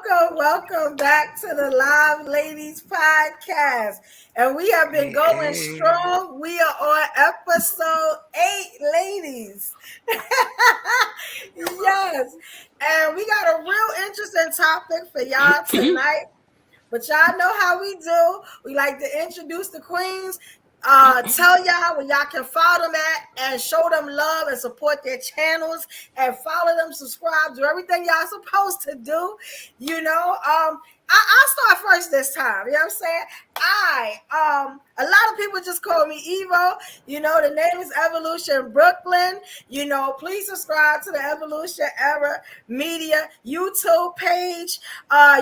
welcome back to the Live Ladies podcast. And we have been Hey, going hey. strong. We are on episode 8, ladies. Yes. And we got a real interesting topic for y'all tonight. But y'all know how we do. We like to introduce the queens, tell y'all where y'all can follow them at, and show them love and support their channels and follow them, subscribe, do everything y'all supposed to do. I'll start first this time. You know what I'm saying? A lot of people just call me Evo. The name is Evolution Brooklyn. Please subscribe to the Evolution Era Media YouTube page.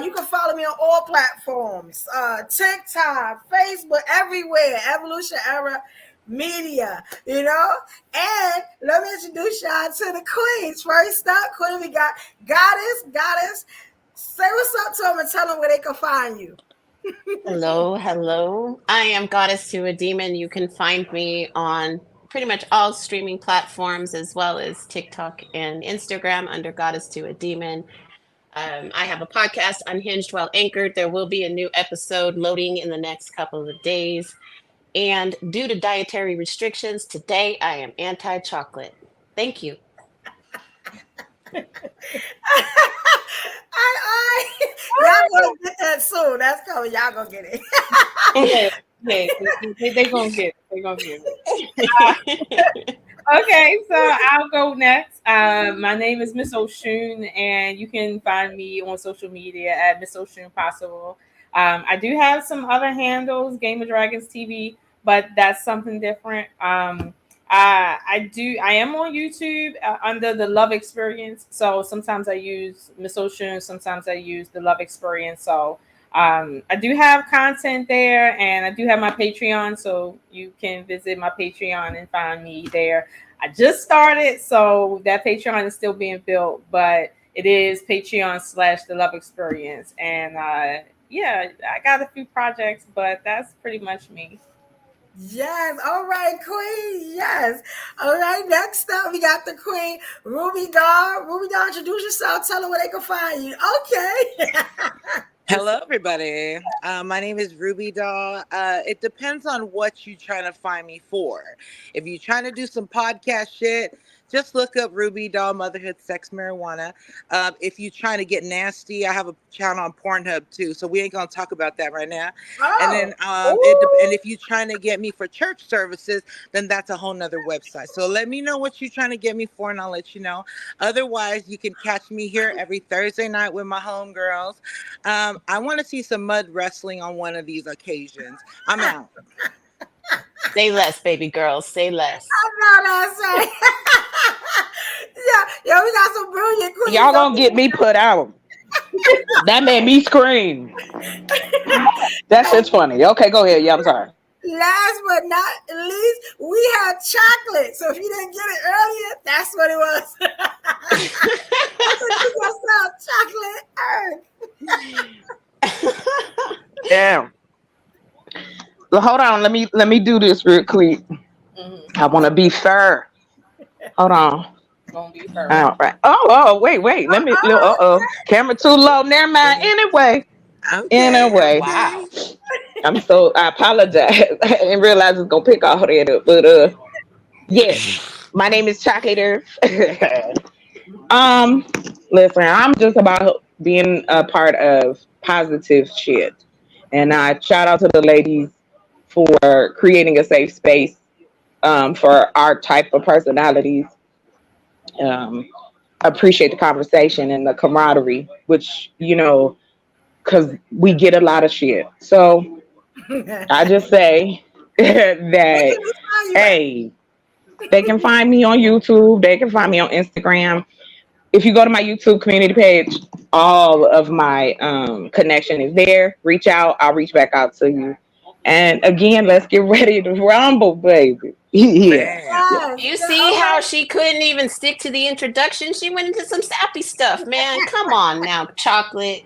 You can follow me on all platforms, TikTok, Facebook, everywhere. Evolution Era Media, And let me introduce y'all to the queens. First up, queen, we got Goddess. Say what's up to them and tell them where they can find you. Hello. I am Goddess to a Demon. You can find me on pretty much all streaming platforms as well as TikTok and Instagram under Goddess to a Demon. I have a podcast, Unhinged Well Anchored. There will be a new episode loading in the next couple of days. And due to dietary restrictions, today I am anti-chocolate. Thank you. Y'all gonna get that soon. That's coming. Y'all gonna get it. They're gonna get it. Okay, so I'll go next. My name is Miss Oshun, and you can find me on social media at Miss Oshun Possible. I do have some other handles, Game of Dragons TV, but that's something different. I am on YouTube under the Love Experience. So sometimes I use Miss Ocean, sometimes I use the Love Experience. So I do have content there, and I do have my Patreon. So you can visit my Patreon and find me there. I just started, so that Patreon is still being built, but it is Patreon / the Love Experience. And yeah, I got a few projects, but that's pretty much me. Yes. All right, queen. Yes. All right. Next up, we got the queen, Ruby Dawn. Ruby Dawn, introduce yourself. Tell them where they can find you. Okay. Hello, everybody. My name is Ruby Doll. It depends on what you're trying to find me for. If you're trying to do some podcast shit, just look up Ruby Doll Motherhood Sex Marijuana. If you're trying to get nasty, I have a channel on Pornhub too, so we ain't gonna talk about that right now. And then, and if you're trying to get me for church services, then that's a whole nother website. So let me know what you're trying to get me for, and I'll let you know. Otherwise, you can catch me here every Thursday night with my homegirls. I want to see some mud wrestling on one of these occasions. I'm out. Say less, baby girl. Say less. I know that's right. Yeah, we got some brilliant queens. Y'all gonna get me put out. That made me scream. That shit's funny. Okay, go ahead. Yeah, I'm sorry. Last but not least, we have chocolate. So if you didn't get it earlier, that's what it was. Chocolate. Damn. Well, hold on. Let me do this real quick. Mm-hmm. I want to be fair. Hold on. Gonna be fair. All right. Oh, wait. Let me. Camera too low. Never mind. Anyway. Wow. I apologize. I didn't realize it's gonna pick all that up. But yes, my name is Chocolate Earth. Listen, I'm just about being a part of positive shit. And I shout out to the ladies for creating a safe space for our type of personalities. Appreciate the conversation and the camaraderie, which, because we get a lot of shit. So I just say that, hey, they can find me on YouTube. They can find me on Instagram. If you go to my YouTube community page, all of my connection is there. Reach out. I'll reach back out to you. And again, let's get ready to rumble, baby. Yeah. You see how she couldn't even stick to the introduction? She went into some sappy stuff, man. Come on now, Chocolate.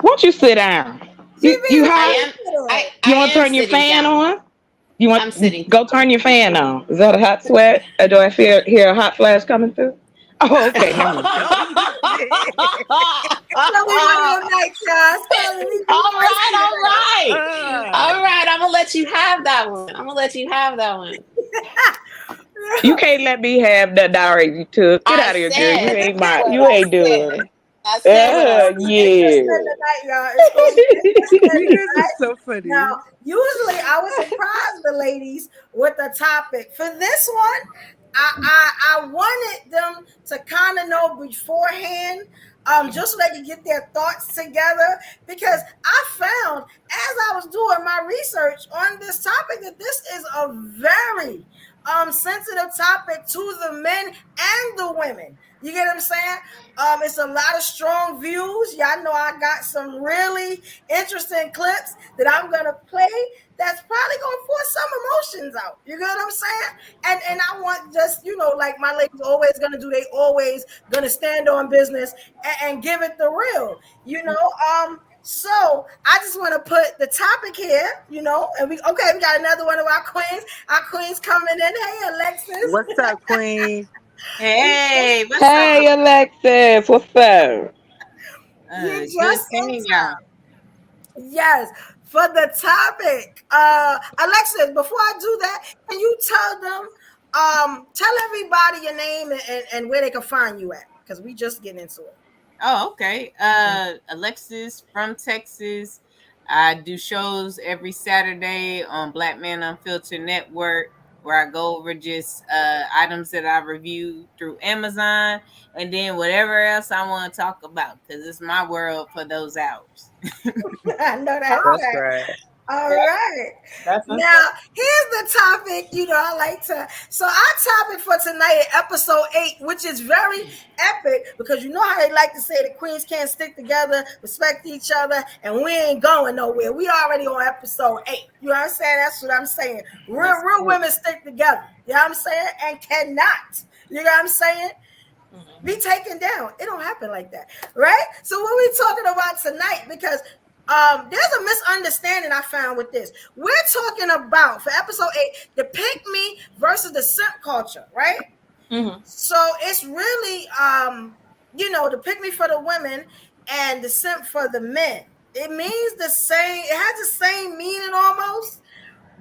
Won't you sit down? You hot? You want to turn your fan on? I'm sitting. Go turn your fan on. Is that a hot sweat? Or do I hear a hot flash coming through? Oh, okay. Tell me what your night, y'all. All right. I'm gonna let you have that one. You can't let me have the direct you took. Get out of here, girl. You ain't doing it. I said yeah. Y'all. It's You guys are so funny. Now, usually I would surprise the ladies with a topic. For this one, I wanted them to kind of know beforehand, just so they could get their thoughts together. Because I found, as I was doing my research on this topic, that this is a very sensitive topic to the men and the women. You get what I'm saying? It's a lot of strong views. Y'all know I got some really interesting clips that I'm gonna play. That's probably gonna force some emotions out. You get what I'm saying? And I want just, like my ladies always gonna do. They always gonna stand on business and give it the real. So I just want to put the topic here, and we got another one of our queens. Our queen's coming in. Hey, Alexis. What's up, queen? Hey, what's Hey, up? Alexis, what's up? You Good just seeing y'all. Yes, for the topic. Alexis, before I do that, can you tell them, tell everybody your name and where they can find you at? Because we just getting into it. Oh, okay. Alexis from Texas. I do shows every Saturday on Black Man Unfiltered Network, where I go over just items that I review through Amazon, and then whatever else I want to talk about, because it's my world for those hours. I know that's right. All right. Now, here's the topic. I like to. So, our topic for tonight is episode 8, which is very epic because you know how they like to say the queens can't stick together, respect each other, and we ain't going nowhere. We already on episode 8. You know what I'm saying? That's what I'm saying. Real women stick together. You know what I'm saying? And cannot. You know what I'm saying? Be taken down. It don't happen like that, right? So, what we talking about tonight? Because there's a misunderstanding I found with this. We're talking about, for episode 8, the pick me versus the simp culture, right? Mm-hmm. So it's really, the pick me for the women and the simp for the men. It means the same, it has the same meaning almost,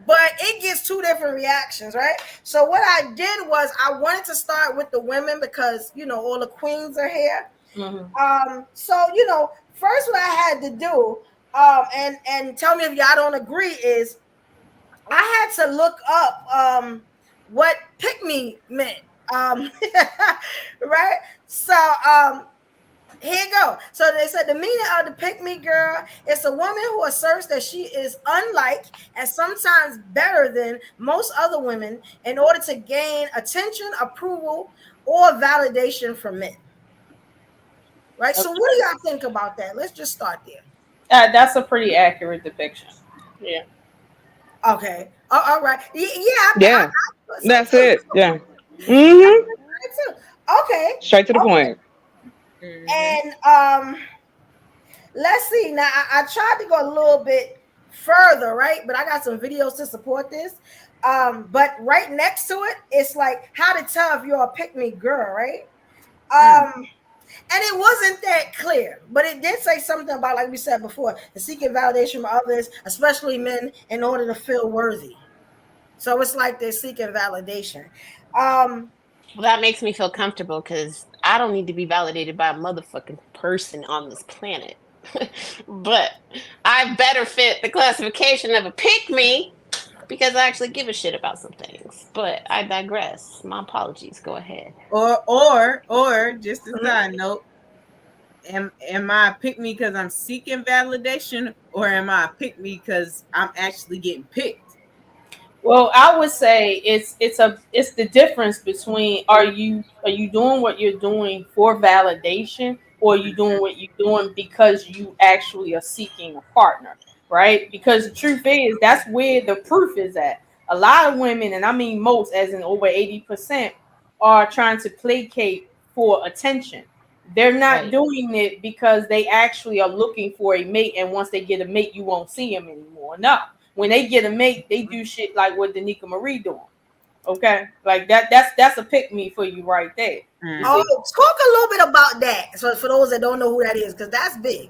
but it gets two different reactions, right? So what I did was I wanted to start with the women because, all the queens are here. Mm-hmm. So, first what I had to do, and tell me if y'all don't agree, is I had to look up what pick me meant. Right? So here you go. So they said the meaning of the pick me girl is a woman who asserts that she is unlike and sometimes better than most other women in order to gain attention, approval, or validation from men. Right. So what do y'all think about that? Let's just start there. That's a pretty accurate depiction. Yeah. Okay. All right. Yeah. That's it. Yeah. Mm-hmm. Okay. Straight to the point. And let's see. Now I tried to go a little bit further, right? But I got some videos to support this. But right next to it, it's like how to tell if you're a pick me girl, right? And it wasn't that clear, but it did say something about, like we said before, the seeking validation from others, especially men, in order to feel worthy. So it's like they're seeking validation. Well, that makes me feel comfortable because I don't need to be validated by a motherfucking person on this planet. But I better fit the classification of a pick me because I actually give a shit about some things. But I digress. My apologies. Go ahead. Or just a side note, am I a pick me because I'm seeking validation, or am I a pick me because I'm actually getting picked? Well, I would say it's the difference between are you doing what you're doing for validation, or are you doing what you're doing because you actually are seeking a partner, right? Because the truth is that's where the proof is at. A lot of women, and I mean most, as in over 80%, are trying to placate for attention. They're not doing it because they actually are looking for a mate, and once they get a mate, you won't see them anymore. No. When they get a mate, they do shit like what Danica Marie doing. Okay, like that's a pick me for you right there. Oh, talk a little bit about that. So for those that don't know who that is, because that's big.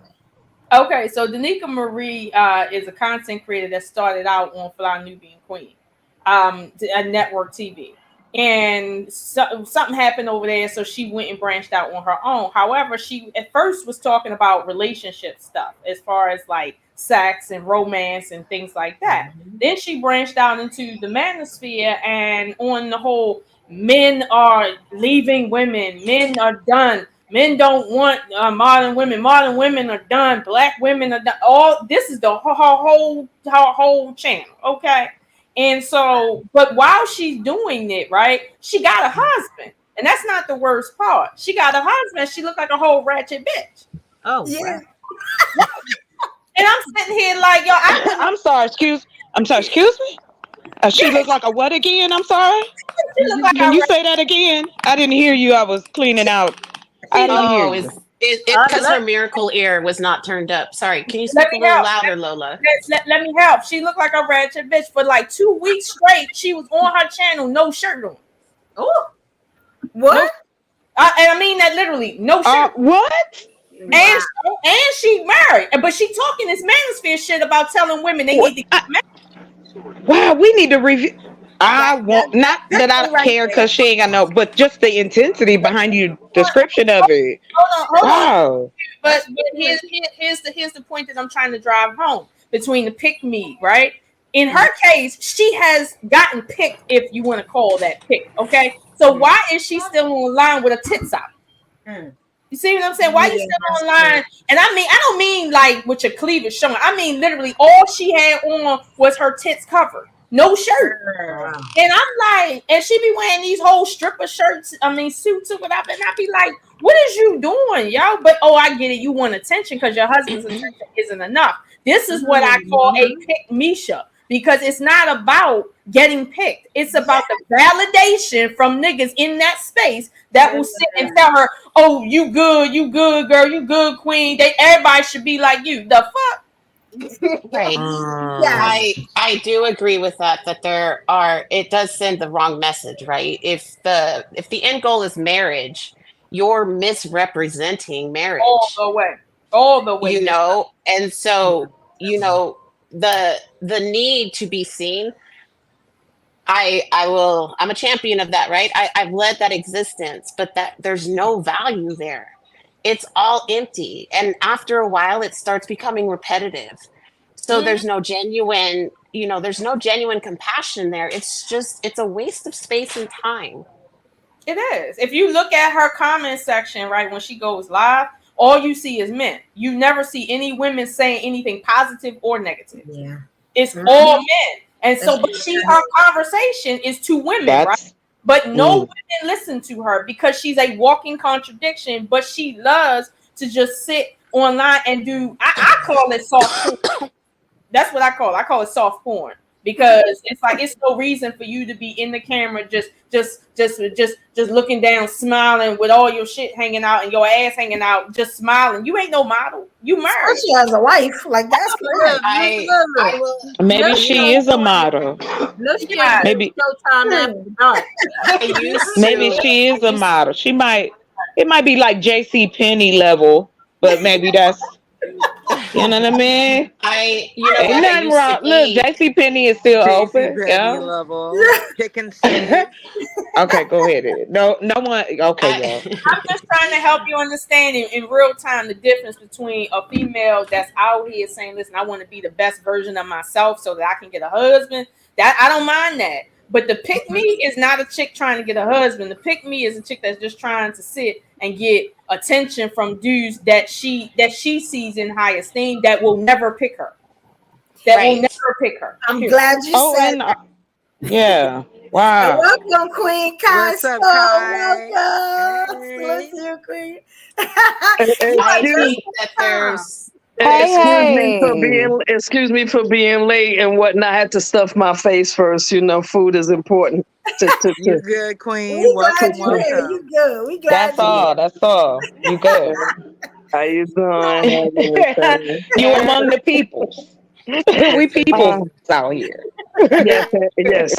Okay, so Danica Marie is a content creator that started out on Fly Nubian Queen, a network TV. And something happened over there, so she went and branched out on her own. However, she at first was talking about relationship stuff as far as like sex and romance and things like that. Then she branched out into the manosphere and on the whole, men are leaving women, men are done. Men don't want modern women. Modern women are done. Black women are done. All this is the whole channel, okay? And so, but while she's doing it, right, she got a husband, and that's not the worst part. She got a husband. She looked like a whole ratchet bitch. Oh, Yeah. wow. And I'm sitting here like, yo, I'm sorry. Excuse me. She looked like a what again? I'm sorry. she looked like Can a you say that again? I didn't hear you. I was cleaning out. I didn't hear you. It's because her miracle ear was not turned up. Sorry, can you speak a little louder, Lola? Let me help. She looked like a ratchet bitch for like 2 weeks straight. She was on her channel, no shirt on. Oh, What? No, and I mean that literally, no shirt. What? And she married, but she talking this manosphere shit about telling women they need to get married. Wow, we need to review. I want not that I right care there. because she ain't got no, but just the intensity behind your description of it. Hold on. Wow. But here's the point that I'm trying to drive home between the pick me, right? In her case, she has gotten picked, if you want to call that pick. Okay, so why is she still online with a tits out? You see what I'm saying? Why you still online? And I don't mean like with your cleavage showing. I mean literally all she had on was her tits covered. No shirt. And I'm like, and she be wearing these whole stripper shirts, suits or whatever. And I be like, what is you doing, yo? But I get it. You want attention because your husband's attention isn't enough. This is what I call a pick Misha, because it's not about getting picked. It's about the validation from niggas in that space that will sit and tell her, oh, you good, girl, you good, queen. Everybody should be like you. The fuck? Right. Yeah. I do agree with that it does send the wrong message, right? If the end goal is marriage, you're misrepresenting marriage. All the way. You know, and so, you know, the need to be seen, I'm a champion of that, right? I've led that existence, but that there's no value there. It's all empty. And after a while, it starts becoming repetitive. So there's no genuine, there's no genuine compassion there. It's a waste of space and time. It is. If you look at her comment section, right, when she goes live, all you see is men. You never see any women saying anything positive or negative. Yeah. It's all men. And so, but her conversation is to women, right? But no women listen to her because she's a walking contradiction, but she loves to just sit online and do, I call it soft porn. That's what I call it. I call it soft porn because it's like, it's no reason for you to be in the camera, just looking down, smiling with all your shit hanging out and your ass hanging out, just smiling. You ain't no model. You married. She has a wife. Like that's crazy. Maybe she is a model. Maybe she is a model. It might be like JC Penney level, but maybe that's, you know what I mean? Ain't nothing wrong. Look, JC Penney is still open. Yeah. Level. Pick and see. Okay, go ahead. No one. Okay, y'all. I'm just trying to help you understand in real time the difference between a female that's out here saying, "Listen, I want to be the best version of myself so that I can get a husband." That I don't mind that. But the pick me is not a chick trying to get a husband. The pick me is a chick that's just trying to sit and get attention from dudes that she sees in high esteem that will never pick her. Will never pick her. I'm glad you said that. Yeah. Wow. Welcome, Queen Kai. What's up, Kai? Welcome. Let's see you, Queen. I think that there's Excuse me for being late and whatnot. I had to stuff my face first. Food is important. You good, Queen? We Welcome, glad you're here. You good. We glad That's all. You good. How you doing? You among the people. We people. out here. yes.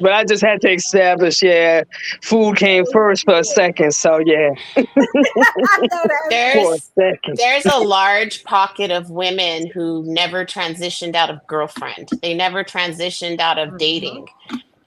But I just had to establish, food came first for a second. So yeah, I know that. for a There's second. there's a large pocket of women who never transitioned out of girlfriend. They never transitioned out of dating.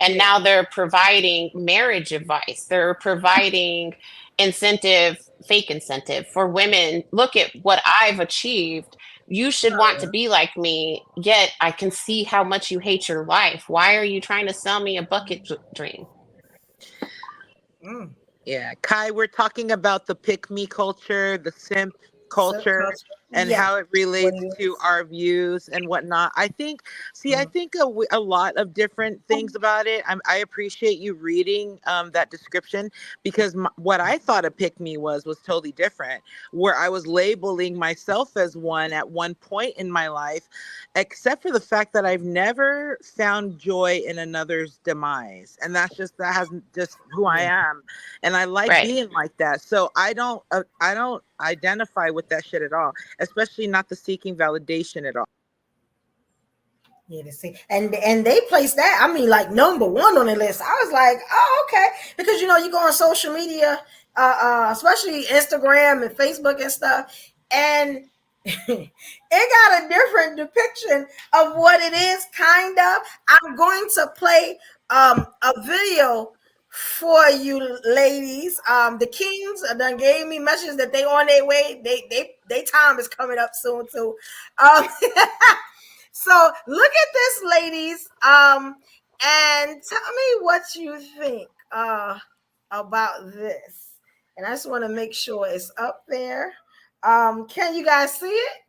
And now they're providing marriage advice. They're providing fake incentive for women. Look at what I've achieved. You should want to be like me, yet I can see how much you hate your life. Why are you trying to sell me a bucket dream? Yeah, Kai, we're talking about the pick me culture, the simp culture, and how it relates to our views and whatnot. I think, I think a lot of different things about it. I appreciate you reading that description, because what I thought a pick me was totally different, where I was labeling myself as one at one point in my life, except for the fact that I've never found joy in another's demise. And that hasn't just who I am. And I like being like that. So I don't identify with that shit at all, especially not the seeking validation at all. Yeah, to see, and they placed that, I mean, like number one on the list. I was like, oh, okay, because you go on social media, especially Instagram and Facebook and stuff, and it got a different depiction of what it is. Kind of. I'm going to play a video for you ladies. The Kings done gave me messages that they on their way. They time is coming up soon too. So look at this, ladies, and tell me what you think about this. And I just want to make sure it's up there. Can you guys see it?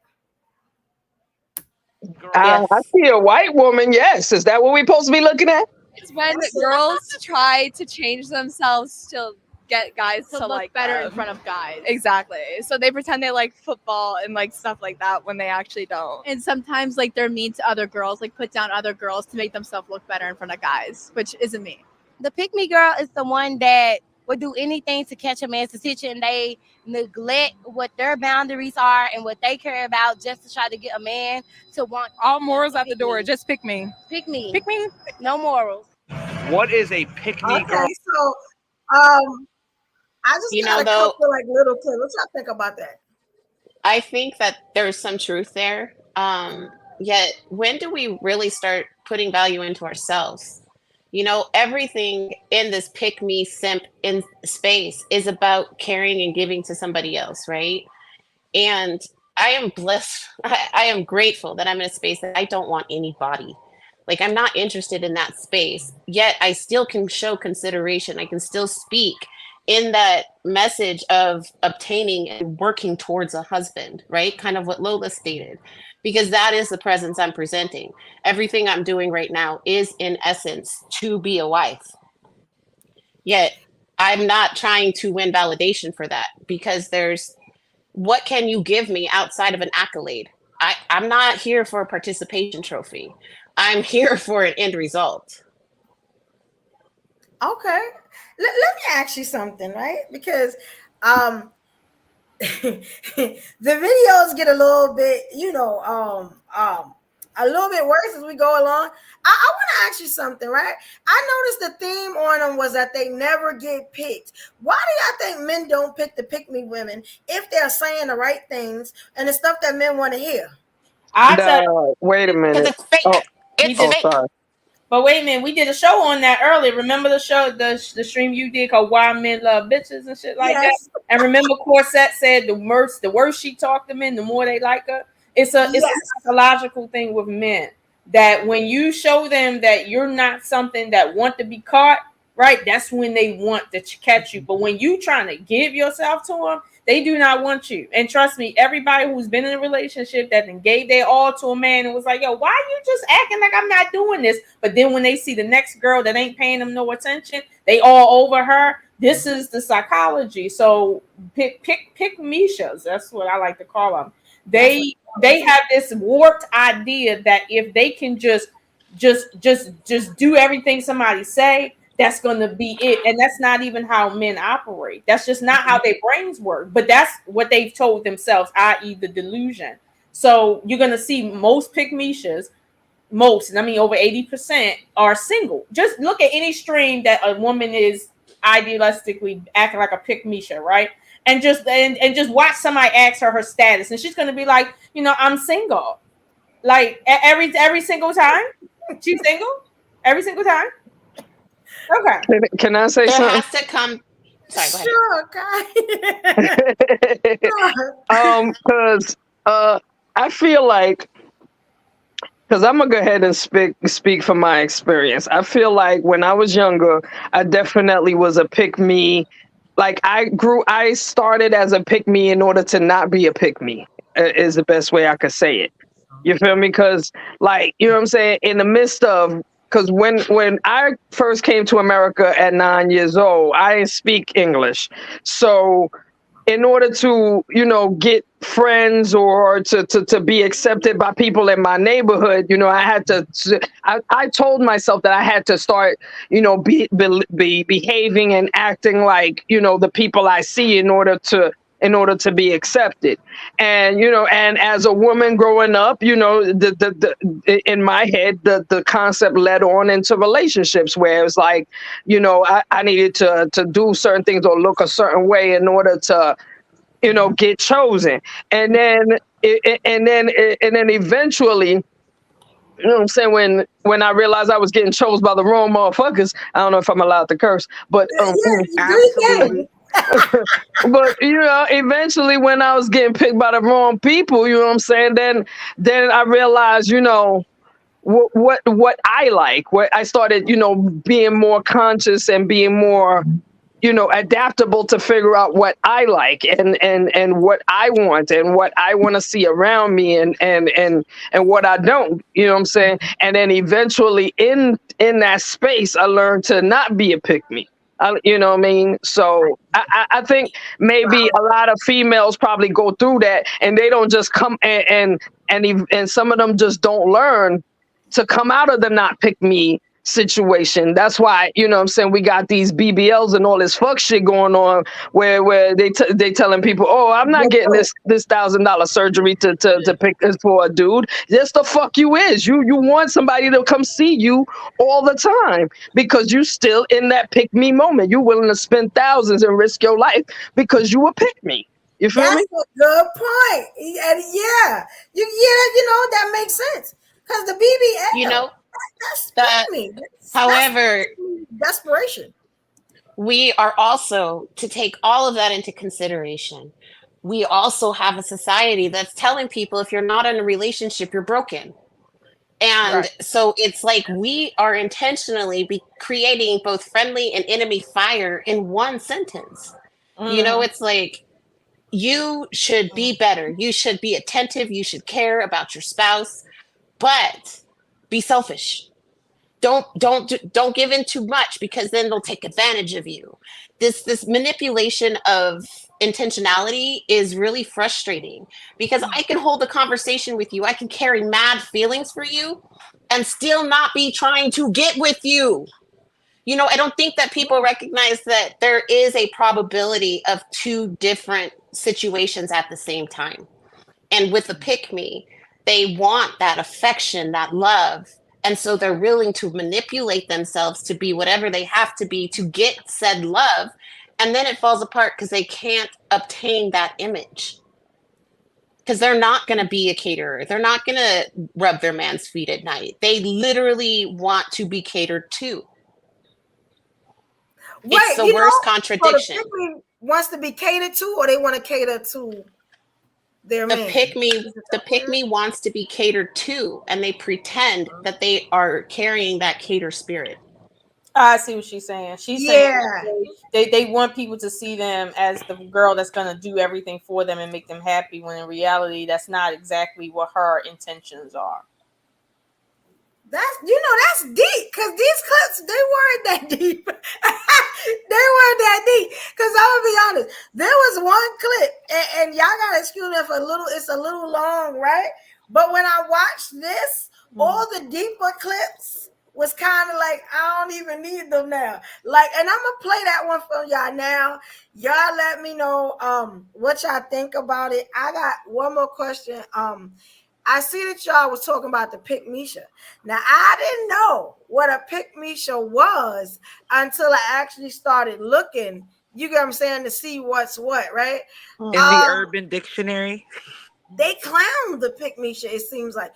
I see a white woman. Yes, is that what we're supposed to be looking at? It's when girls try to change themselves to get guys to look like better them. in front of guys. Exactly. So they pretend they like football and like stuff like that when they actually don't. And sometimes like they're mean to other girls, like put down other girls to make themselves look better in front of guys, which isn't me. The pick me girl is the one that would do anything to catch a man's attention. They neglect what their boundaries are and what they care about just to try to get a man to want. All morals out the door. Just pick me. Pick me. Pick me. No morals. What is a pick me girl? So I just got a couple like little clips. What y'all think about that? I think that there's some truth there. Yet when do we really start putting value into ourselves? Everything in this pick me simp in space is about caring and giving to somebody else, right? And I am blessed. I am grateful that I'm in a space that I don't want anybody. Like, I'm not interested in that space, yet I still can show consideration. I can still speak in that message of obtaining and working towards a husband, right? Kind of what Lola stated, because that is the presence I'm presenting. Everything I'm doing right now is in essence to be a wife. Yet I'm not trying to win validation for that, because what can you give me outside of an accolade? I'm not here for a participation trophy. I'm here for an end result. Okay. Let me ask you something, right? Because the videos get a little bit, a little bit worse as we go along. I want to ask you something, right? I noticed the theme on them was that they never get picked. Why do y'all think men don't pick the pick me women if they're saying the right things and the stuff that men want to hear? Wait a minute. It's fake. It's fake. Sorry. But wait a minute, we did a show on that earlier. Remember the show, the stream you did called "Why Men Love Bitches" and shit like that. And remember, Corsette said the worse she talked to men, the more they like her. It's a psychological thing with men, that when you show them that you're not something that want to be caught, right? That's when they want to catch you. But when you trying to give yourself to them, they do not want you. And trust me, everybody who's been in a relationship that then gave their all to a man and was like, yo, why are you just acting like I'm not doing this? But then when they see the next girl that ain't paying them no attention, they all over her. This is the psychology. So pick Mishas. That's what I like to call them. They have this warped idea that if they can just do everything somebody say, that's going to be it. And that's not even how men operate. That's just not how their brains work. But that's what they've told themselves, i.e. the delusion. So you're gonna see most pick-me-shas, most, and I mean over 80% are single. Just look at any stream that a woman is idealistically acting like a pick-me-sha, right? And just watch somebody ask her status, and she's gonna be like, I'm single. Like every single time, she's single. Every single time. Okay. Can I say there something? has to come. Sorry, go ahead. Sure, Because I feel like, because I'm gonna go ahead and speak from my experience. I feel like when I was younger, I definitely was a pick me. Like I started as a pick me in order to not be a pick me. Is the best way I could say it. You feel me? Because, like, you know what I'm saying? In the midst of, because when I first came to America at 9 years old, I didn't speak English. So in order to, get friends or to be accepted by people in my neighborhood, I had to, I told myself that I had to start, be behaving and acting like, the people I see in order to be accepted. And and as a woman growing up, the in my head the concept led on into relationships where it was like, I needed to do certain things or look a certain way in order to get chosen. And then eventually, you know what I'm saying, when I realized I was getting chosen by the wrong motherfuckers, I don't know if I'm allowed to curse, but Absolutely. but eventually when I was getting picked by the wrong people, you know what I'm saying, then I realized, what I like, what I started, being more conscious and being more, adaptable to figure out what I like and what I want and what I want to see around me and what I don't, you know what I'm saying? And then eventually in that space, I learned to not be a pick me. You know what I mean? So I think maybe a lot of females probably go through that and they don't just come and some of them just don't learn to come out of the not pick me situation. That's why, you know what I'm saying, we got these BBLs and all this fuck shit going on where they telling people, oh, I'm not getting this $1,000 surgery to pick for a dude. Yes, the fuck you is. You want somebody to come see you all the time because you still in that pick me moment. You willing to spend thousands and risk your life because you a pick me. You feel me? That's a good point. And yeah, that makes sense. Because the BBL, that's however, desperation. We are also, to take all of that into consideration, we also have a society that's telling people if you're not in a relationship, you're broken. And so it's like we are intentionally creating both friendly and enemy fire in one sentence. It's like, you should be better. You should be attentive. You should care about your spouse, but be selfish. Don't give in too much because then they'll take advantage of you. This manipulation of intentionality is really frustrating because I can hold a conversation with you. I can carry mad feelings for you and still not be trying to get with you. I don't think that people recognize that there is a probability of two different situations at the same time. And with the pick me, they want that affection, that love. And so they're willing to manipulate themselves to be whatever they have to be to get said love. And then it falls apart because they can't obtain that image. Because they're not going to be a caterer. They're not going to rub their man's feet at night. They literally want to be catered to. It's the worst contradiction. So the wants to be catered to, or they want to cater to their man? The pick me wants to be catered to, and they pretend that they are carrying that cater spirit. I see what she's saying. She's saying they want people to see them as the girl that's going to do everything for them and make them happy, when in reality, that's not exactly what her intentions are. That's deep, because these clips, they weren't that deep. They weren't that deep. Because I'm gonna be honest, there was one clip, and y'all gotta excuse me for it's a little long, right? But when I watched this, all the deeper clips was kind of like, I don't even need them now. Like, and I'm gonna play that one for y'all now. Y'all let me know what y'all think about it. I got one more question. I see that y'all was talking about the Pick Misha. Now, I didn't know what a Pick Misha was until I actually started looking, you get what I'm saying, to see what's what, right? In the Urban Dictionary. They clown the Pick Misha, it seems like.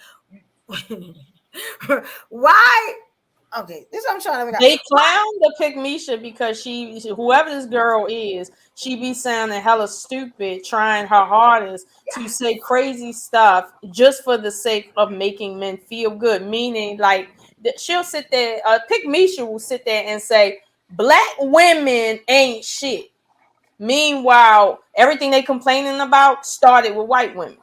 Why? Okay, this is what I'm trying to figure out. They clown the Pick Misha because she, whoever this girl is, she be sounding hella stupid, trying her hardest to say crazy stuff just for the sake of making men feel good. Meaning, like, she'll sit there, Pick Misha will sit there and say, black women ain't shit. Meanwhile, everything they complaining about started with white women.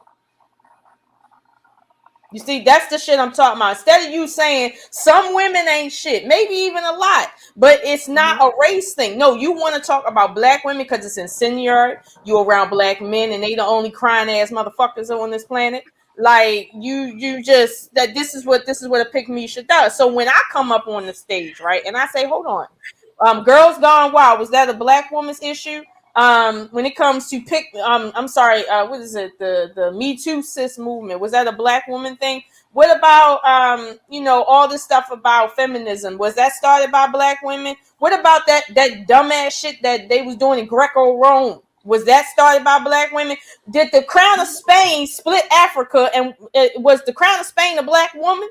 You see, that's the shit I'm talking about. Instead of you saying some women ain't shit, maybe even a lot, but it's not a race thing. No, you want to talk about black women because it's incendiary. You're around black men and they the only crying ass motherfuckers on this planet. Like you just that this is what a Pick Misha does. So when I come up on the stage, right, and I say, hold on, Girls Gone Wild, was that a black woman's issue? When it comes to I'm sorry, what is it? The Me Too cis movement, was that a black woman thing? What about all this stuff about feminism? Was that started by black women? What about that dumbass shit that they was doing in Greco-Rome? Was that started by black women? Did the Crown of Spain split Africa, and was the Crown of Spain a black woman?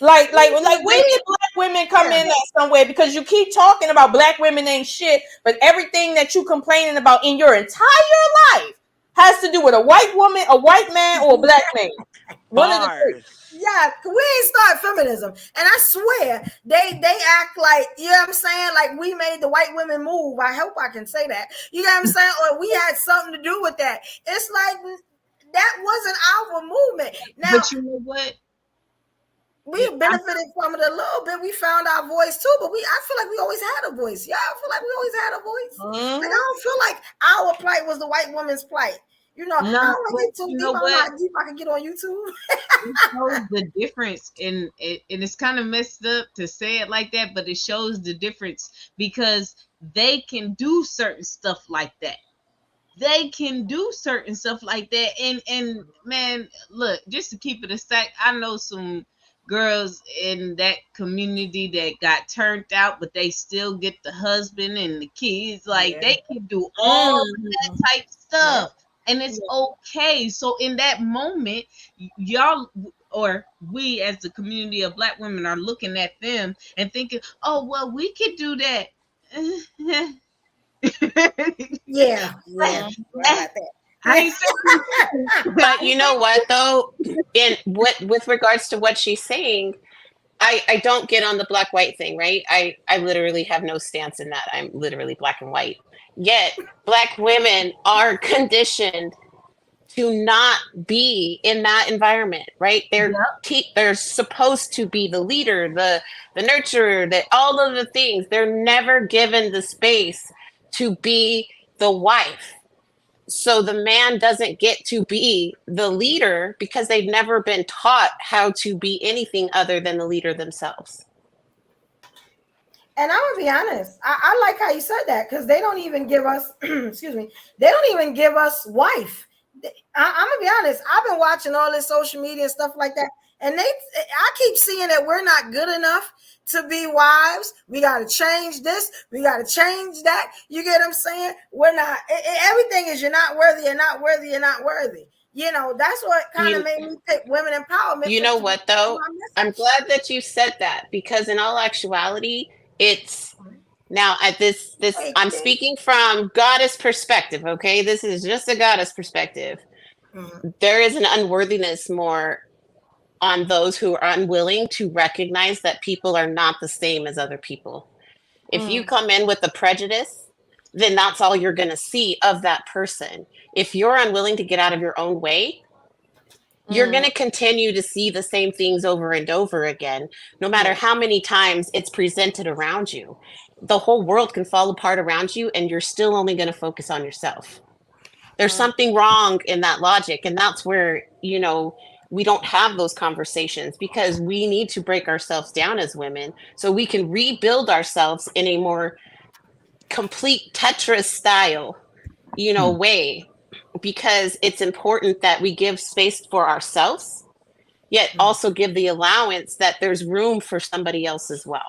Like where did black women come in at somewhere? Because you keep talking about black women ain't shit, but everything that you complaining about in your entire life has to do with a white woman, a white man, or a black man. One of the three. Yeah, we ain't start feminism. And I swear, they act like, you know what I'm saying? Like we made the white women move. I hope I can say that. You know what I'm saying? Or we had something to do with that. It's like that wasn't our movement. Now, but you know what? We benefited from it a little bit. We found our voice too, but I feel like we always had a voice. Y'all feel like we always had a voice. Like, I don't feel like our plight was the white woman's plight. You know, I don't want to get too deep. I'm not deep. I can get on YouTube. It shows the difference and it's kind of messed up to say it like that, but it shows the difference because they can do certain stuff like that. They can do certain stuff like that. And man, look, just to keep it a sec, I know some girls in that community that got turned out, but they still get the husband and the kids. Like they can do all that type stuff. And it's okay. So in that moment, y'all or we as the community of black women are looking at them and thinking, oh, well, we could do that. Yeah. But you know what though, with regards to what she's saying, I don't get on the black white thing, right? I literally have no stance in that. I'm literally black and white. Yet black women are conditioned to not be in that environment, right? They're supposed to be the leader, the nurturer, all of the things. They're never given the space to be the wife. So the man doesn't get to be the leader because they've never been taught how to be anything other than the leader themselves. And I'm gonna be honest, I like how you said that because they don't even give us, excuse me, they don't even give us wife. I'm gonna be honest, I've been watching all this social media and stuff like that, and I keep seeing that we're not good enough to be wives. We got to change this. We got to change that. You get what I'm saying? We're not, everything is you're not worthy, you're not worthy, you're not worthy. You know, that's what kind of made me pick women empowerment. You know what, though? I'm glad that you said that because in all actuality, it's now at this I'm speaking from goddess perspective, okay? This is just a goddess perspective. There is an unworthiness more on those who are unwilling to recognize that people are not the same as other people. If you come in with a prejudice, then that's all you're going to see of that person. If you're unwilling to get out of your own way, you're going to continue to see the same things over and over again, no matter how many times it's presented around you. The whole world can fall apart around you, and you're still only going to focus on yourself. There's something wrong in that logic, and that's where, you know, we don't have those conversations because we need to break ourselves down as women so we can rebuild ourselves in a more complete Tetris style, way, because it's important that we give space for ourselves, yet also give the allowance that there's room for somebody else as well.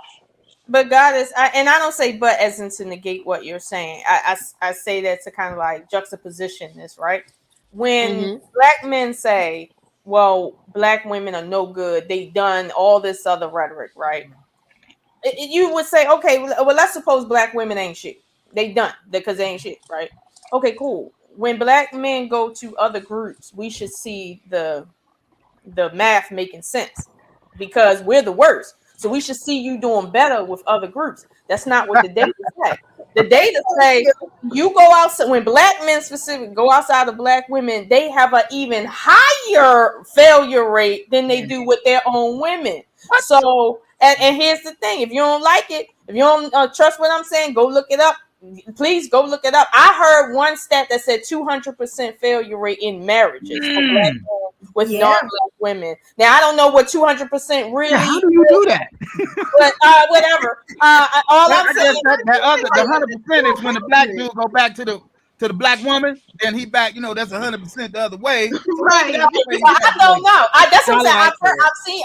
But God is, and I don't say but as in to negate what you're saying. I say that to kind of like juxtaposition this, right? When black men say, well, black women are no good, they done all this other rhetoric, right? You would say, okay, well, let's suppose black women ain't shit. They done because they ain't shit, right? Okay, cool. When black men go to other groups, we should see the math making sense because we're the worst. So we should see you doing better with other groups. That's not what the data say. The data say you go outside, when black men specifically go outside of black women, they have an even higher failure rate than they do with their own women. So, and here's the thing: if you don't like it, if you don't trust what I'm saying, go look it up. Please go look it up. I heard one stat that said 200% failure rate in marriages for black men with non-black women. Now I don't know what 200% really. Yeah, how do you do that? But whatever. All I'm saying the 100% is when the black dude go back to the black woman, then he back. That's 100% the other way. Right. I don't know. That's what I'm saying.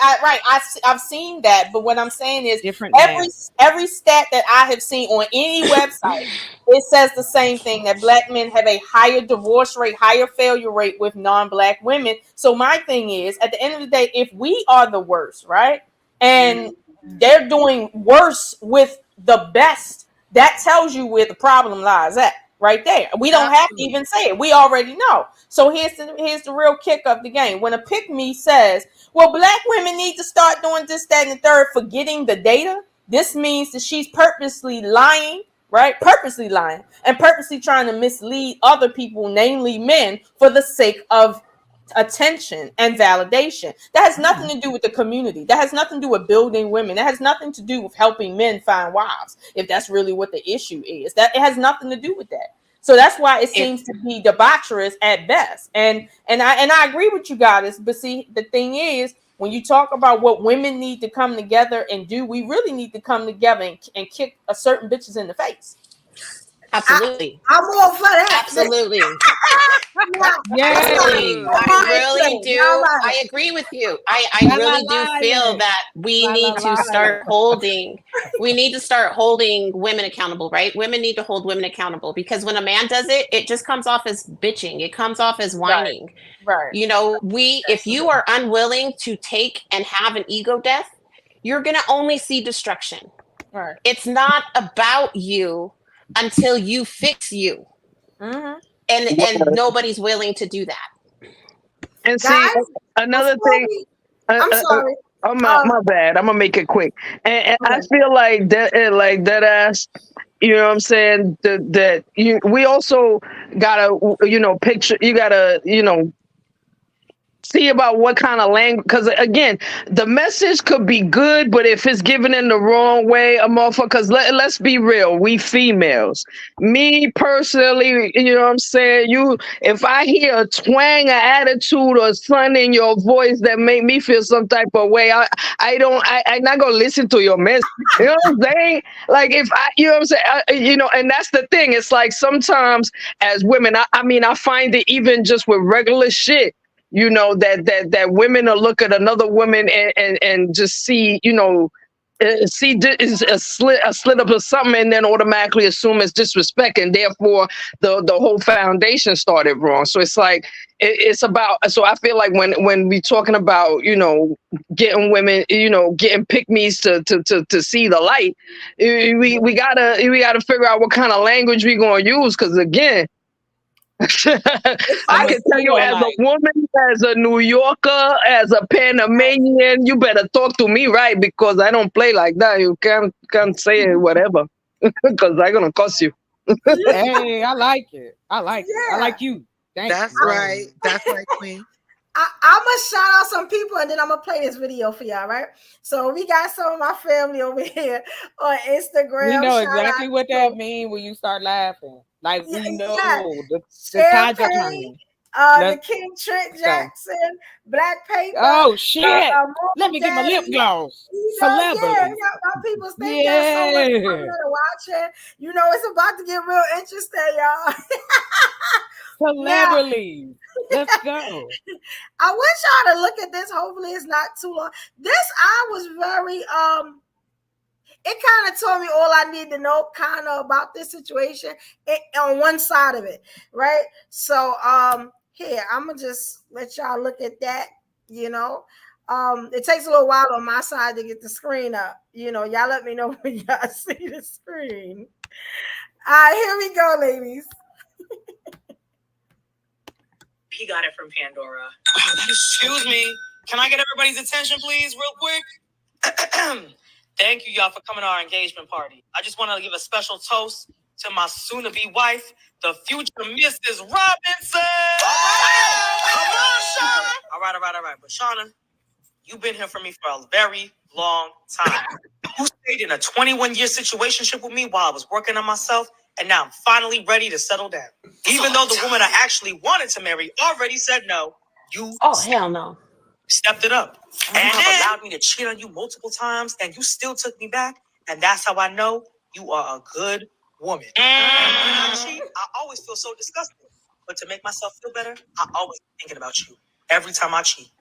I've seen that. But what I'm saying is every stat that I have seen on any website, it says the same thing, that black men have a higher divorce rate, higher failure rate with non-black women. So my thing is, at the end of the day, if we are the worst, right, and they're doing worse with the best, that tells you where the problem lies at. Right there. We don't have to even say it. We already know. So here's the real kick of the game. When a pick-me says, well, black women need to start doing this, that, and the third, forgetting the data, this means that she's purposely lying, right? Purposely lying and purposely trying to mislead other people, namely men, for the sake of attention and validation. That has nothing to do with the community. That has nothing to do with building women. That has nothing to do with helping men find wives, if that's really what the issue is. That it has nothing to do with that. So that's why it seems to be debaucherous at best. And I agree with you guys. But see, the thing is, when you talk about what women need to come together and do, we really need to come together and kick a certain bitches in the face. Absolutely. I'm all for that. Absolutely. Yeah. I really do. I agree with you. I really do feel that we need to start holding women accountable, right? Women need to hold women accountable, because when a man does it, it just comes off as bitching. It comes off as whining. Right. If you are unwilling to take and have an ego death, you're going to only see destruction. Right. It's not about you until you fix you. And nobody's willing to do that. And see, another thing. I'm sorry. My bad. I'm gonna make it quick. And I feel like that ass. You know what I'm saying? We also gotta, picture. You gotta, see about what kind of language, because again, the message could be good, but if it's given in the wrong way, because let's be real, we females, me personally, you know what I'm saying, if I hear a twang, an attitude, or something in your voice that make me feel some type of way, I'm not gonna listen to your message. You know what I'm saying? Like, if I, you know what I'm saying, and that's the thing. It's like sometimes as women, I find it even just with regular shit, that women will look at another woman and just see, see a slit up or something, and then automatically assume it's disrespect, and therefore the whole foundation started wrong. So it's like it's about. So I feel like when we talking about getting women, getting pick-me's to see the light, we gotta figure out what kind of language we gonna use, because again. I can tell you, as a woman, as a New Yorker, as a Panamanian, you better talk to me right, because I don't play like that. You can't say whatever, because I'm gonna cuss you. Hey, I like it. I like you. That's right, Queen. I'm gonna shout out some people, and then I'm gonna play this video for y'all, right? So we got some of my family over here on Instagram. We know exactly what that means when you start laughing. Like, we know the tides are coming. The King Trent Jackson, Black Paper. Oh shit! Let me Daddy, get my lip gloss. Yeah, Celebrities. my people think there's so much fun to watch it. It's about to get real interesting, y'all. Celebrities. Let's go. I wish y'all to look at this. Hopefully, it's not too long. This I was very It kind of told me all I need to know, kind of about this situation on one side of it, right? So here I'm gonna just let y'all look at that. It takes a little while on my side to get the screen up. Y'all let me know when y'all see the screen. All right, here we go, ladies. He got it from Pandora. Excuse me. Can I get everybody's attention, please, real quick? Thank you, y'all, for coming to our engagement party. I just want to give a special toast to my soon-to-be wife, the future Mrs. Robinson. Come on, Shauna. All right. But Shauna, you've been here for me for a very long time. You stayed in a 21-year situationship with me while I was working on myself, and now I'm finally ready to settle down. Even though the woman I actually wanted to marry already said no, hell no. Stepped it up. And you have allowed me to cheat on you multiple times, and you still took me back. And that's how I know you are a good woman. When I cheat, I always feel so disgusted. But to make myself feel better, I always thinking about you. Every time I cheat,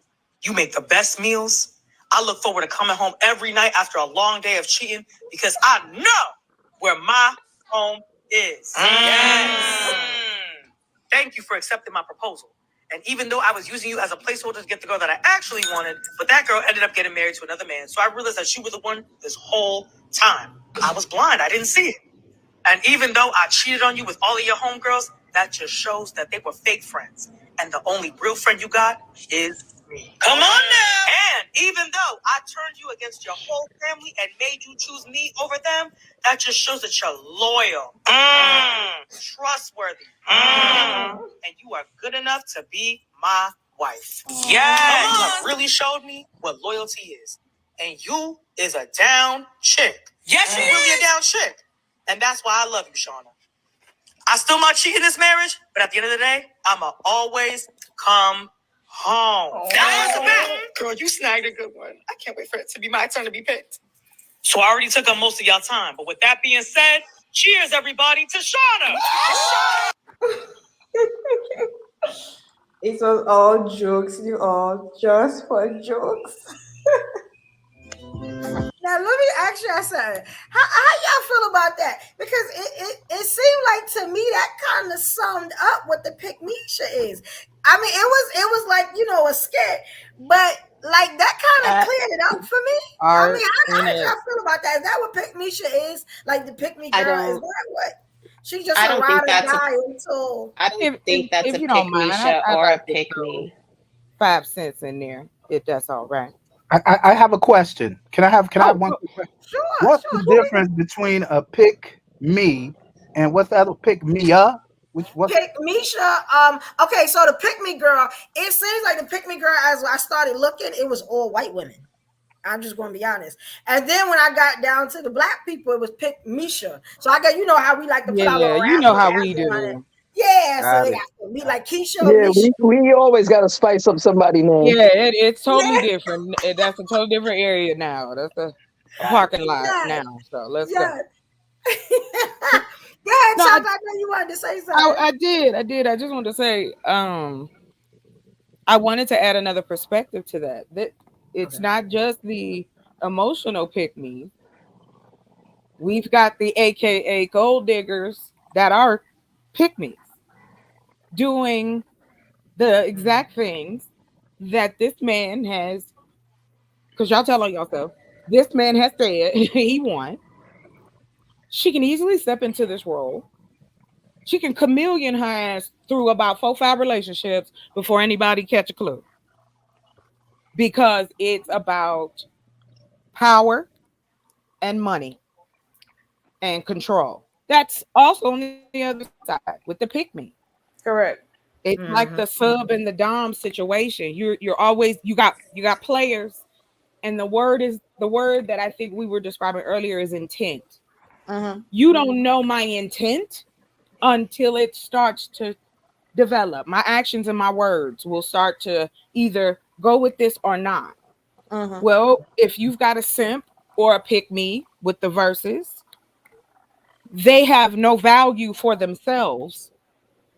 you make the best meals. I look forward to coming home every night after a long day of cheating because I know where my home is. Yes. Thank you for accepting my proposal. And even though I was using you as a placeholder to get the girl that I actually wanted, but that girl ended up getting married to another man. So I realized that she was the one this whole time. I was blind. I didn't see it. And even though I cheated on you with all of your homegirls, that just shows that they were fake friends. And the only real friend you got is me. Come on now. And even though I turned you against your whole family and made you choose me over them, that just shows that you're loyal, trustworthy, and you are good enough to be my wife. Yeah, you have really showed me what loyalty is. And you is a down chick. Yes, you're really a down chick. And that's why I love you, Shauna. I still might cheat in this marriage, but at the end of the day, I'ma always come home. That was a bet. Girl, you snagged a good one. I can't wait for it to be my turn to be picked. So I already took up most of y'all time. But with that being said, cheers, everybody, to Shauna. It was all jokes, you all just for jokes. Now let me ask y'all something. How y'all feel about that? Because it seemed like to me that kind of summed up what the Pick Misha is. I mean, it was like a skit, but like that kind of cleared it up for me. I mean, how did y'all feel about that? Is that what Pick Misha is? Like the Pick Me girl? Is that what? She just a ride or die until. I don't think that's a you Pick don't mind, Misha I'd or a like to Pick throw Me. 5 cents in there, if that's all right. I have a question. Can I have one quick question? Sure. What's the difference between a pick me and what's the other pick me up? Pick Misha. Okay, so the Pick Me girl, it seems like the Pick Me girl, as I started looking, it was all white women. I'm just going to be honest. And then when I got down to the black people, it was Pick Misha. So I got how we like to put our little you know how rap we on it. do. Yeah, Got so it. it got to be like Keisha. Yeah, Misha. we always got to spice up somebody's name. Yeah, it's totally different. That's a totally different area now. That's a parking lot now. So let's go. Go ahead, No, Chuck. I know you wanted to say something. I did. I just wanted to say, I wanted to add another perspective to that. That it's not just the emotional pick me. We've got the AKA gold diggers that are pick me, doing the exact things that this man has. Because y'all tell on yourself, this man has said he won. She can easily step into this role. She can chameleon her ass through about 4 or 5 relationships before anybody catch a clue. Because it's about power and money and control. That's also on the other side with the pick me. Correct. It's like the sub and the dom situation. You're always you got players, and the word that I think we were describing earlier is intent. You don't know my intent until it starts to develop. My actions and my words will start to either go with this or not. Well, if you've got a simp or a pick me with the verses, they have no value for themselves.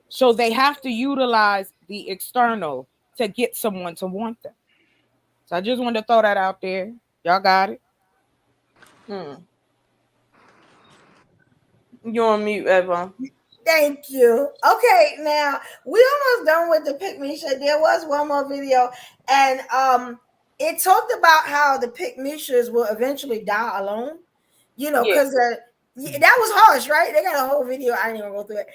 So they have to utilize the external to get someone to want them. So I just wanted to throw that out there. Y'all got it? You on mute, Eva. Thank you. Okay, now we almost done with the pick me shit. There was one more video, and it talked about how the pick me shits will eventually die alone. You know, because that was harsh, right? They got a whole video. I didn't even go through it.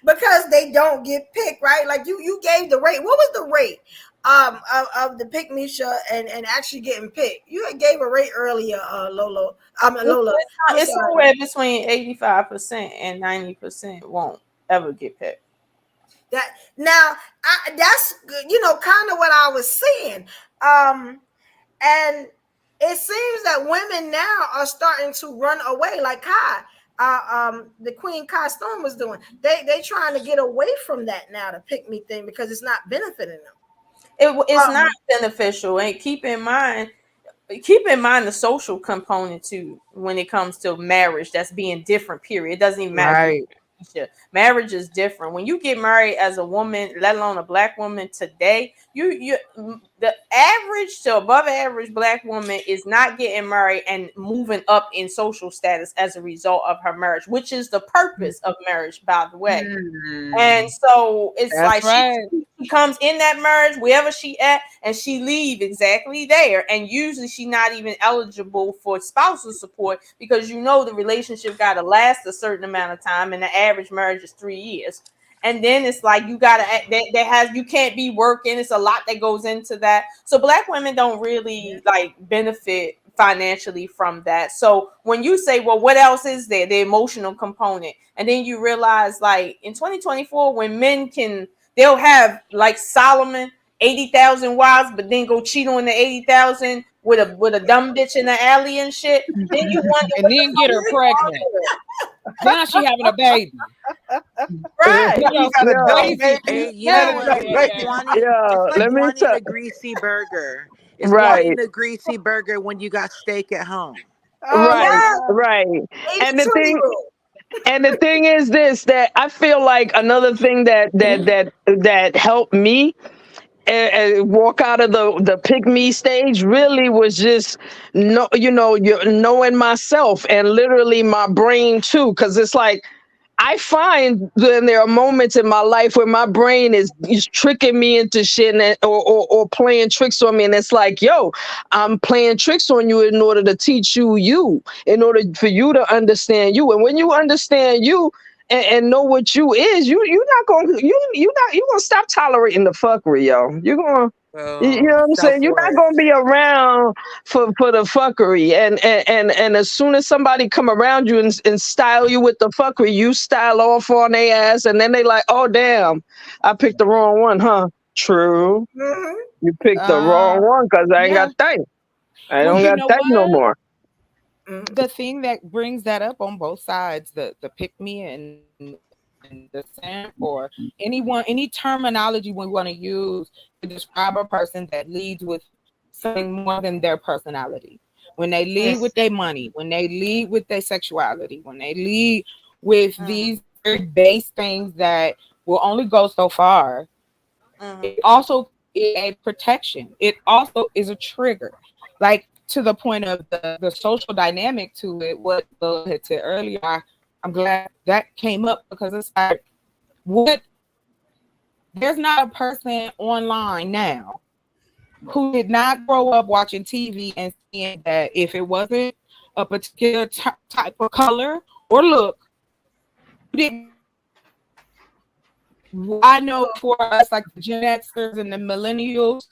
Because they don't get picked, right? Like you gave the rate. What was the rate of the pick me shit and actually getting picked? You gave a rate earlier, Lola. Lola. It's somewhere between 85% and 90% won't ever get picked. That now that's kind of what I was saying. And it seems that women now are starting to run away, like Kai, the Queen Kai Storm was doing. They trying to get away from that now, the pick me thing, because it's not benefiting them. It's not beneficial, and keep in mind the social component too when it comes to marriage. That's being different. Period. It doesn't even matter. Right. Marriage is different. When you get married as a woman, let alone a black woman today, the average to above average black woman is not getting married and moving up in social status as a result of her marriage, which is the purpose of marriage, by the way. And so it's she comes in that marriage wherever she at, and she leave exactly there, and usually she's not even eligible for spousal support, because the relationship got to last a certain amount of time, and the average marriage is 3 years. And then it's like you can't be working. It's a lot that goes into that. So black women don't really benefit financially from that. So when you say, well, what else is there? The emotional component. And then you realize, in 2024, when men they'll have like Solomon, 80,000 wives, but then go cheat on the 80,000 with a dumb bitch in the alley and shit. Then you wonder, and then get her pregnant. Now she having a baby. Right. Let me tell you. Greasy burger. It's wanting the greasy burger when you got steak at home. Right. And the thing is this, that I feel like another thing that helped me walk out of the pick me stage really was just knowing myself, and literally my brain too, because it's like I find that there are moments in my life where my brain is tricking me into shit or playing tricks on me, and it's like, yo, I'm playing tricks on you in order to teach you, in order for you to understand you. And when you understand you and know what you is, you're gonna stop tolerating the fuckery, yo. You're gonna you know what I'm saying? You're not gonna be around for the fuckery, and as soon as somebody come around you and style you with the fuckery, you style off on their ass, and then they like, oh damn, I picked the wrong one, huh? True. You picked the wrong one because I ain't got thank. I don't got thank no more. The thing that brings that up on both sides, the pick me and the simp, or any terminology we want to use to describe a person that leads with something more than their personality. When they lead with their money, when they lead with their sexuality, when they lead with these very base things that will only go so far, it also is a protection. It also is a trigger. Like, to the point of the social dynamic to it, what Bill had said earlier, I'm glad that came up, because it's like, there's not a person online now who did not grow up watching TV and seeing that if it wasn't a particular type of color or look, I know for us, like the Gen Xers and the millennials,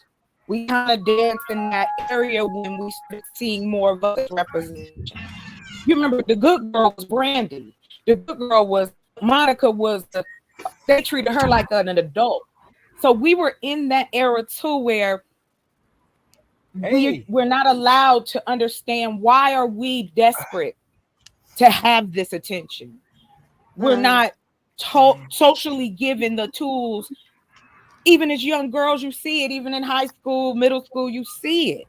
we kind of dance in that area when we start seeing more of us representation. You remember the good girl was Brandy. The good girl was Monica. They treated her like an adult. So we were in that era too, where we're not allowed to understand, why are we desperate to have this attention? We're not socially given the tools. Even as young girls, you see it. Even in high school, middle school, you see it.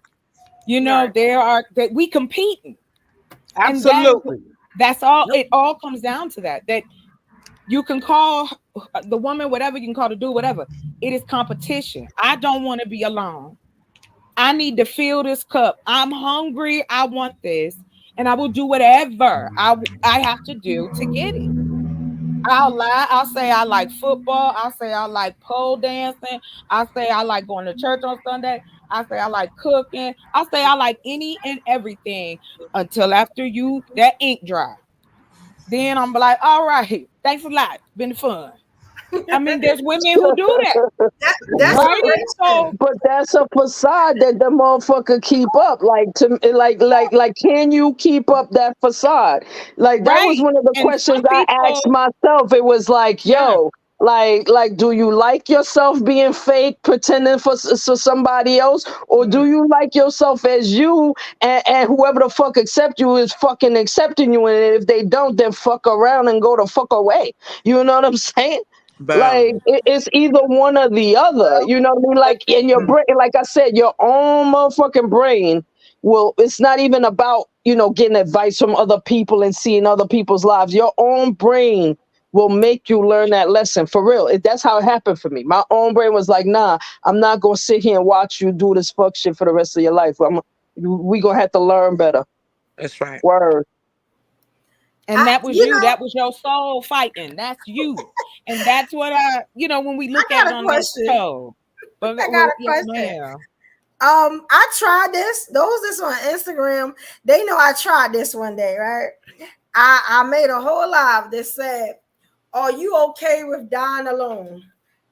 You know, there are that we competing. Absolutely. And that's all. It all comes down to that. That you can call the woman whatever, you can call the dude whatever. It is competition. I don't want to be alone. I need to fill this cup. I'm hungry. I want this, and I will do whatever I have to do to get it. I'll lie. I'll say I like football. I'll say I like pole dancing. I'll say I like going to church on Sunday. I'll say I like cooking. I'll say I like any and everything until after that ink dry. Then I'm like, all right, thanks a lot. Been fun. I mean, there's women who do that. That's right? But that's a facade that the motherfucker keep up. Like, can you keep up that facade? Like, that was one of the questions I asked myself. It was like, yo, like, do you like yourself being fake, pretending for somebody else, or do you like yourself as you, and whoever the fuck accept you is fucking accepting you, and if they don't, then fuck around and go the fuck away. You know what I'm saying? Like it's either one or the other, you know what I mean? Like in your brain, like I said, your own motherfucking brain it's not even about, getting advice from other people and seeing other people's lives. Your own brain will make you learn that lesson for real. That's how it happened for me. My own brain was like, nah, I'm not gonna sit here and watch you do this fuck shit for the rest of your life. We gonna have to learn better. That's right. Word. And that was you. That was your soul fighting. That's you. And that's what when we look at it on this show. But I got a question. I tried this. Those that's on Instagram, they know I tried this one day, right? I made a whole live that said, "Are you okay with dying alone?"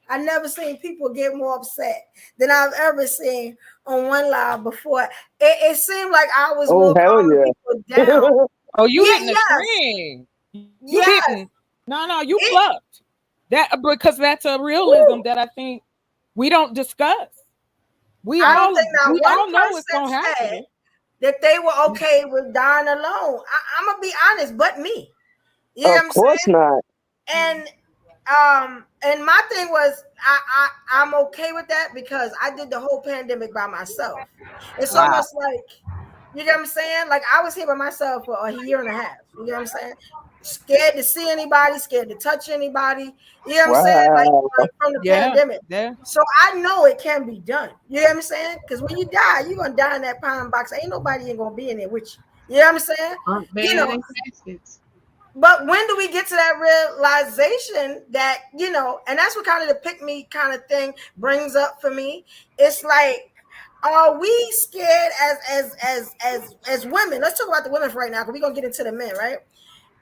I never seen people get more upset than I've ever seen on one live before. It seemed like I was more calming people down. Oh, you hitting the string. You hitting. No, you plucked. That because that's a realism that I think we don't discuss. We all know what's gonna happen. That they were okay with dying alone. I'm gonna be honest, but me. You know what I'm saying? Of course not. And my thing was I'm okay with that because I did the whole pandemic by myself. It's almost like, you know what I'm saying? Like I was here by myself for a year and a half. You know what I'm saying? Scared to see anybody, scared to touch anybody. You know what I'm saying? Like from the pandemic. Yeah. So I know it can be done. You know what I'm saying? Because when you die, you're gonna die in that pine box. Ain't nobody gonna be in there with you. You know what I'm saying? But when do we get to that realization that, and that's what kind of the pick me kind of thing brings up for me. It's like, are we scared as women? Let's talk about the women for right now, because we're gonna get into the men, right?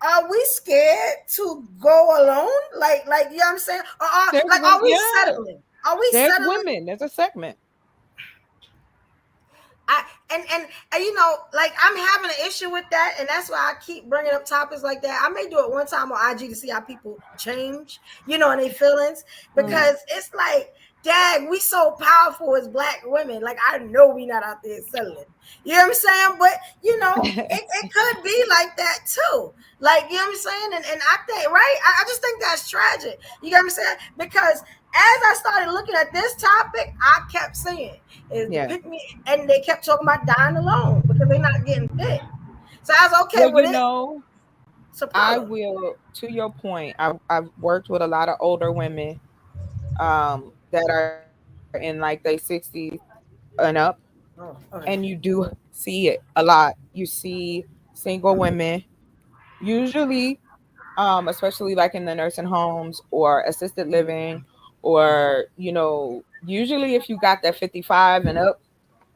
Are we scared to go alone? Like, you know what I'm saying? Are we settling? Are we settling? Women, there's a segment. And like I'm having an issue with that, and that's why I keep bringing up topics like that. I may do it one time on IG to see how people change, and their feelings, because it's like, dang, we so powerful as Black women. Like I know we not out there settling. You know what I'm saying? But it could be like that too. Like, you know what I'm saying? And I think, right? I just think that's tragic. You know what I'm saying? Because as I started looking at this topic, I kept saying, pick me, and they kept talking about dying alone because they're not getting fit. So I was okay with it. I will, to your point, I've worked with a lot of older women that are in like their 60s and up. Oh, okay. And you do see it a lot. You see single women, usually, especially like in the nursing homes or assisted living, or usually if you got that 55 and up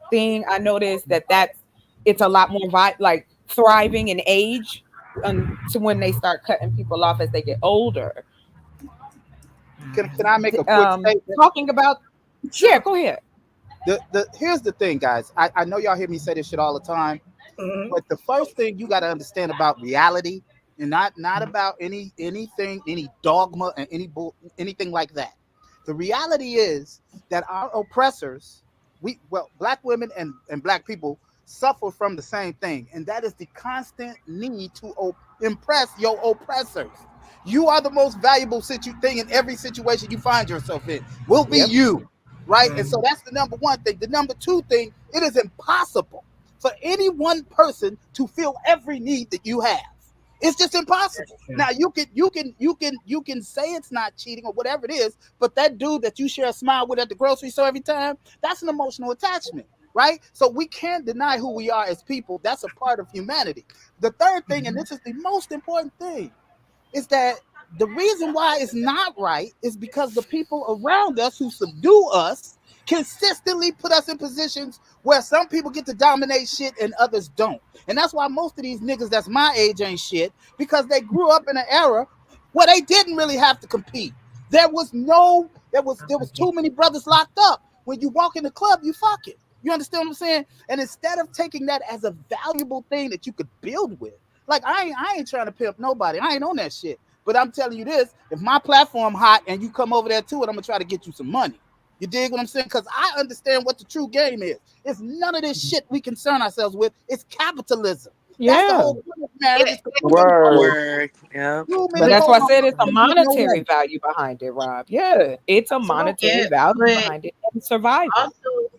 thing, I noticed that it's a lot more like thriving in age to when they start cutting people off as they get older. Can I make a quick statement? Talking about, go ahead. Here's the thing, guys. I know y'all hear me say this shit all the time, but the first thing you got to understand about reality, and not about anything, any dogma, and anything like that. The reality is that our oppressors, Black women and Black people, suffer from the same thing, and that is the constant need to impress your oppressors. You are the most valuable thing in every situation you find yourself in. Will be you, right? And so that's the number one thing. The number two thing, it is impossible for any one person to fill every need that you have. It's just impossible. Now you can say it's not cheating or whatever it is, but that dude that you share a smile with at the grocery store every time, that's an emotional attachment, right? So we can't deny who we are as people. That's a part of humanity. The third thing, and this is the most important thing, is that the reason why it's not right is because the people around us who subdue us consistently put us in positions where some people get to dominate shit and others don't. And that's why most of these niggas that's my age ain't shit, because they grew up in an era where they didn't really have to compete. There was too many brothers locked up. When you walk in the club, you fuck it. You understand what I'm saying? And instead of taking that as a valuable thing that you could build with, like I ain't trying to pimp nobody. I ain't on that shit. But I'm telling you this, if my platform hot and you come over there to it, I'm gonna try to get you some money. You dig what I'm saying? Because I understand what the true game is. It's none of this shit we concern ourselves with. It's capitalism. That's the whole point of marriage. Word. Yeah. But that's why I said it's a monetary value behind it, Rob. Yeah, it's a monetary value behind it and survival. Also,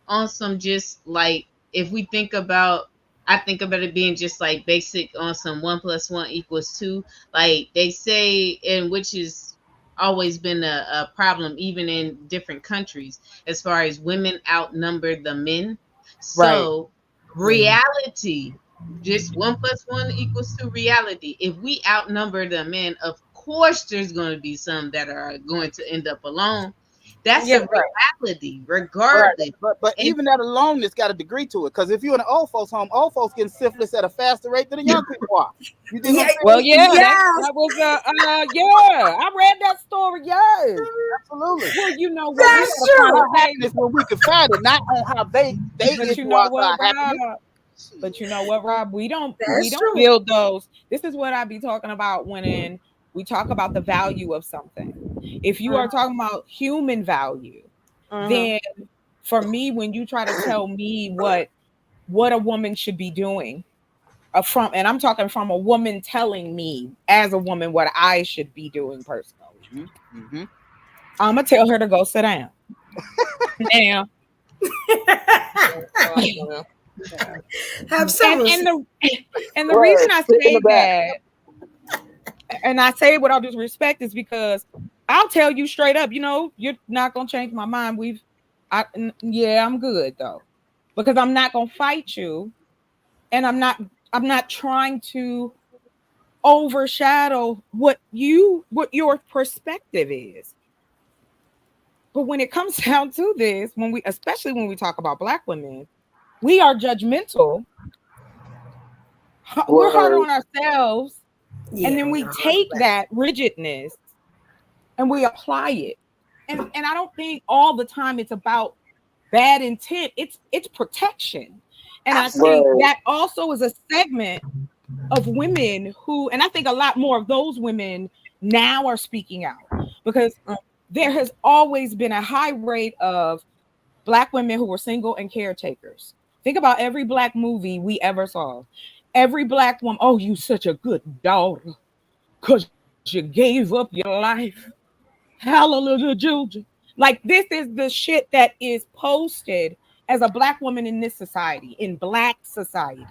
on some just like if we think about, I think about it being just like basic on some 1 + 1 = 2. Like they say, and which is always been a problem even in different countries as far as women outnumber the men. So reality, just 1 + 1 = 2 reality. If we outnumber the men, of course there's going to be some that are going to end up alone. That's a reality, regardless. Right. But even that alone, it's got a degree to it. Because if you're in an old folks' home, old folks getting syphilis at a faster rate than the young people are. You think that was I read that story. Yes, absolutely. Well, you know what? That's true. Happiness when we can find it, not on how they but you know what, Rob? But you know what, Rob? We don't build those. This is what I be talking about when we talk about the value of something. If you are talking about human value, then for me, when you try to tell me what a woman should be doing, and I'm talking from a woman telling me as a woman what I should be doing personally, I'm gonna tell her to go sit down. Now, have some and the reason I say that. And I say it with all due respect is because I'll tell you straight up, you're not gonna change my mind. I'm good though, because I'm not gonna fight you, and I'm not trying to overshadow what your perspective is. But when it comes down to this, especially when we talk about Black women, we are judgmental. We're hard on ourselves. And then we take that rigidness and we apply it. And I don't think all the time it's about bad intent. It's protection. And I think that also is a segment of women who, and I think a lot more of those women now are speaking out, because there has always been a high rate of Black women who were single and caretakers. Think about every Black movie we ever saw. Every Black woman, oh, you such a good daughter because you gave up your life. Hallelujah, children. Like, this is the shit that is posted as a Black woman in this society, in Black society.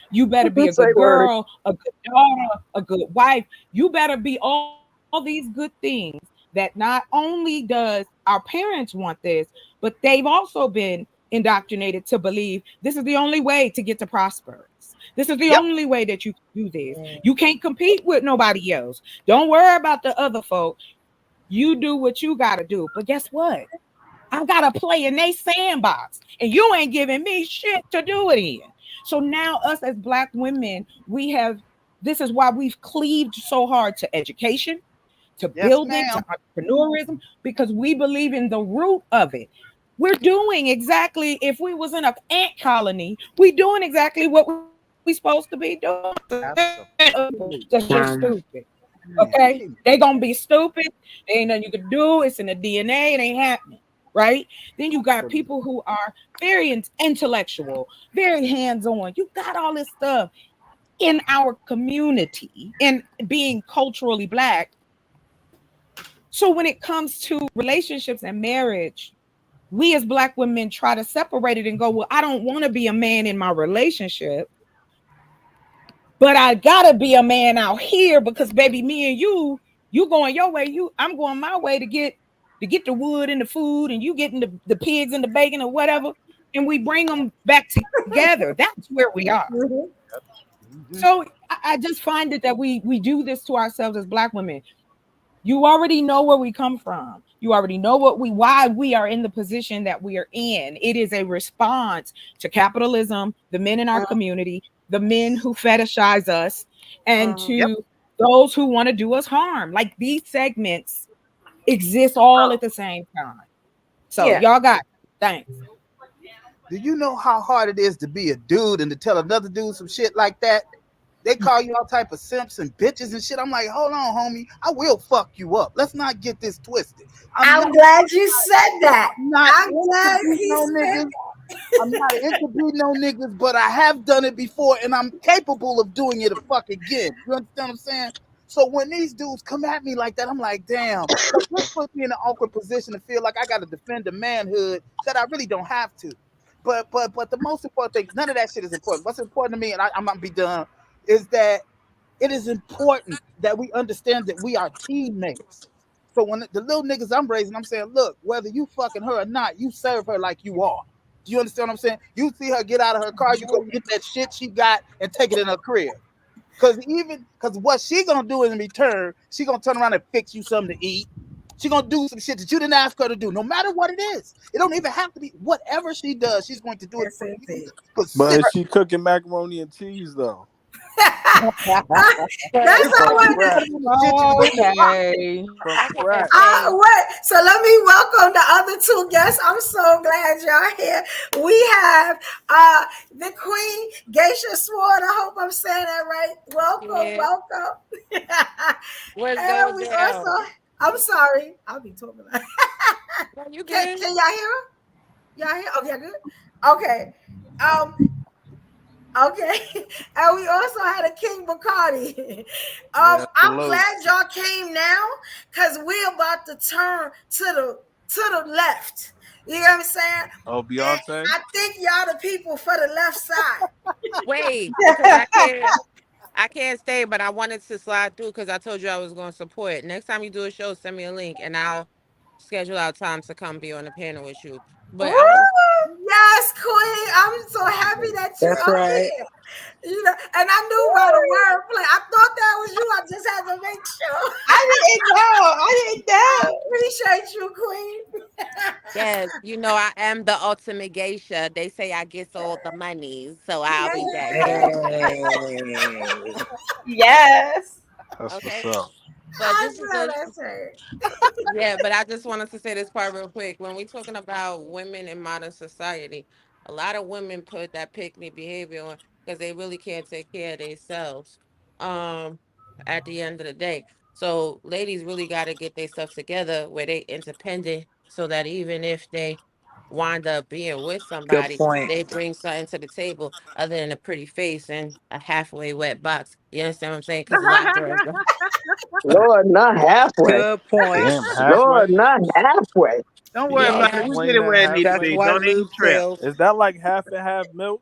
You better be a good girl, a good daughter, a good wife. You better be all these good things that not only does our parents want this, but they've also been indoctrinated to believe this is the only way to get to prosper. This is the only way that you can do this. You can't compete with nobody else. Don't worry about the other folk. You do what you got to do. But guess what? I got to play in they sandbox, and you ain't giving me shit to do it in. So now us as Black women, this is why we've cleaved so hard to education, to building, to entrepreneurism, because we believe in the root of it. We're doing exactly, if we was in an ant colony, we doing exactly what we supposed to be doing. That's just stupid. Okay, they gonna be stupid. There ain't nothing you can do. It's in the DNA. It ain't happening, right? Then you got people who are very intellectual, very hands-on. You got all this stuff. in our community and being culturally Black. So when it comes to relationships and marriage, we as Black women try to separate it and go, well, I don't want to be a man in my relationship, but I gotta be a man out here because baby, me and you going your way, I'm going my way to get the wood and the food, and you getting the pigs and the bacon or whatever, and we bring them back together. That's where we are. So I just find it that we do this to ourselves as Black women. You already know where we come from. You already know why we are in the position that we are in. It is a response to capitalism, the men in our community, the men who fetishize us, and to those who want to do us harm. Like, these segments exist all at the same time. So y'all got it. Thanks. Do you know how hard it is to be a dude and to tell another dude some shit like that? They call you all type of simps and bitches and shit. I'm like, hold on, homie. I will fuck you up. Let's not get this twisted. I'm glad you said that. I'm glad I'm not into beating no niggas, but I have done it before, and I'm capable of doing it again. You understand what I'm saying? So when these dudes come at me like that, I'm like, damn. This puts me in an awkward position to feel like I got to defend the manhood that I really don't have to. But the most important thing, none of that shit is important. What's important to me, and I'm gonna be done, is that it is important that we understand that we are teammates. So when the little niggas I'm raising, I'm saying, look, whether you fucking her or not, you serve her like you are. Do you understand what I'm saying? You see her get out of her car, you go get that shit she got and take it in her crib. Because what she gonna do in return, she gonna turn around and fix you something to eat. She gonna do some shit that you didn't ask her to do, no matter what it is. It don't even have to be whatever she does. She's going to do it for you. But is she cooking macaroni and cheese though? That's not what wait, so let me welcome the other two guests. I'm so glad y'all here. We have the Queen Geisha Sword. I hope I'm saying that right. Welcome. And we also, I'm sorry, I'll be talking like you can y'all hear her? Y'all hear? Okay, good. Okay. Okay, and we also had a King Bacardi. I'm glad y'all came now because we're about to turn to the left. You know what I'm saying? Oh, Beyonce. And I think y'all the people for the left side. Wait, because I can't stay, but I wanted to slide through because I told you I was going to support. Next time you do a show, send me a link and I'll schedule out time to come be on the panel with you. But yes, Queen, I'm so happy that you're up here. You know, and I knew about the wordplay. I thought that was you. I just had to make sure. I didn't know. Appreciate you, Queen. yes, you know I am the ultimate geisha. They say I get all the money, so I'll be back. Yes. That's okay. what's up. But this is yeah, but I just wanted to say this part real quick. When we're talking about women in modern society, a lot of women put that pick me behavior on because they really can't take care of themselves. At the end of the day. So ladies really got to get their stuff together where they independent so that even if they wind up being with somebody, point. they bring something to the table other than a pretty face and a halfway wet box. You understand what I'm saying? Because a lot of girls don't. Lord, not halfway. Good point. Damn, Lord, not halfway. Don't worry about it. We get it where it needs to be. Don't even trip. Is that like half and half milk?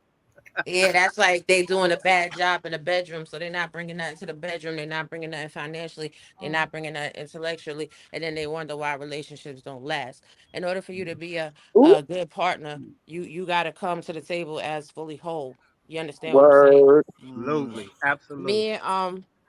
Yeah, that's like they doing a bad job in the bedroom, so they're not bringing nothing to the bedroom. They're not bringing nothing financially. They're not bringing nothing intellectually, and then they wonder why relationships don't last. In order for you to be a good partner, you got to come to the table as fully whole. You understand what I'm saying? Absolutely.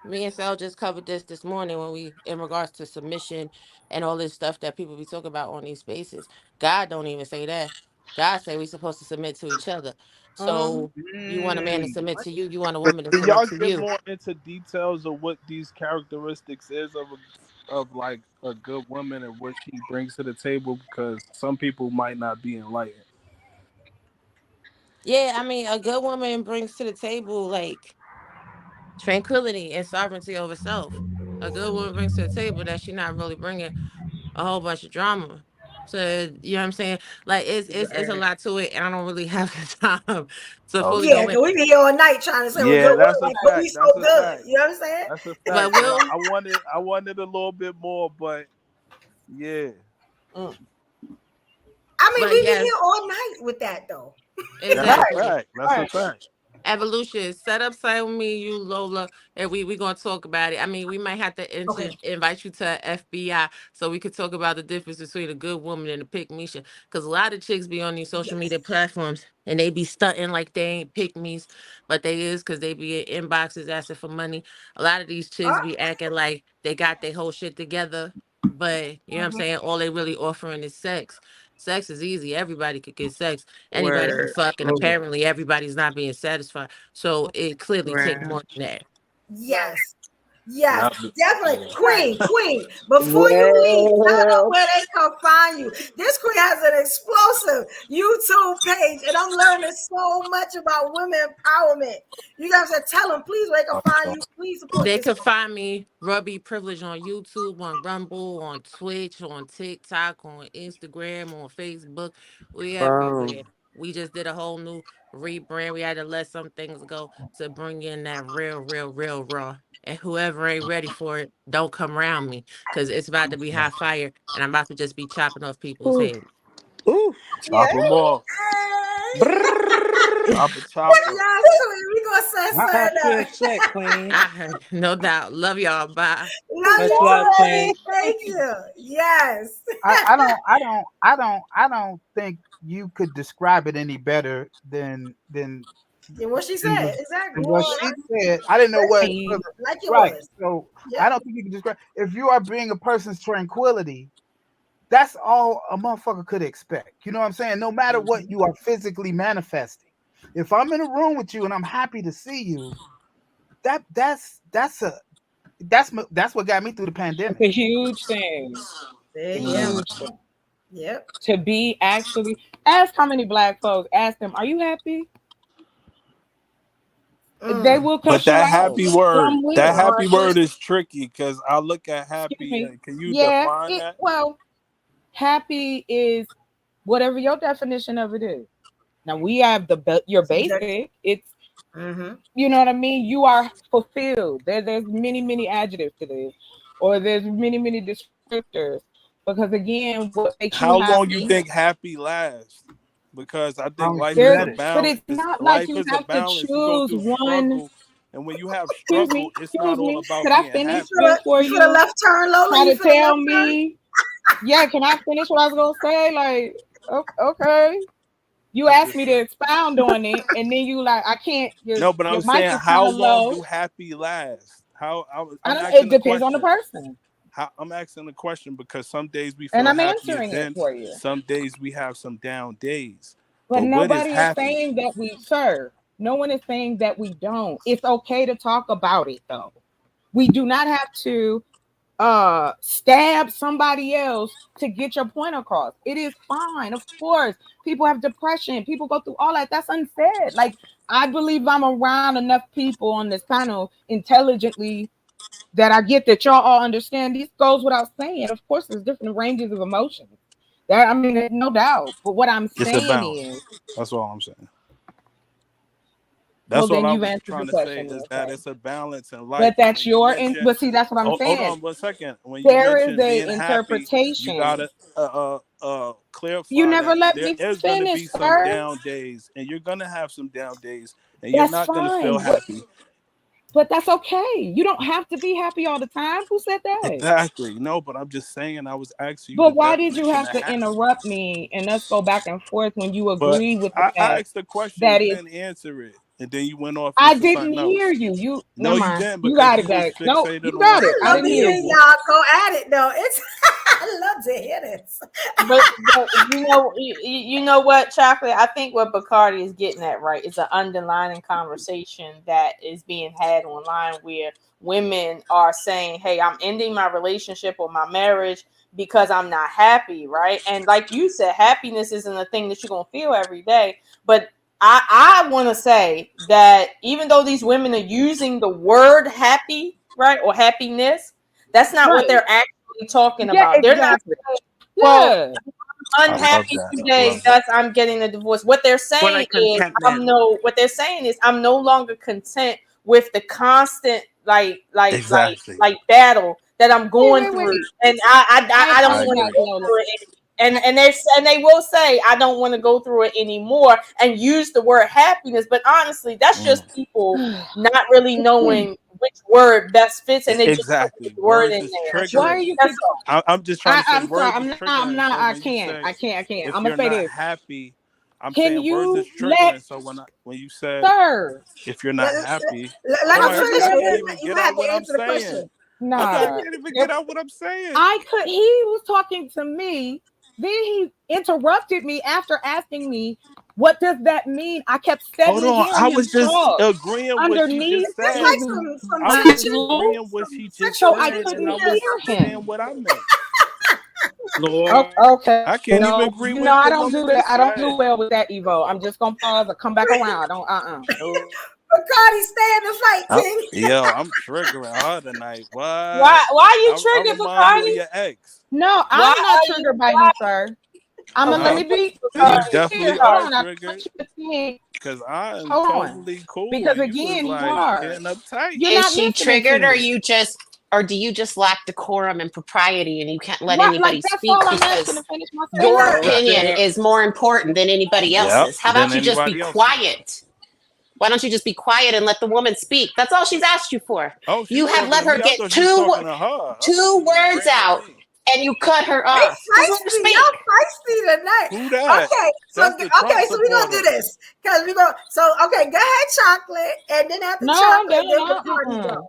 Me and Sal just covered this morning when we in regards to submission and all this stuff that people be talking about on these spaces. God don't even say that. God say we supposed to submit to each other. So you want a man to submit to you, you want a woman to Can submit y'all to get you. more into details of what these characteristics is of like a good woman and what she brings to the table? Because some people might not be enlightened. Yeah, I mean, a good woman brings to the table like tranquility and sovereignty over self. A good woman brings to the table that she's not really bringing a whole bunch of drama. So you know what I'm saying? Like it's a lot to it, and I don't really have the time to fully Yeah, go in. because we be here all night trying to say we're Yeah, good. that's a Like, but we fact. so That's a good. fact. You know what I'm saying? That's a But fact. we'll I wanted a little bit more, but yeah. I mean, But we be yes, here all night with that though. That's a exactly. fact. That's a fact. Evolution, set up side with me, you Lola, and we gonna talk about it. I mean, we might have to invite you to FBI so we could talk about the difference between a good woman and a pick Misha. Because a lot of chicks be on these social media platforms and they be stunting like they ain't pick me's, but they is because they be in inboxes asking for money. A lot of these chicks be acting like they got their whole shit together, but you know what I'm saying? All they really offering is sex. Sex is easy. Everybody could get sex. Anybody can Word. fuck, and apparently everybody's not being satisfied. So it clearly take Word. more than that. Yes. Yes, Not definitely. Queen, before you leave, tell them where they can find you. This queen has an explosive YouTube page, and I'm learning so much about women empowerment. You guys have to tell them, please, where they can find you. Please support They this could queen. find me, Ruby Privilege, on YouTube, on Rumble, on Twitch, on TikTok, on Instagram, on Facebook. We everywhere. We just did a whole new rebrand. We had to let some things go to bring in that real raw. And whoever ain't ready for it, don't come around me because it's about to be hot fire and I'm about to just be chopping off people's Ooh. heads. Ooh. Chop them off. Chopper. Yes, queen, we gonna set Talk sign your up. shit, queen. I heard, no doubt. Love y'all. Bye. Love Much you, love, Queen. queen. Thank you. Yes. I don't think you could describe it any better than And what she than said, exactly. what Yeah. she said. I didn't know what Like it right. was. So Yeah. I don't think you can describe if you are bringing a person's tranquility. That's all a motherfucker could expect. You know what I'm saying? No matter what you are physically manifesting. If I'm in a room with you and I'm happy to see you, that's what got me through the pandemic. It's a huge thing. Yeah. Huge thing. Yep. To be actually ask how many black folks, ask them, are you happy? They will But cuss you that out. happy word, Some will. that happy word is tricky because I look at happy. Can you define that? Well, happy is whatever your definition of it is. Now we have your basic. It's you know what I mean. You are fulfilled. There's many adjectives to this, or there's many descriptors. Because again, what makes How you long happy? you think happy lasts? Because I think life There's- is a balance. But it's not like Life you is a have to balance. You go choose through one. struggle, and when you have Excuse struggle, me. it's not all about Could I being finish happy. before You for the left turn, Lola? try You to for the tell left turn? me? Yeah, can I finish what I was gonna say? Like, okay. You asked me to expound on it, and then you like, I can't. No, but your I'm mic saying, is how kind of long low. do happy last? How I I'm don't. asking It the depends on the question. person, I'm asking the question because some days we and feel I'm happy, and answering it then for you. some days we have some down days. But But what is nobody is happy? saying that we, sir. No one is saying that we don't. It's okay to talk about it, though. We do not have to stab somebody else to get your point across. It is fine. Of course, people have depression. People go through all that. That's unsaid. Like, I believe I'm around enough people on this panel intelligently that I get that y'all all understand. This goes without saying. Of course, there's different ranges of emotions. That, I mean, no doubt. But what I'm It's a saying balance. is, That's all I'm saying. well, That's all then I you've was answered trying the to say question. is that Okay. it's a balance in life. But And that's when you your, mention, but see, that's what I'm hold saying. on 1 second. When you There is mention a being happy, interpretation. you gotta clarify You never that let there me is gonna finish, be some sir. down days, and you're gonna have some down days, and you're That's not gonna feel fine. happy. But that's okay. You don't have to be happy all the time. Who said that? Exactly. No, but I'm just saying. I was asking you But the why did you definition have of to happy. interrupt me and us go back and forth when you But agree with the I fact asked the question, that you is? didn't answer it, and then you went off I into didn't something hear else. you. You No, never you mind. didn't You because got you it, was back. No, fixated you on got one it. I I love didn't to hear hear you. y'all go at it though. It's I love to hear this. But you know what, Chocolate? I think what Bacardi is getting at, right, is an underlying conversation that is being had online where women are saying, hey, I'm ending my relationship or my marriage because I'm not happy, right? And like you said, happiness isn't a thing that you're going to feel every day. But I want to say that even though these women are using the word happy, right, or happiness, that's not what Right. they're actually talking Yeah, about. They're not exactly. saying, well, Yeah. unhappy that. today, thus I'm getting a divorce. What they're saying like is contentment. what they're saying is I'm no longer content with the constant Exactly. like battle that I'm going Wait. through, and I don't want to go through it. And they will say I don't want to go through it anymore and use the word happiness, but honestly, that's just people not really knowing which word best fits, and they just put Exactly. the word Words in is there. triggering. Why are you? That's all. I'm just trying to say I'm words sorry. is triggering. So I when you can't. say I can't. if I'm you're gonna say not this. happy, I'm Can saying words is you triggering. let, So when you said sir? if you're not happy, Let hold him on, finish. I You can't even get have out to what I'm answer the saying. question. I Nah. can't even get out what I'm saying. He was talking to me. Then he interrupted me after asking me, "What does that mean?" I kept Hold steadily on, I hearing him was just talk agreeing what she underneath just It's said. like his some I was tension, agreeing what she just sexual so I said, couldn't and I was hear saying him. what I meant. Okay. I can't even agree with I the don't woman do that. just I don't said. do well with that, Evo. I'm just gonna pause or come back around. I don't. Bacardi, stay in the fight, King. Yo, I'm triggering her tonight. What? Why are you I triggered, remind you of Bacardi? your ex. No, Why I'm not are triggered by you, sir. Let me be You clear. definitely Hold are on. I triggered want you to see. because I am Hold on. totally cool. Because You again, was you like are. getting uptight. You're Is not she listening to triggered, me. or do you just lack decorum and propriety, and you can't let Right, anybody like that's speak all I'm asking because to finish my your sentence. opinion is more important than anybody Yep, else's? How than about you just be anybody else's. quiet? Why don't you just be quiet and let the woman speak? That's all she's asked you for. Oh, she's You have talking let to her me. I get thought she was talking to her. I thought she two was words agreeing out, with me. and you cut her They off. Just let her feisty. speak. Y'all feisty tonight. Who that? Okay, That's the Trump so we're gonna do supporter. this because we go. So okay, go ahead, Chocolate, and then after No, Chocolate, then no, Bacardi go.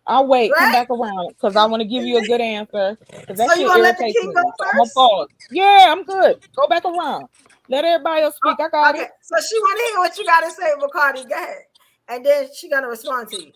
I'll wait. Come Right? back around because I want to give you a good answer. Because that So you shit gonna let the irritates King me. go So I'm gonna first? pause. Yeah, I'm good. Go back around. Let everybody else speak. I got Okay, it. so she want to hear what you got to say, Bacardi. Go ahead, and then she gonna respond to you.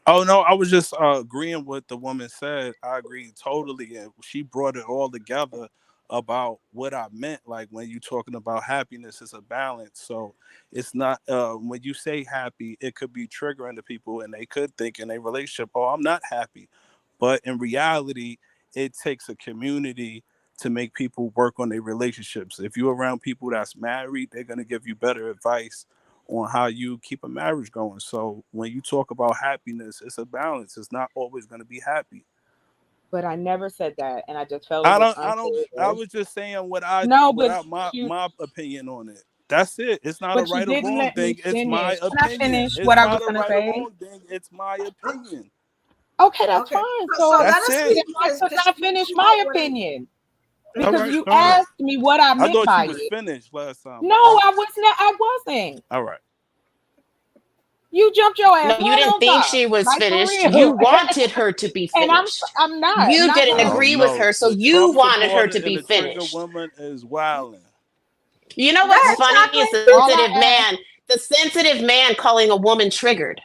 Oh no, I was just agreeing with the woman said. I agree totally, and she brought it all together about what I meant. Like when you talking about happiness, it's a balance. So it's not when you say happy, it could be triggering to people, and they could think in a relationship, "Oh, I'm not happy," but in reality, it takes a community to make people work on their relationships. If you're around people that's married, they're gonna give you better advice on how you keep a marriage going. So when you talk about happiness, it's a balance. It's not always going to be happy. But I never said that, and I just felt it was unfair. I was just saying my opinion on it. That's it. It's not a But you right or didn't wrong let me thing. It's my finish. Can I opinion. finish It's what I not was a gonna right or say? wrong thing. It's my opinion. Okay, that's Okay, fine. so let That's us it. speak. Why couldn't I finish my opinion? All Because right, you go ahead. asked me what I I meant thought by you was it. finished last time. No, I was not. I wasn't. All right. You jumped your ass No, you right didn't on think top. she was Like for finished. real. You wanted her to be And finished. I'm not. You Not didn't for agree real. with her, so The you Trump wanted her supporter to and be the trigger finished. woman is wilding. You know Go what's ahead, funny is Chocolate. the sensitive man calling a woman triggered.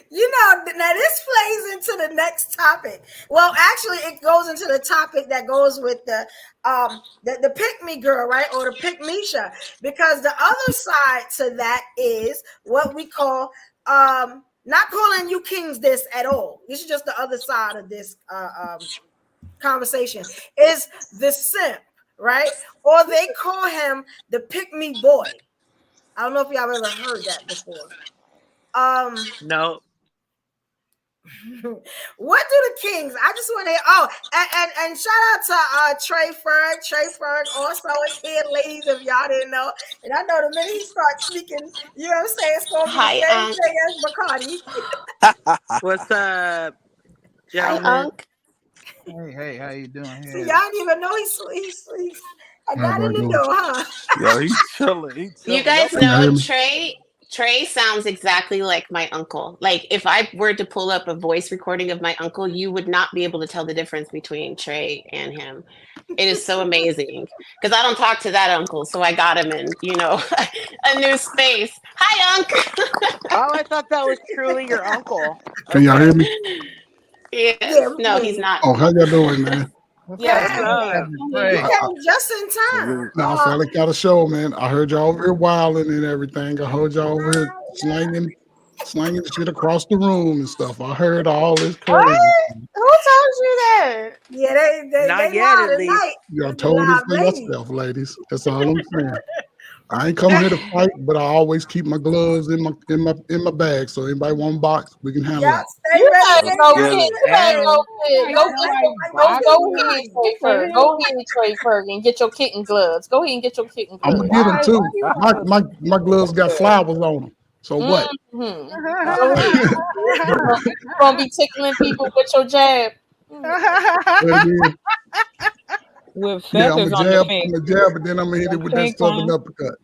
You know, now this plays into the next topic. Well, actually, it goes into the topic that goes with the pick me girl, right, or the pick Misha, because the other side to that is what we call not calling you kings this at all. This is just the other side of this conversation is the simp, right? Or they call him the pick me boy. I don't know if y'all ever heard that before. No. What do the Kings? I just want to and shout out to Trey Ferg. Trey Ferg also is here, ladies, if y'all didn't know. And I know the minute he starts speaking, you know what I'm saying, it's gonna be the Hi, same Unc. thing as Bacardi. What's up, Hi, gentlemen? Unc. Hey, how you doing See, here? y'all didn't even know he's I How got do I in the do? door, huh? Yo, he chilling. He chilling. You guys Can y'all know hear me? Trey sounds exactly like my uncle. Like if I were to pull up a voice recording of my uncle, you would not be able to tell the difference between Trey and him. It is so amazing because I don't talk to that uncle, so I got him in, a new space. Hi, Unc. Oh, I thought that was truly your uncle. Can y'all hear me? Yes. Yeah, No, he's not. Oh, how y'all doing, man? Yes, Hey, sir. you came just in time. Now, Sally got a show, man. I heard y'all over here wilding and everything. I heard y'all over here slanging slanging shit across the room and stuff. I heard all this What? crazy. Who told you that? Yeah, they Not they yet, lied at least. tonight. Y'all told it Live for ladies. yourself, ladies. That's all I'm saying. I ain't coming here to fight, but I always keep my gloves in my bag. So anybody want a box, we can handle Yeah, it. stay You ready. better go Yeah, get. You look, better go Ain't get. Go nobody get. Go boxing. ahead, Trey Ferg. Go ahead, Trey Ferg, and get your kitten gloves. Go ahead and get your kitten I'm gloves. gonna get them Why too. you My gloves got flowers on them. So what? Mm-hmm. Go ahead. You gonna be tickling people with your jab. But again, with yeah, I'm feathers a on the jab, face? but then I'm gonna hit it with that Pink southern one. uppercut.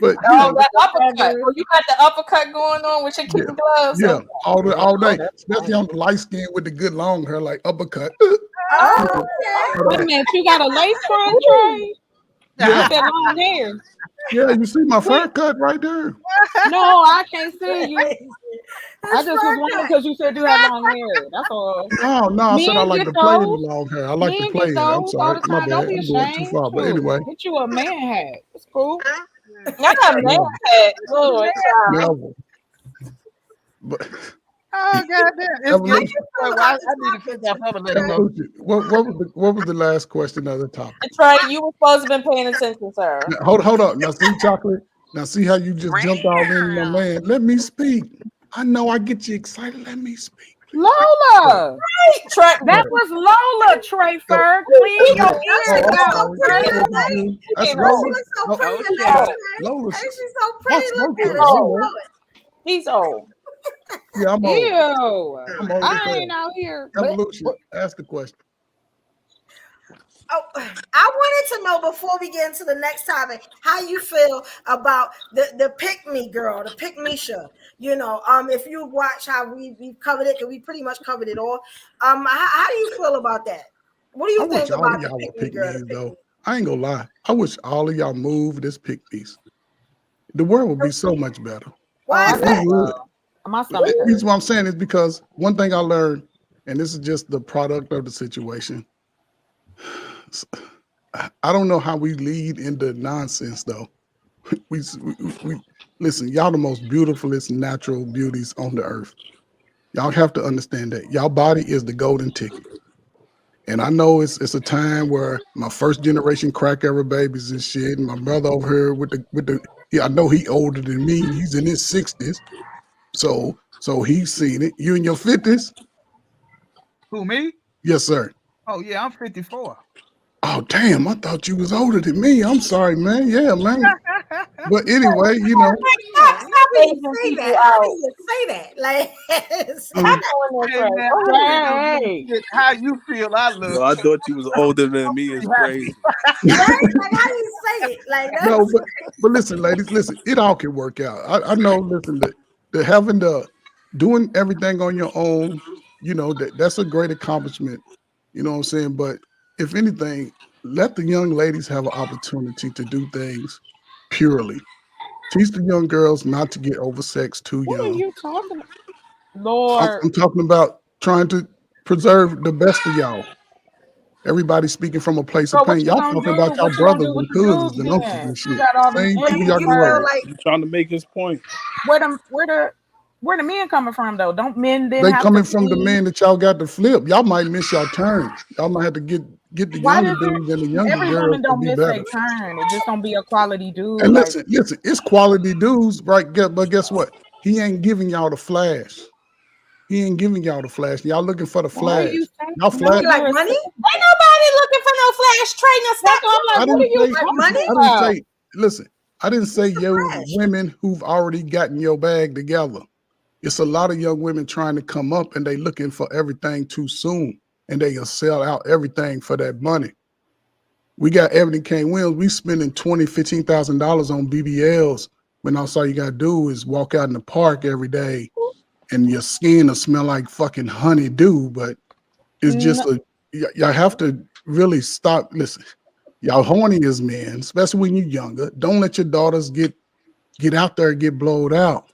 But you Oh, know, that uppercut. Oh, you got the uppercut going on with your yeah, kitten gloves. yeah, Okay. all day, Oh, especially on the light skin with the good long hair, like uppercut. Oh, Wait a minute, you got a lace front, Trey? Yeah, With that long hair? yeah, you see my fur cut right there. No, I can't see you. I just was wondering because you said you had long hair. That's all. No, I said I Men like get to play in the those. long hair. I like to Men play get in it. I'm those all sorry, the my time. bad. Don't be I'm going too ashamed. far. But Shoot. anyway, Get you a man hat. It's cool. I got man hat. Lord, child. never. But Oh goddamn! It's evolution, good. I need to finish that up and let him go. evolution. What was the last question of the topic? Trey, you were supposed to have been paying attention, sir. Now, hold up. Now see, chocolate. Now see how you just jumped all in, my man. Let me speak. I know I get you excited. Let me speak. Lola. Trey, That was Lola, Trey Ferg. Clean your ears out, Trey. That's Oh, Lola. She's so Oh, pretty. oh, Lola. Hey, she's so I pretty. spoke Look to at her. her. Lola. He's old. Yeah, I'm old. Ew. I'm old. I ain't out here. Evolution. Ask the question. Oh, I wanted to know before we get into the next topic how you feel about the pick me girl, the pick me show. You know, if you watch how we've covered it, because we pretty much covered it all. How do you feel about that? What do I you wish think all about of the y'all pick would me pick girl? these though. I ain't gonna lie. I wish all of y'all move this pick these. The world would be so much better. Why is It that? would. My stomach The hurts. reason why I'm saying is because one thing I learned, and this is just the product of the situation. I don't know how we lead into nonsense though. We listen, y'all the most beautifulest natural beauties on the earth. Y'all have to understand that y'all body is the golden ticket. And I know it's a time where my first generation crack era babies and shit, and my brother over here with the yeah, I know he older than me. He's in his 60s. So he's seen it. You in your 50s? Who, me? Yes, sir. Oh yeah, I'm 54. Oh damn, I thought you was older than me. I'm sorry, man. Yeah, man. But anyway, you know. How do you Asian say people that? How do out. you say that? Like, I'm doing this, Hey, Trey. man, Go ahead. Hey. how you feel? I look. Yo, I thought you was older than me. It's crazy. right? Like, how do you say it? Like, that's No, but listen, ladies, listen, it all can work out. I know, listen, the having the doing everything on your own, you know, that's a great accomplishment. You know what I'm saying? But if anything, let the young ladies have an opportunity to do things purely. Teach the young girls not to get oversexed too What are young. you talking about? Lord. I'm talking about trying to preserve the best of y'all. Everybody's speaking from a place So of what pain. you Y'all gonna talking do? about y'all What you gonna brothers do with and the cousins dudes and uncles then? and You shit. got all these Same you, people men. y'all you grew up feel with. like I'm trying to make his point. Where the men coming from though? Don't men then They have coming to from the be? man that y'all got to flip. Y'all might miss your turn. Y'all might have to get the Why younger does it? dudes and the younger Every girls woman to don't be miss their better. turn. It just don't be a quality dude. And Like listen, it's quality dudes, right? But guess what? He ain't giving y'all the flash. He ain't giving y'all the flash. Y'all looking for the why are flash. you saying? Y'all No, flash. you like you're money? Ain't nobody looking for no flash, Trey. Now That's stop. why I'm I like, what are didn't you say. Like talking money? I didn't about? say. Listen, I didn't say yo Flash. women who've already gotten your bag together. It's a lot of young women trying to come up and they looking for everything too soon, and they will sell out everything for that money. We got Ebony Kane Williams. We spending $15,000 on BBLs when all you gotta do is walk out in the park every day, and your skin will smell like fucking honeydew. But it's just No, y'all have to really stop. Listen, y'all horny as men, especially when you're younger. Don't let your daughters get out there and get blowed out.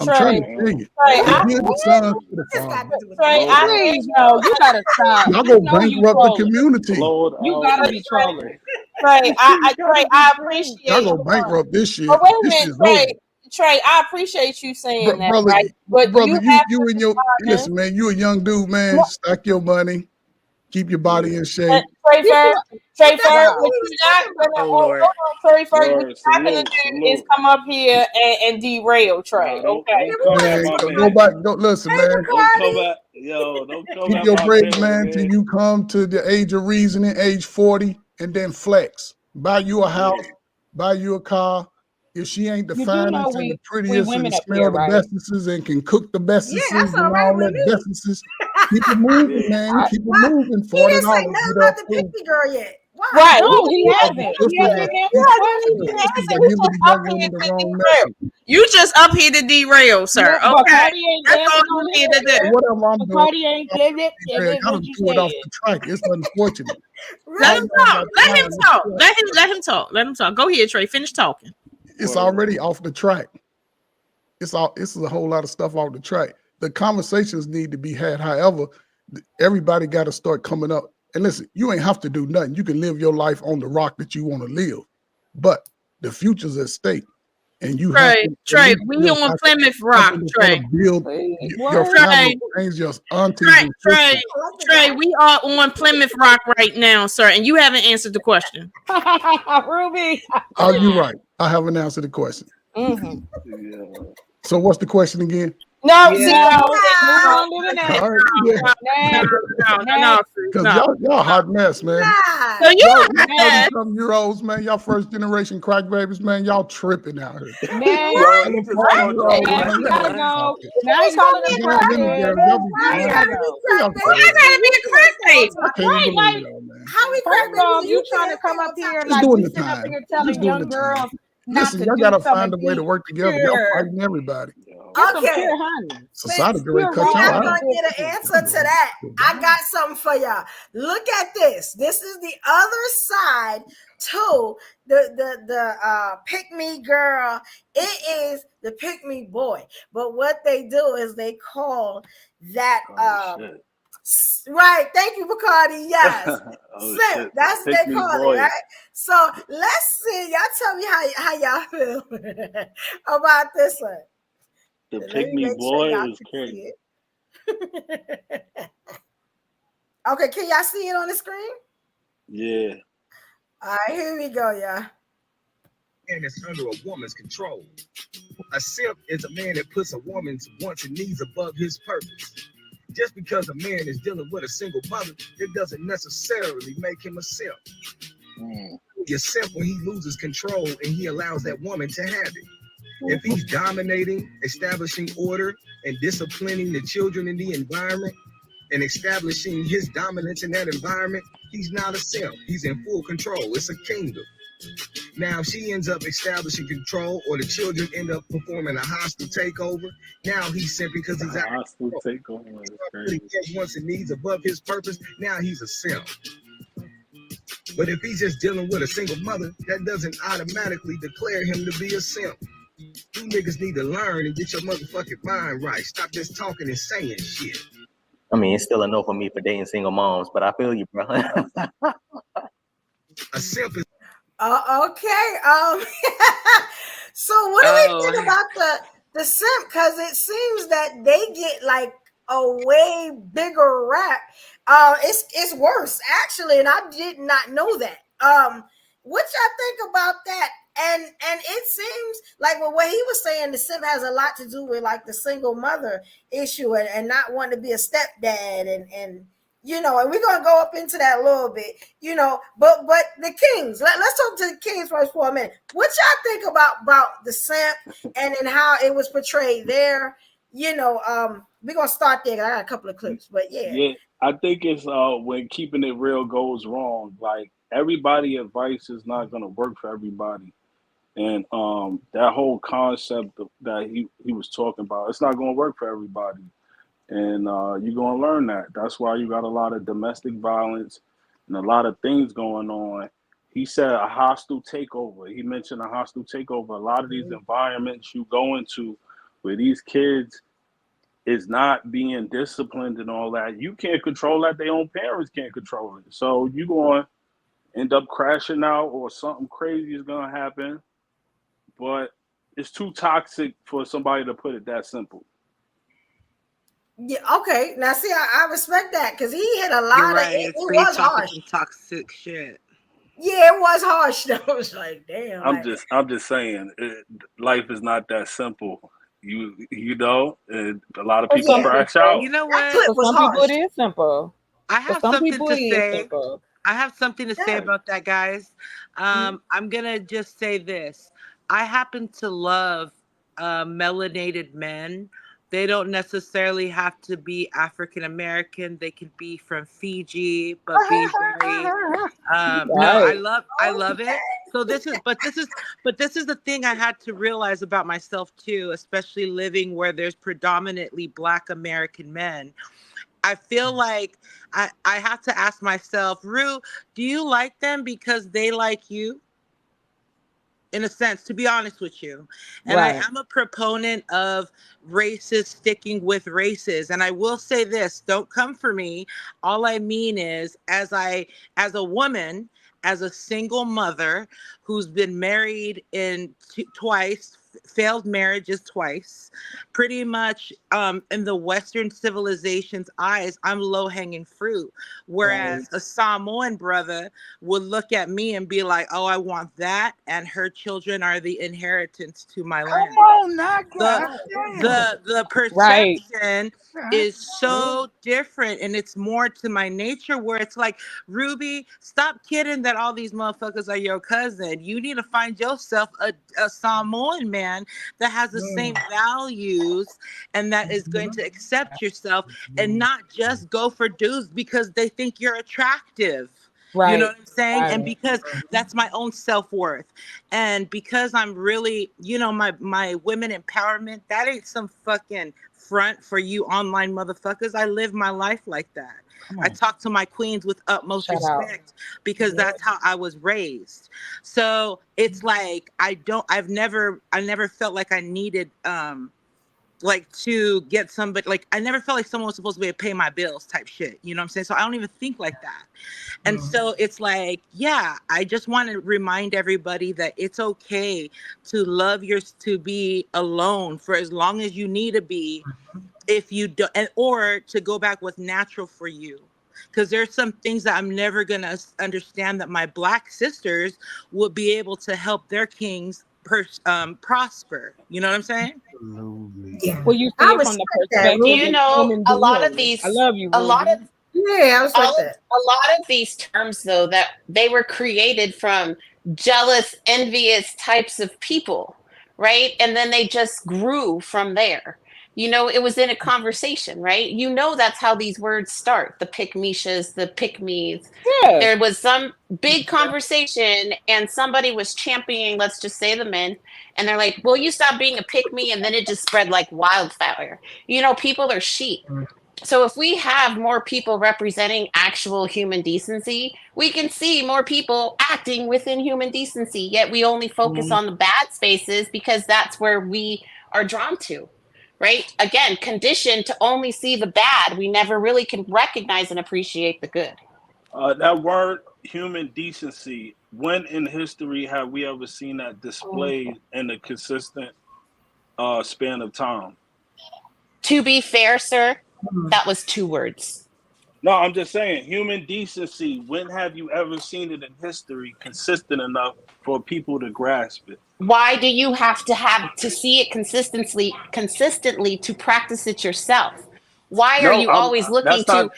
I'm trying Trey, to tell you. Trey, And give the sons to the This got father. to do with Trey, Blow I it hear please, no. You gotta stop. Y'all You go know you bankrupt the trolling. community. Blow it You out. gotta be trolling. Trey, You gotta Trey, be I straight. Y'all appreciate. go bankrupt this Oh, shit. wait a This minute, shit's over. Trey. Trey, I appreciate you saying that, brother, right? But brother, you have you to and your determine. listen, man. You a young dude, man. Stack your money, keep your body in shape. Trey Ferg, what Wow. you're not gonna Oh, hold Lord. on, Trey Ferg, what Lord, you're not gonna salute, do is come up here and derail Trey. Nah, Okay. don't come at Man, my go baby. back. Go listen, man. Don't come at don't come Keep at your my bread, baby, man, till man. you come to the age of reasoning, age 40, and then flex. Buy you a house, buy you a car. If she ain't the You do know finest and the we prettiest and women up smell here, the right? bestesses and can cook the bestesses that's all and right all with that me. bestesses, keep it moving, man. Keep it moving. He didn't say $40. nothing Get about up the too. picky girl yet. Why? Right. No, He he hasn't. hasn't. He hasn't Sisters, answered You the haven't question. even He answered hasn't. are He giving just the up young here women to the wrong derail. message. You just up here to derail, sir. No, Okay. Bacardi ain't That's all dancing you on need his to do. head. Whatever I'm doing, Bacardi ain't I what done you threw it off said. the track. It's unfortunate. Let Y'all him don't talk. got Let him time to talk. sweat. Let him talk. Let him talk. Go ahead, Trey. Finish talking. It's already off the track. It's a whole lot of stuff off the track. The conversations need to be had. However, everybody got to start coming up. And listen, you ain't have to do nothing. You can live your life on the rock that you want to live, but the future's at stake, and you have to Trey, at least we build on back Plymouth Rock, something that's Trey. gonna build your Trey, family, change your aunties and sisters. Trey, we are on Plymouth Rock right now, sir, and you haven't answered the question. Ruby. Oh, you're right. I haven't answered the question. Mm-hmm. So what's the question again? No, Yeah. see, move on to the next. All right, yeah. No. Because y'all hot mess, man. So you Y'all a hot mess. 30-something-year-olds, man. Y'all first generation crack babies, man. Y'all tripping out here. Man, Yo, he just called y'all now he gotta crackheads. go. Now he calling them crackheads. Why you gotta be crack baby? I gotta be a crack baby. I can't Right, even like, believe y'all, man. How we crack first off, baby? you trying to come up here Just like doing you the sitting up time. here Just telling doing the young time. girls not Listen, to y'all do gotta some find and a way be to work together. Y'all pure. fighting everybody. Get some Okay. pure honey. Society Pure gonna cut We y'all not out. gonna get an answer to that. I got something for y'all. Look at this. This is the other side to the pick me girl. It is the pick me boy. But what they do is they call that right. Thank you, Bacardi. Yes. Simp. That's what they call it, right? So let's see. Y'all tell me how y'all feel about this one. The Let pick me me make sure boy y'all is can crazy. see it. Okay, can y'all see it on the screen? Yeah. All right, here we go, y'all. And it's under a woman's control. A simp is a man that puts a woman's wants and needs above his purpose. Just because a man is dealing with a single mother, it doesn't necessarily make him a simp. You're simp when he loses control and he allows that woman to have it. If he's dominating, establishing order, and disciplining the children in the environment, and establishing his dominance in that environment, he's not a simp. He's in full control. It's a kingdom. Now, if she ends up establishing control, or the children end up performing a hostile takeover, now he's simping because he's out of Hostile control. takeover is He crazy. has wants and needs above his purpose. Now he's a simp. But if he's just dealing with a single mother, that doesn't automatically declare him to be a simp. You niggas need to learn and get your motherfucking mind right. Stop just talking and saying shit. I mean, it's still a no for me for dating single moms, but I feel you, bro. A simp is Okay. So what do we think about the simp? Because it seems that they get like a way bigger rap. It's worse actually, and I did not know that. What y'all think about that? And it seems like what he was saying, the simp has a lot to do with like the single mother issue and not wanting to be a stepdad and you know, and we're gonna go up into that a little bit, you know. But the Kings, let's talk to the Kings first for a minute. What y'all think about the simp and then how it was portrayed there? You know, we're gonna start there. I got a couple of clips, but yeah. Yeah, I think it's when keeping it real goes wrong. Like everybody advice is not gonna work for everybody. And that whole concept that he was talking about, it's not gonna work for everybody. And you're gonna learn that. That's why you got a lot of domestic violence and a lot of things going on. He said a hostile takeover. He mentioned a hostile takeover. A lot of these environments you go into where these kids is not being disciplined and all that, you can't control that. Their own parents can't control it. So you're going to end up crashing out or something crazy is going to happen. But it's too toxic for somebody to put it that simple. Yeah, okay. Now see, I respect that because he hit a lot You're of right. it It's free was talking harsh. some toxic shit. Yeah, it was harsh. Though. I was like, damn. I'm just saying, life is not that simple. You know, and a lot of For people some crash people, out. You know That what? clip for was some people harsh. it is simple. I For have some something people to it is say. simple. I have something to say Yeah. about that, guys. I'm gonna just say this. I happen to love melanated men. They don't necessarily have to be African American. They could be from Fiji, but be very no, I love it. So this is the thing I had to realize about myself too, especially living where there's predominantly Black American men. I feel like I have to ask myself, Rue, do you like them because they like you? In a sense, to be honest with you. And I Right. am a proponent of races sticking with races. And I will say this, don't come for me. All I mean is, as a woman, as a single mother who's been married in twice, failed marriages twice, pretty much in the Western civilization's eyes, I'm low-hanging fruit. Whereas a Samoan brother would look at me and be like, oh, I want that, and her children are the inheritance to my land. Come on, now, The Right. perception is so different, and it's more to my nature, where it's like, Ruby, stop kidding that all these motherfuckers are your cousin. You need to find yourself a Samoan man that has the same values and that is going to accept yourself and not just go for dudes because they think you're attractive. Right. You know what I'm saying? Right. And because that's my own self-worth. And because I'm really, my women empowerment, that ain't some fucking front for you online motherfuckers. I live my life like that. I talk to my queens with utmost Shout out. respect because that's how I was raised. So it's like I never felt like I needed like to get somebody, like I never felt like someone was supposed to be able to pay my bills type shit. You know what I'm saying? So I don't even think like that. And so it's like, yeah, I just want to remind everybody that it's okay to love to be alone for as long as you need to be, if you do, or to go back what's natural for you. Because there's some things that I'm never going to understand that my Black sisters would be able to help their kings prosper. You know what I'm saying? Yeah. Well, you see I it from the respect that, perspective Ruby. You of know, women a do lot of women. these, I love you, a lot Ruby. of Yeah, I respect that. a lot of these terms, though, that they were created from jealous, envious types of people, right? And then they just grew from there. You know, it was in a conversation, right? You know, that's how these words start. The pick-meshas, the pick-me's. Yeah. There was some big conversation and somebody was championing, let's just say the men, and they're like, will you stop being a pick-me? And then it just spread like wildfire. You know, people are sheep. So if we have more people representing actual human decency, we can see more people acting within human decency, yet we only focus on the bad spaces because that's where we are drawn to, right? Again, conditioned to only see the bad. We never really can recognize and appreciate the good. That word human decency, when in history have we ever seen that displayed in a consistent span of time? To be fair, sir, that was 2 words. No, I'm just saying, human decency, when have you ever seen it in history consistent enough for people to grasp it? Why do you have to see it consistently to practice it yourself? Why are you always looking to?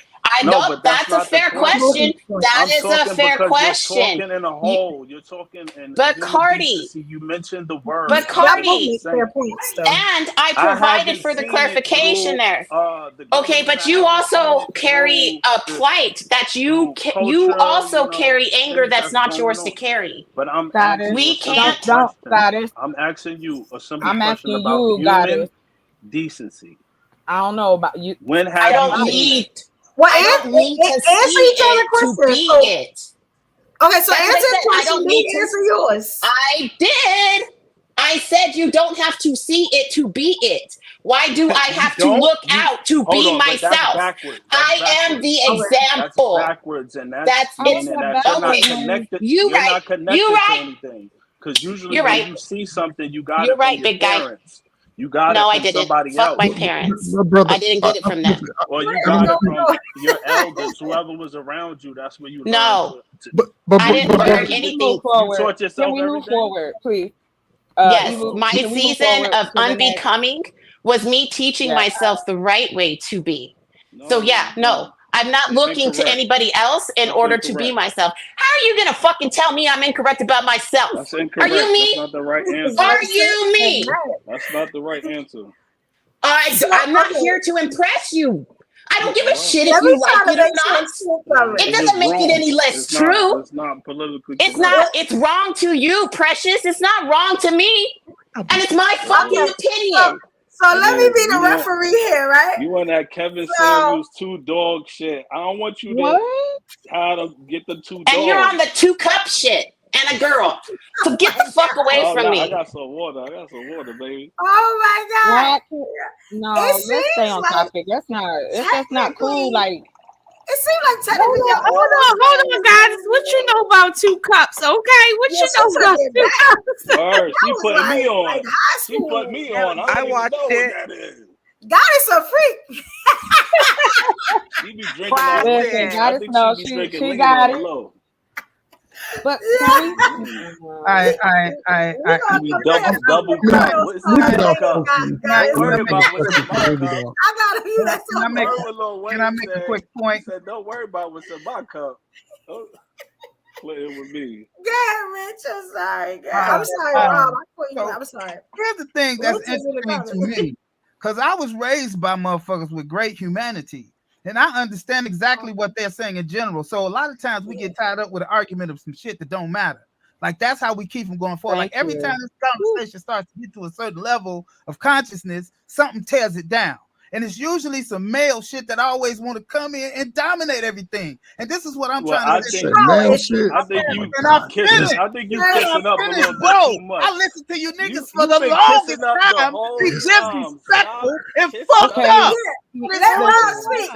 That's a fair question. That is a fair question. You're talking in a whole. You're talking in. But Cardi, decency, you mentioned the word. But Cardi, fair points, though. And I provided for the clarification there. Okay, but you also carry a plight that you also carry anger that's not yours to carry. But I'm we can't. I'm asking you a simple question about human decency. I don't know about you. When have I don't you seen need. it? Well, I don't need to answer see each other it to question. be So- it. Okay, so That's what I answer said. the I question, don't then need to answer yours. I did. I said you don't have to see it to be it. Why do I have to look out to be myself? I am the example. That's backwards, and that's meaning that you're not okay. connected. You're right. Not connected You're to right. anything. Because usually You're when right. you see something, you got You're it from right, your big guy. parents. You got No, it I from didn't. somebody Fuck else. my parents. My brother, I didn't get it from them. Or you got it from your elders, whoever was around you. That's where you learned No, to I didn't learn everything. anything. You taught Can yourself we move everything. forward, please? Yes, Evu, my can we move season forward of to the next? unbecoming was me teaching Yeah. myself the right way to be. So yeah, no, I'm not It's looking to incorrect. anybody else in That's order to be incorrect. myself. How are you gonna fucking tell me I'm incorrect about myself? That's Are incorrect. you That's me? not the right answer. Are you me? That's not the right answer. I'm not here to impress you. I don't give a shit if Let me you try like to it or make not. sense of It It's doesn't just make it wrong. any less It's true. It's not politically It's correct. not. It's wrong to you, Precious. It's not wrong to me, and it's my fucking opinion. So let me be the You want- referee here, right? You want that Kevin So- Samuels 2 dog shit. I don't want you to how to get the 2 dogs. And you're on the 2 cup shit and a girl. So get the fuck away Oh, from no, me. I got some water, baby. Oh my God. No, It let's stay seems on like topic. That's not cool. Like, It seems like technically. Hold on, guys. What you know about 2 cups? Okay, what you know about 2 cups? Word, she putting me on. Like high She school. put me on. I don't even know what that is. God is a freak. She be drinking that. Listen, I Goddess think knows she be she drinking lean got on the it. low. But I She be double cup. What is Leave it that off, cup? Coach. Don't worry about what's in my cup. I gotta view that. Can I make Can I make a quick point? He said, "Don't worry about what's in my cup. Don't play it with me." Yeah, Rich, I'm sorry. Girl. I'm sorry, Rob. I quit you. I'm sorry. Here's the thing that's Rich is in the interesting to comments. me, because I was raised by motherfuckers with great humanity, and I understand exactly what they're saying in general. So a lot of times we get tied up with an argument of some shit that don't matter. Like that's how we keep them going forward. Like every time this conversation starts to get to a certain level of consciousness, something tears it down. And it's usually some male shit that always want to come in and dominate everything. And this is what I'm trying to say. I think you And I'm kissing. finished. I think you Man, kissing I'm up a finished, little bit bro. too much. I listened to you niggas You for the been longest kissing up the time. whole Be time. disrespectful and Kissing fucked up. up. Let Rob speak.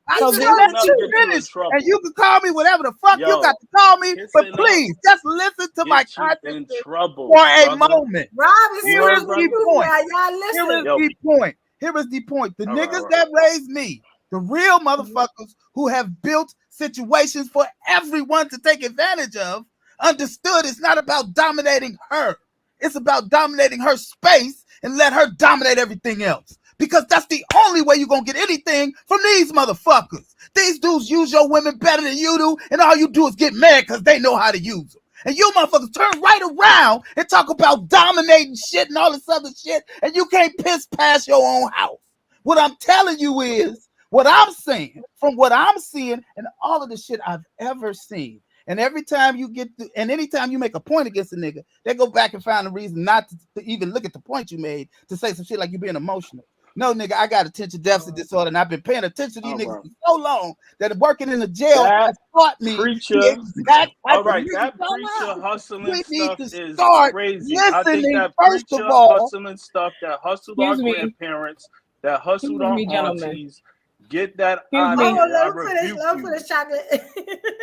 I So just then let that you gets you in finish, trouble. and you can call me whatever the fuck you Yo, got to call me. But kissing please, just listen to my Get you in consciousness trouble for a brother. moment. Rob is Here serious is with the you point. now. Y'all listen. Here is the point. Here is the point. The All right, niggas all right. that raised me, the real motherfuckers who have built situations for everyone to take advantage of, understood it's not about dominating her. It's about dominating her space and let her dominate everything else. Because that's the only way you're gonna get anything from these motherfuckers. These dudes use your women better than you do, and all you do is get mad because they know how to use them. And you motherfuckers turn right around and talk about dominating shit and all this other shit, and you can't piss past your own house. What I'm telling you is what I'm saying from what I'm seeing and all of the shit I've ever seen. And every time you get to, and anytime you make a point against a nigga, they go back and find a reason not to even look at the point you made to say some shit like you being emotional. No, nigga, I got attention deficit disorder, and I've been paying attention to these niggas for so long that working in the jail has taught me Preacher. the exact type All of right, niggas that come preacher out. hustling We need stuff to is start crazy. I think listening, that first preacher of all. hustling stuff that hustled our Excuse me. grandparents, that hustled Excuse our me, gentlemen. aunties. Get that Excuse out me. of here. I Let me rebuke finish you. chocolate.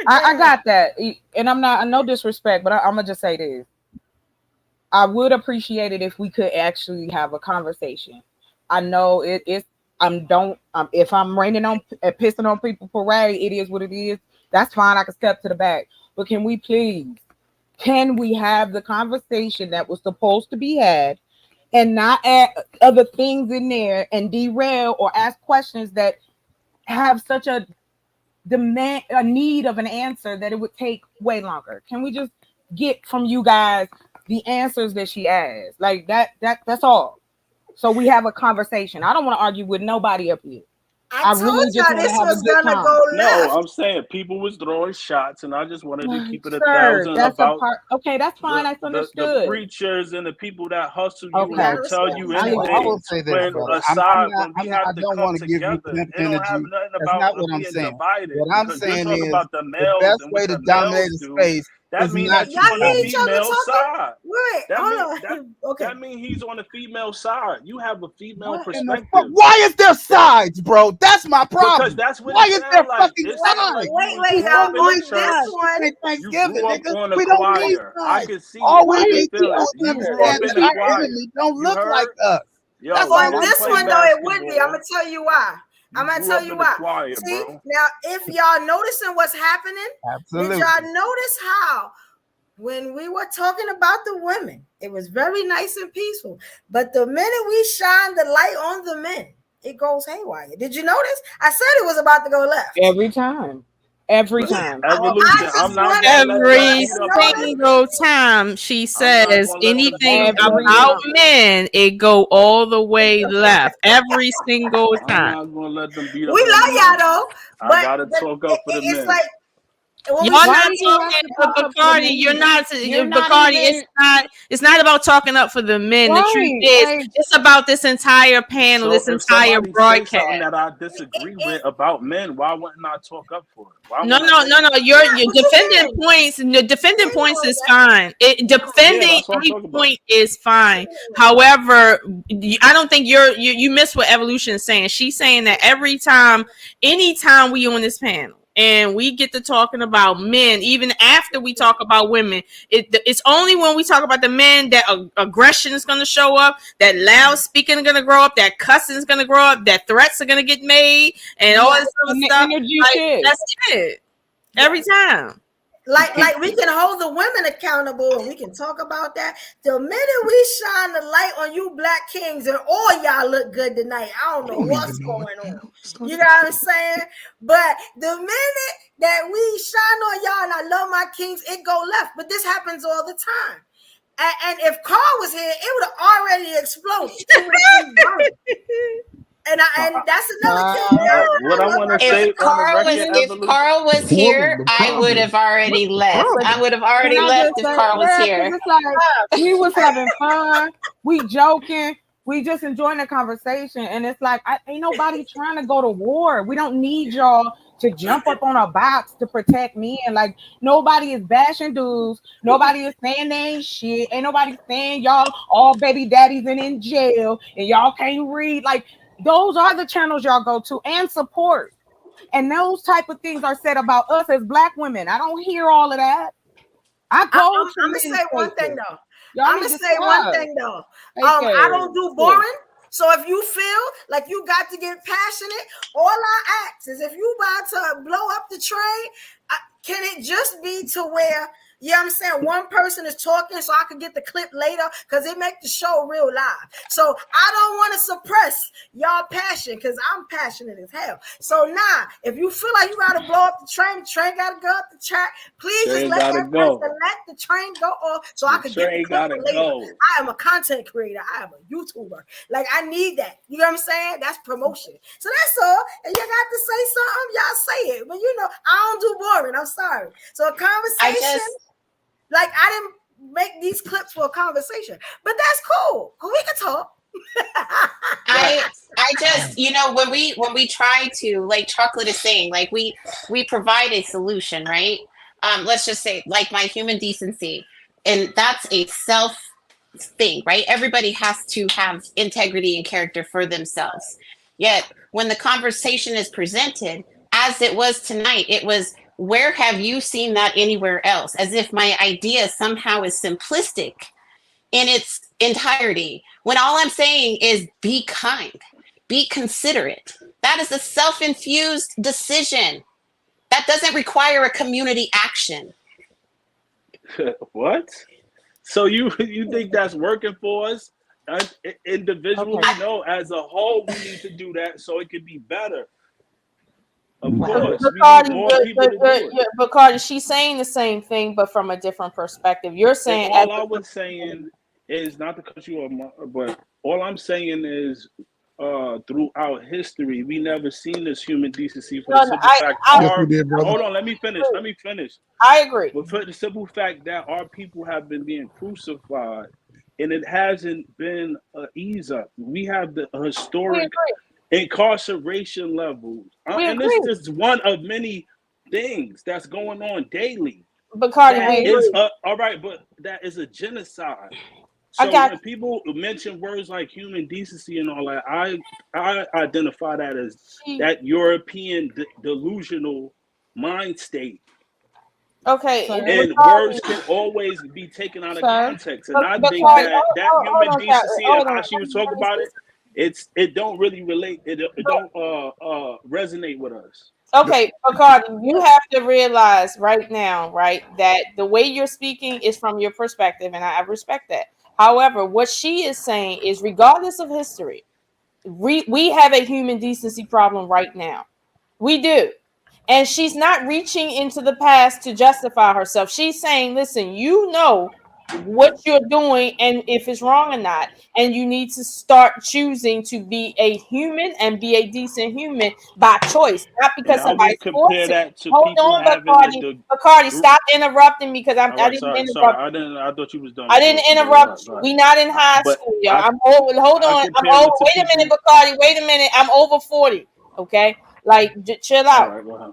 I got that, and I'm not. No disrespect, but I'm gonna just say this. I would appreciate it if we could actually have a conversation. I know it's. If I'm raining on pissing on people parade, it is what it is. That's fine. I can step to the back. But can we have the conversation that was supposed to be had, and not add other things in there and derail or ask questions that have such a need of an answer that it would take way longer? Can we just get from you guys the answers that she asked? Like that's all. So we have a conversation. I don't want to argue with nobody up here. I really just want to have a good time. No, I'm saying people was throwing shots, and I just wanted to keep it a Sir, thousand that's about a part. Okay, that's fine. That's the understood. preachers and the people that hustle you Okay. and tell you I will anything. say this, When brother. aside, when we have I to don't come want to give you together, pimp it don't have energy. nothing That's about not what I'm being saying. divided. What I'm because saying you're talking is about the the males best and way what to the dominate males a do, space That It's means not that Y'all you're on the hear each other female talking? side. Wait, That hold mean on. that Okay. that mean he's on the female side. You have a female What in the fuck? perspective. Why is there sides, bro? That's my Because problem. that's what Why it is there sound like. fucking It sound sides? like you Wait, was wait. grew up in On the this church. one, Ain't You Thanksgiving, grew up nigga. on the We don't need choir. I sides. can see All it. we I can need feel to it. You grew up understand in is the our choir. enemy don't You look like heard? us. Yo, That's you all on I'm didn't this play one saying. though, it would be. I'm basketball. gonna tell you why. You I'm gonna grew tell up you in the why. choir, See, bro. now if y'all noticing what's happening, Absolutely. did y'all notice how when we were talking about the women, it was very nice and peaceful. But the minute we shine the light on the men, it goes haywire. Did you notice? I said it was about to go left. Every time. Every Listen, time. evolution. I I'm just not want gonna let them Every beat up on notice. you. single time she I'm not says gonna let them anything beat up on Every you. about time. men, it go all the way left. Every single I'm time. not gonna let them beat up We on love the y'all men. though, I but gotta talk up for the it's men. like when we Y'all Why not do you have talking, to but talk up for the Bacardi, you're men? not, You're not Bacardi, even it's not about talking up for the men. The truth right. is, Like, it's about this entire panel, So this if entire somebody say broadcast. something that I disagree with about men, why wouldn't I talk up for it? Why No, wouldn't I say no. that? Your what you defending mean? points, the defending Ain't points all is fine. Yeah, Defending that's what I'm any talking about. point is fine. However, I don't think you miss what Evolution is saying. She's saying that anytime we on this panel and we get to talking about men, even after we talk about women, it's only when we talk about the men that aggression is going to show up, that loud speaking is going to grow up, that cussing is going to grow up, that threats are going to get made, and all this other and the stuff. energy Like, shit. that's it. Every time. Like we can hold the women accountable and we can talk about that. The minute we shine the light on you black kings and all y'all look good tonight, I don't know what's going on. You know what I'm saying? But the minute that we shine on y'all and I love my kings, it go left. But this happens all the time. And if Carl was here, it would have already exploded. It would have been burnt. And that's another king. What I want to If say on the record, Evolution. Carl was here, I would have already left. I would have already Can I left just if say, Carl was yeah, here. because it's like we was having fun, we joking, we just enjoying the conversation, and it's like ain't nobody trying to go to war. We don't need y'all to jump up on a box to protect me. And like nobody is bashing dudes, nobody is saying they ain't shit, ain't nobody saying y'all all baby daddies and in jail and y'all can't read. Like those are the channels y'all go to and support. And those type of things are said about us as black women. I don't hear all of that. I'm gonna say one thing though. I don't do boring. So if you feel like you got to get passionate, all I ask is if you about to blow up the train, can it just be to where, you know what I'm saying, one person is talking so I can get the clip later, because it make the show real live. So I don't want to suppress y'all passion because I'm passionate as hell. So if you feel like you gotta blow up the train gotta go up the track, please just Train let gotta that go. person let the train go off so I The can get the train clip gotta for later. go. I am a content creator. I am a YouTuber. Like I need that. You know what I'm saying? That's promotion. So that's all. And you got to say something, y'all say it. But you know, I don't do boring. I'm sorry. So a conversation, like I didn't make these clips for a conversation, but that's cool. We can talk. I just, when we try to, like Chocolate is saying, like we provide a solution, right? Let's just say like my human decency, and that's a self thing, right? Everybody has to have integrity and character for themselves. Yet when the conversation is presented, as it was tonight, it was, where have you seen that anywhere else? As if my idea somehow is simplistic in its entirety, when all I'm saying is be kind, be considerate. That is a self-infused decision. That doesn't require a community action. What? So you think that's working for us individually? Okay. No, as a whole, we need to do that so it could be better. Of course, we Bacardi, need more people to do it. Bacardi, she's saying the same thing, but from a different perspective. You're And saying, all I was saying is, not to cut you off, but all I'm saying is, throughout history, we never seen this human decency for the simple fact. Yes, we did, brother. Hold on, let me finish. I agree. But for the simple fact that our people have been being crucified, and it hasn't been an ease up. We have the historic incarceration levels, and this is just one of many things that's going on daily. Bacardi, That we is agree. all right, but that is a genocide. I So got when people mention words like human decency and all that, I identify that as that European delusional mind state. Okay, And words Bacardi, can always be taken out of sir. context. And I think Bacardi, that that hold human on, Chocolate. decency and Hold how on. she was talking about it don't really relate. It don't resonate with us. Okay, Bacardi, you have to realize right now, right, that the way you're speaking is from your perspective, and I respect that. However, what she is saying is, regardless of history, we have a human decency problem right now. We do. And she's not reaching into the past to justify herself. She's saying, listen, you know what you're doing and if it's wrong or not. And you need to start choosing to be a human and be a decent human by choice, not because And I somebody's would compare forcing. that to Hold people on, having Bacardi, stop interrupting me because all I right, didn't sorry, interrupt. I thought you was done. I didn't Go interrupt you. ahead. We not in high But school, y'all. I'm over. Hold I on. I'm compare over. it to Wait a minute, people. Bacardi. Wait a minute. I'm over 40. Okay, like chill All out. right, go ahead.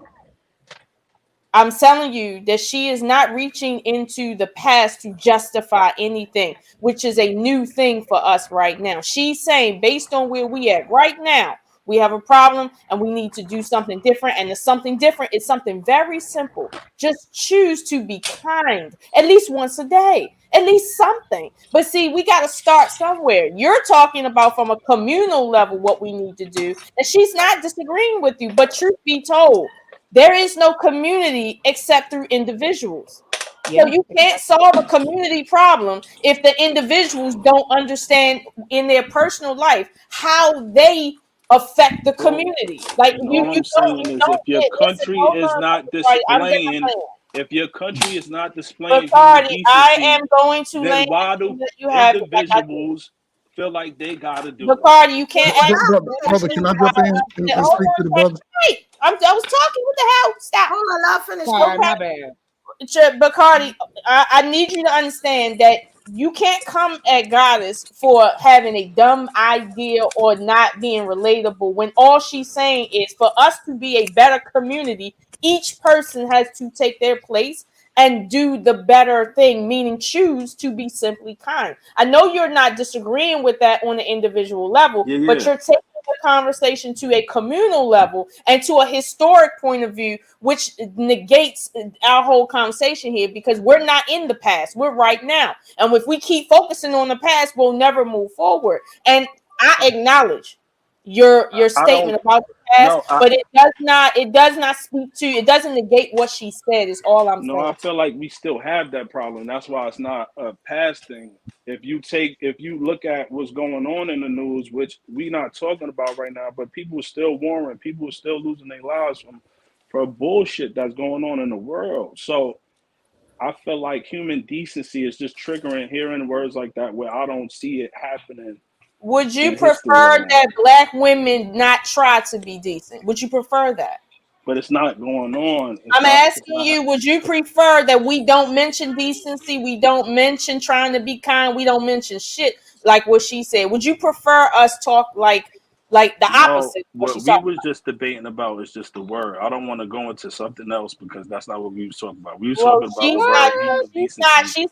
I'm telling you that she is not reaching into the past to justify anything, which is a new thing for us right now. She's saying, based on where we at right now, we have a problem and we need to do something different. And the something different is something very simple. Just choose to be kind at least once a day, at least something. But see, we got to start somewhere. You're talking about from a communal level what we need to do. And she's not disagreeing with you, but truth be told, there is no community except through individuals. Yeah. So you can't solve a community problem if the individuals don't understand in their personal life how they affect the community. Like All I'm saying is, if your listen, country hold is on, not Bacardi, I'm getting my displaying, plan. if your country is not displaying human Bacardi, I decency, am going to then land why and do let you have it like I did. individuals feel like they gotta do it? Bacardi, you can't ask me Brother, can I questions jump in about and hold speak to on, the brother? wait. I was talking. What the hell? Stop. Hold on, I'll finish. Sorry, my bad. Bacardi, I need you to understand that you can't come at Goddess for having a dumb idea or not being relatable when all she's saying is for us to be a better community, each person has to take their place and do the better thing, meaning choose to be simply kind. I know you're not disagreeing with that on an individual level, but Yeah. you're taking the conversation to a communal level and to a historic point of view, which negates our whole conversation here because we're not in the past, we're right now. And if we keep focusing on the past, we'll never move forward. And I acknowledge your statement about the past, but it does not speak to, it doesn't negate what she said, is all I'm No, I saying. feel like we still have that problem. That's why it's not a past thing. If you look at what's going on in the news, which we're not talking about right now, but people are still warring, people are still losing their lives for bullshit that's going on in the world. So I feel like human decency is just triggering hearing words like that where I don't see it happening. Would you in history prefer right now. that black women not try to be decent? Would you prefer that? But it's not going on. I'm asking you, would you prefer that we don't mention decency, we don't mention trying to be kind, we don't mention shit like what she said? Would you prefer us talk like the opposite? What What she's we talking was just debating about is just the word. I don't want to go into something else because that's not what we was talking about. We was Well, talking about the word human decency.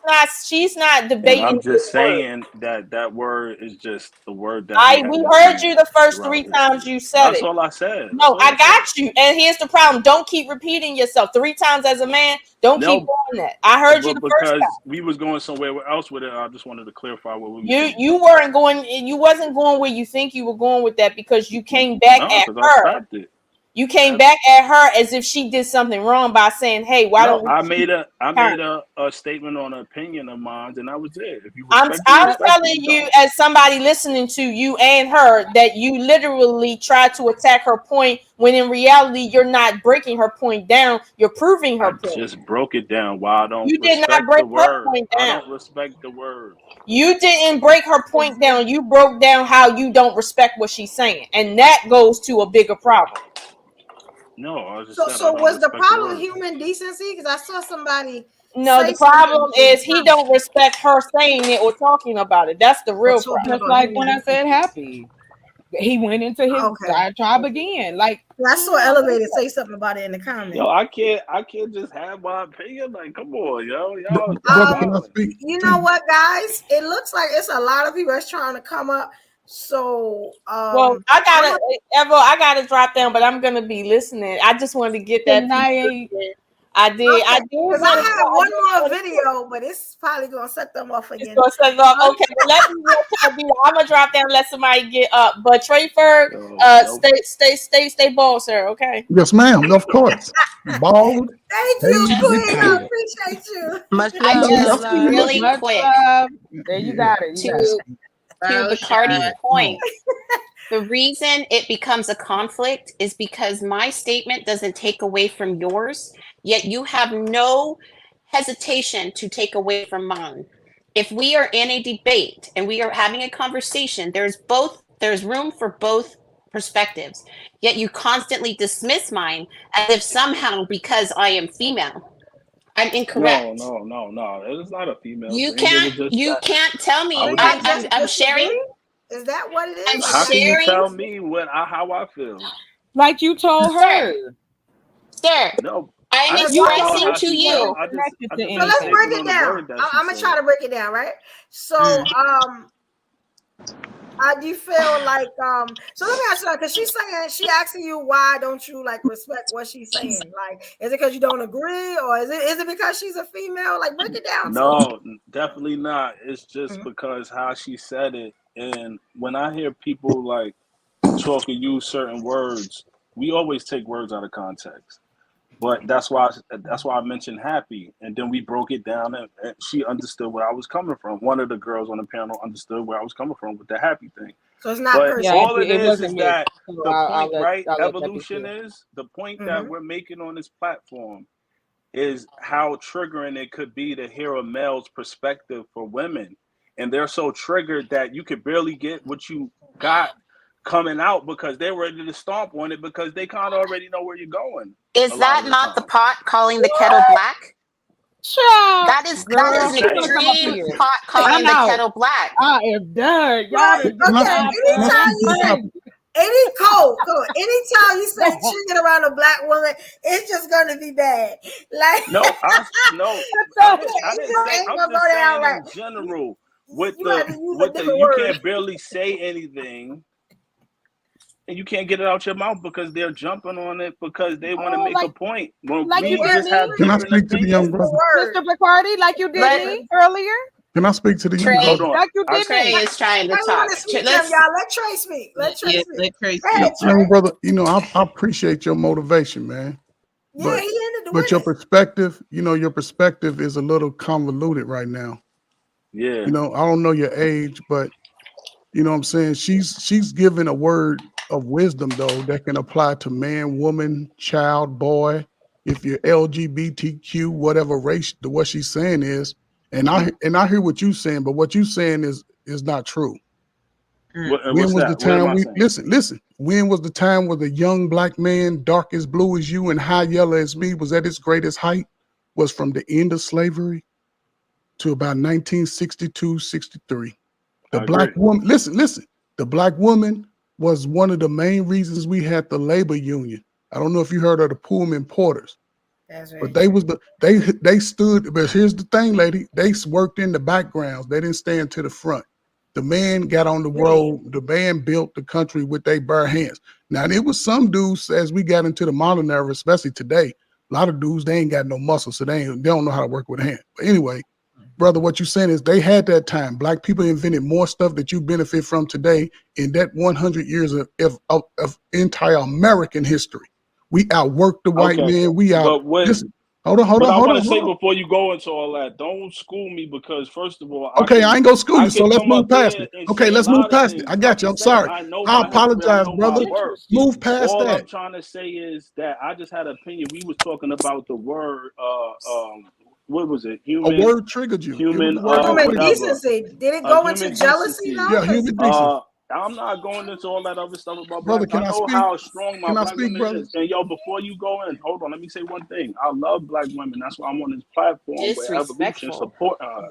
she's not And debating I'm this just word. saying that word is just the word that we We haven't heard seen you the first throughout 3 history. times you said That's it. all I said. That's No, all I said. got you. And here's the problem. Don't keep repeating yourself 3 times as a man. Don't keep No, doing that. I heard you but the first time. because we was going somewhere else with it, I just wanted to clarify what we was doing. You wasn't going where you think you were going with that because you came back No, at because I her. stopped it. You came back at her as if she did something wrong by saying, "Hey, why No, don't we?" I made a statement on an opinion of mine, and that was it. If you I'm respect it, you respect telling it. you, Don't. as somebody listening to you and her, that you literally tried to attack her point when in reality you're not breaking her point down. You're proving her I point. just broke it down. Why I don't You did not respect break the her word. point I down. don't respect the word. You didn't break her point down. You broke down how you don't respect what she's saying, and that goes to a bigger problem. No, I just So, said I so don't was the respect the problem word. human decency? Because I saw somebody. No, say the problem something is he don't respect her saying it or talking about it. That's the real problem. Just like when I said happy. he went into his diatribe again. Like I saw Elevated say something about it in the comments. Yo, I can't just have my opinion. Like, come on, yo, y'all. Brother, can I speak? You know what, guys? It looks like it's a lot of people that's trying to come up. So, well, I gotta drop down, but I'm gonna be listening. I just wanted to get that. I did. Because I have one more video, but it's probably gonna set them off again. It's gonna set them off. Okay, well, let me. I'm gonna drop down. Let somebody get up. But Trey Ferg, stay bald, sir. Okay. Yes, ma'am. Of course. Bald. Thank you, Queen. I appreciate you. Much I love. just love. really Much quick love. There you got it. to Bacardi's point. The reason it becomes a conflict is because my statement doesn't take away from yours, yet you have no hesitation to take away from mine. If we are in a debate and we are having a conversation, there's room for both perspectives, yet you constantly dismiss mine as if somehow because I am female, I'm incorrect. No. It is not a female. You thing. can't tell me. I'm sharing. Is that what it is? I'm How can you sharing. tell me how I feel? Like you told her. Sir, No. I'm expressing to you. So let's break it down. I'm gonna try to break it down, right? So, do you feel like so let me ask you, because she's asking you, why don't you like respect what she's saying? Like, is it because you don't agree, or is it because she's a female? Like, break it down. No, definitely not. It's just because how she said it. And when I hear people like talk and use certain words, we always take words out of context. But that's why I mentioned happy, and then we broke it down, and she understood where I was coming from. One of the girls on the panel understood where I was coming from with the happy thing. So it's not but all it is wasn't me. that So the I'll point, let- right? I'll let that be Evolution clear. is the point that we're making on this platform is how triggering it could be to hear a male's perspective for women. And they're so triggered that you could barely get what you got coming out because they're ready to stomp on it because they kind of already know where you're going. Is that not the pot calling the kettle black? Sure. That is an extreme pot calling the kettle black. I am done. Y'all Anytime you say triggered around a black woman, it's just gonna be bad. Like I didn't say. I'm just saying in general. With you can't barely say anything, and you can't get it out your mouth because they're jumping on it because they want to make a point. When like we you just did have Can I different speak to the young opinions. brother? Mr. Bacardi, like you did me earlier. Can I speak to the young Trey, brother? Like you did Trey me. is trying to I talk. want to speak to him, y'all. Let Trey speak. Let Trey speak. Go ahead, Trey. Young brother, I appreciate your motivation, man. Yeah, he ended the But your perspective, your perspective is a little convoluted right now. Yeah. I don't know your age, but you know what I'm saying? She's given a word of wisdom though that can apply to man, woman, child, boy. If you're LGBTQ, whatever race, what she's saying is, and I hear what you're saying, but what you're saying is not true. When was the time listen? When was the time where the young black man, dark as blue as you and high yellow as me, was at its greatest height? Was from the end of slavery to about 1962, 63. The black woman, listen. The black woman was one of the main reasons we had the labor union. I don't know if you heard of the Pullman Porters. That's right. But they stood, but here's the thing, lady, they worked in the backgrounds. They didn't stand to the front. The man got on the road, the man built the country with their bare hands. Now there was some dudes as we got into the modern era, especially today, a lot of dudes, they ain't got no muscle, so they don't know how to work with a hand. But anyway, brother, what you're saying is they had that time. Black people invented more stuff that you benefit from today in that 100 years of entire American history. We outworked the white man. Listen, hold on. I want to say before you go into all that, don't school me because first of all, I ain't gonna school you, so let's move past it. Okay, let's move past it. I got you. I'm sorry. I apologize, brother. Move past all that. I'm trying to say is that I just had an opinion. We was talking about the word what was it? Human. A word triggered you. Human decency. Did it go into jealousy though? Yeah, human decency. I'm not going into all that other stuff about Brother, black. can I I know speak? how strong my Can I black speak, woman brother? is. And before you go in, hold on. Let me say one thing. I love black women. That's why I'm on this platform where Evolution support her.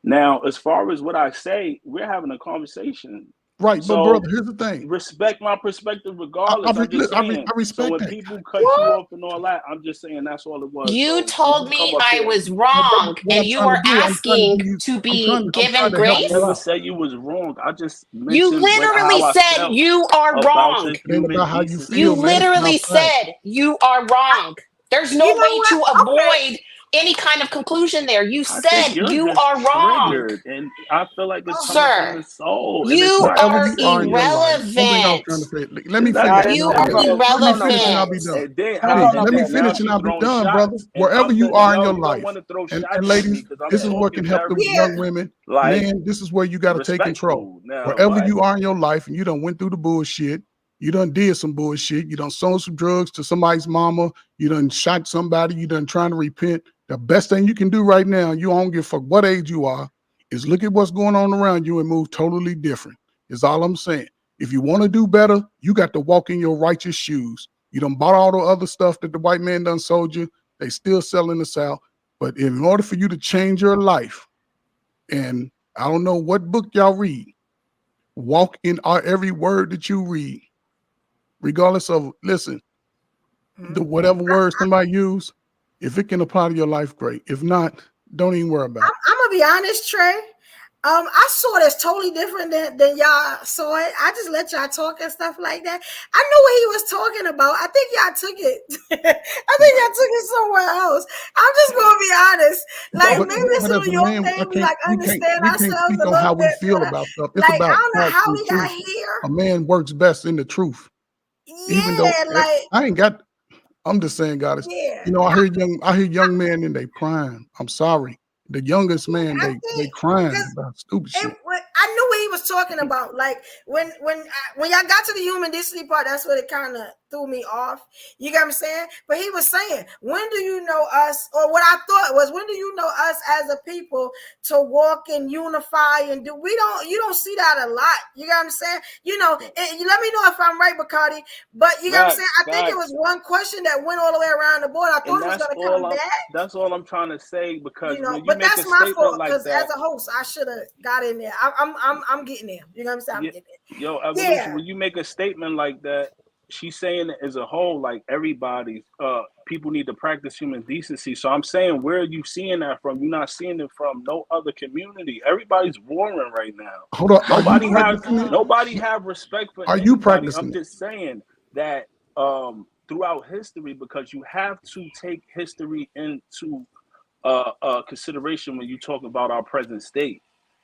Now, as far as what I say, we're having a conversation. Right, but So brother, here's the thing. respect my perspective regardless. I'm just saying. I respect so when that. people cut you off and all that, I'm just saying that's all it was. You So told you me come up I here. was wrong, What and I'm you trying were to do, I'm trying to asking give you, to I'm be trying given to help I you never out. said you was wrong. I just You mentioned literally how I said felt you are about wrong. the It ain't human about how you decency. You feel, man. It's literally about facts. said you are wrong. There's no You know way what? to Okay. avoid any kind of conclusion there. You I think said you're you just are wrong. triggered, and I feel like it's coming from Sir, the soul, and it's you not Wherever are you are in your life, one thing I was irrelevant. trying to say. Let me it's not finish that and You I'll be are serious. done. Let me finish and I'll irrelevant. be done. And then Please, and let me then now finish and she I'll be throwing done, brother. shots, and Wherever I'm you the are in your you don't life, want to throw and shots at me ladies, because I'm this is what talking can help the very young women. like Man, this is where you got to take control. respectful. Now Wherever what? you are in your life, and you done went through the bullshit, you done did some bullshit, you done sold some drugs to somebody's mama, you done shot somebody, you done trying to repent. The best thing you can do right now, you don't give a fuck what age you are, is look at what's going on around you and move totally different. Is all I'm saying. If you want to do better, you got to walk in your righteous shoes. You done bought all the other stuff that the white man done sold you. They still selling the South. But in order for you to change your life, and I don't know what book y'all read, walk in every word that you read, regardless of, listen, the whatever word somebody use, if it can apply to your life, great. If not, don't even worry about it. I'm gonna be honest, Trey. I saw this totally different than y'all saw it. I just let y'all talk and stuff like that. I knew what he was talking about. I think y'all took it. I think y'all took it somewhere else. I'm just gonna be honest. Like maybe it's But a as New a York man, thing. We like understand we can't ourselves speak a on how little we bit feel better. about stuff. It's Like I about don't know facts how and we got truth. here. A man works best in the truth. Even though Yeah, like I ain't got, I'm just saying, God, yeah. you know, I hear young men in they prime. I'm sorry. The youngest man, they crying about stupid shit. I knew what he was talking about. Like when y'all got to the human decency part, that's what it kind of threw me off. You get what I'm saying? But he was saying, when do you know us? Or what I thought was, when do you know us as a people to walk and unify and do? You don't see that a lot. You get what I'm saying? You know, and you let me know if I'm right, Bacardi. But you know what I'm saying? I think it was one question that went all the way around the board. I thought it was going to come back. That's all I'm trying to say, because You know, when you but make that's a my statement fault like because that, as a host, I should have got in there. I'm getting there. You know what I'm saying? I'm getting there. Yo, Evolution, when you make a statement like that, she's saying it as a whole, like everybody, people need to practice human decency. So I'm saying, where are you seeing that from? You're not seeing it from no other community. Everybody's warring right now. Hold on, Nobody have respect for Are anybody. you practicing I'm it? just saying that throughout history, because you have to take history into consideration when you talk about our present state.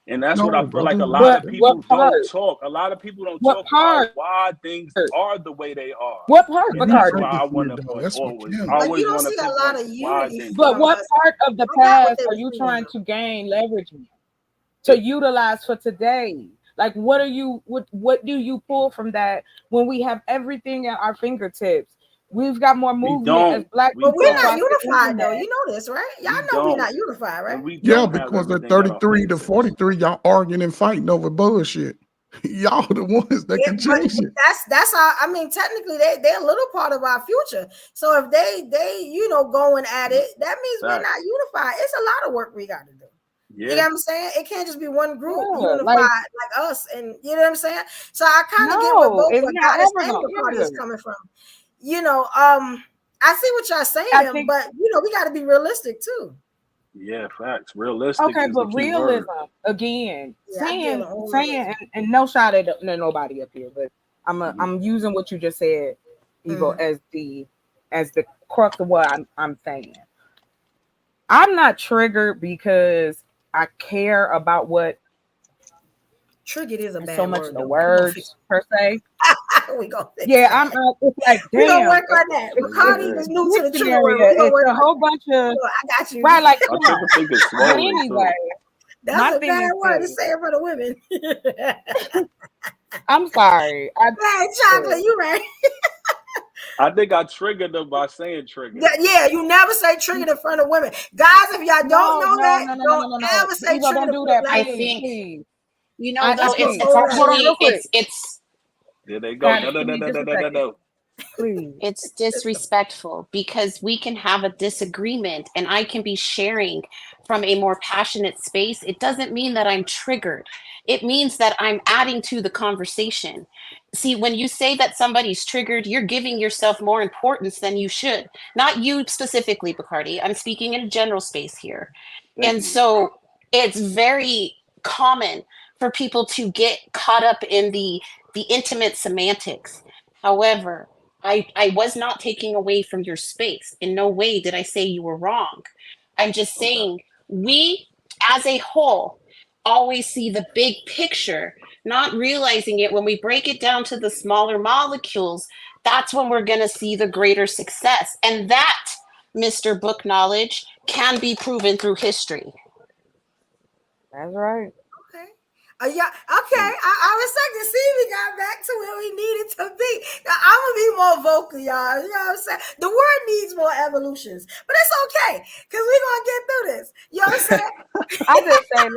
And that's what I feel like a lot of people don't talk. A lot of people don't talk about why things are the way they are. What part, And that's Bacardi? why I want to put always. I Like, always you don't want to see a pinpoint lot of why unity things But from what us. part of the I got what past they are were you saying. trying to gain leverage to utilize for today? Like, what do you pull from that when we have everything at our fingertips? We've got more movement as Black But people we're not across the unified though. internet. You know this, right? Y'all know we're not unified, right? And we Yeah, don't have because they're everything at our 33 to 43, y'all arguing and fighting over bullshit. Y'all the ones that can But change it. that's how, I mean, technically they're a little part of our future. So if they going at it, that means we're not unified. It's a lot of work we got to do. You know what I'm saying? It can't just be one group unified like us, and you know what I'm saying? So I kind of get where both it's what not Goddess ever and gonna- Bacardi is yeah. coming from. You know, I see what y'all saying, but we got to be realistic too. Yeah, facts. Realistic Okay, is the but key realism word. again, Yeah, I get it. saying, and no shot at nobody up here, but I'm using what you just said, Evo, as the crux of what I'm saying. I'm not triggered because I care about what triggered is a bad so much word. the Though. words per se. We gonna fix Yeah, that. it's like damn. We gonna work on that. Bacardi is new to the trigger word. Area. We gonna It's work a on whole that. bunch of I got you. right, like I think it's but swollen anyway, That's my a thing bad is word to this. say for the women. I'm sorry. Hey, Chocolate, you right. I think I triggered them by saying trigger. Yeah, you never say triggered in front of women. Guys, if y'all don't know that, don't ever say Evo, triggered don't in do front of that, I women. think, please. you know, though, Let's it's go over that. Hold on, actually real quick. it's There they go. God, give me just a second. Please. It's disrespectful because we can have a disagreement and I can be sharing from a more passionate space. It doesn't mean that I'm triggered. It means that I'm adding to the conversation. See, when you say that somebody's triggered, you're giving yourself more importance than you should. Not you specifically, Bacardi. I'm speaking in a general space here. And so it's very common for people to get caught up in the intimate semantics. However, I was not taking away from your space. In no way did I say you were wrong. I'm just saying we, as a whole, always see the big picture, not realizing it when we break it down to the smaller molecules. That's when we're going to see the greater success. And that, Mr. Book Knowledge, can be proven through history. That's right. Yeah, okay. I was like to see we got back to where we needed to be. Now, I'm gonna be more vocal, y'all. You know what I'm saying? The world needs more evolutions, but it's okay because we're gonna get through this. You know what I'm saying? I just say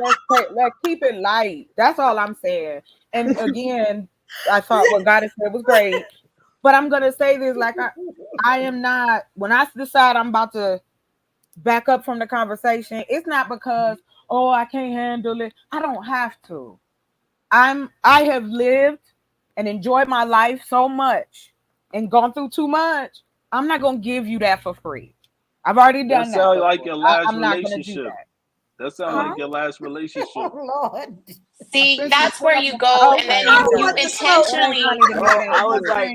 let's keep it light. That's all I'm saying. And again, I thought what God has said was great, but I'm gonna say this: like I am not. When I decide I'm about to back up from the conversation, it's not because I can't handle it. I don't have to. I have lived and enjoyed my life so much and gone through too much. I'm not gonna give you that for free. I've already done that. That sounds like your last I'm not gonna do relationship. that. That sounds like your last relationship. Lord. See, that's where you go, and then you intentionally. I was like,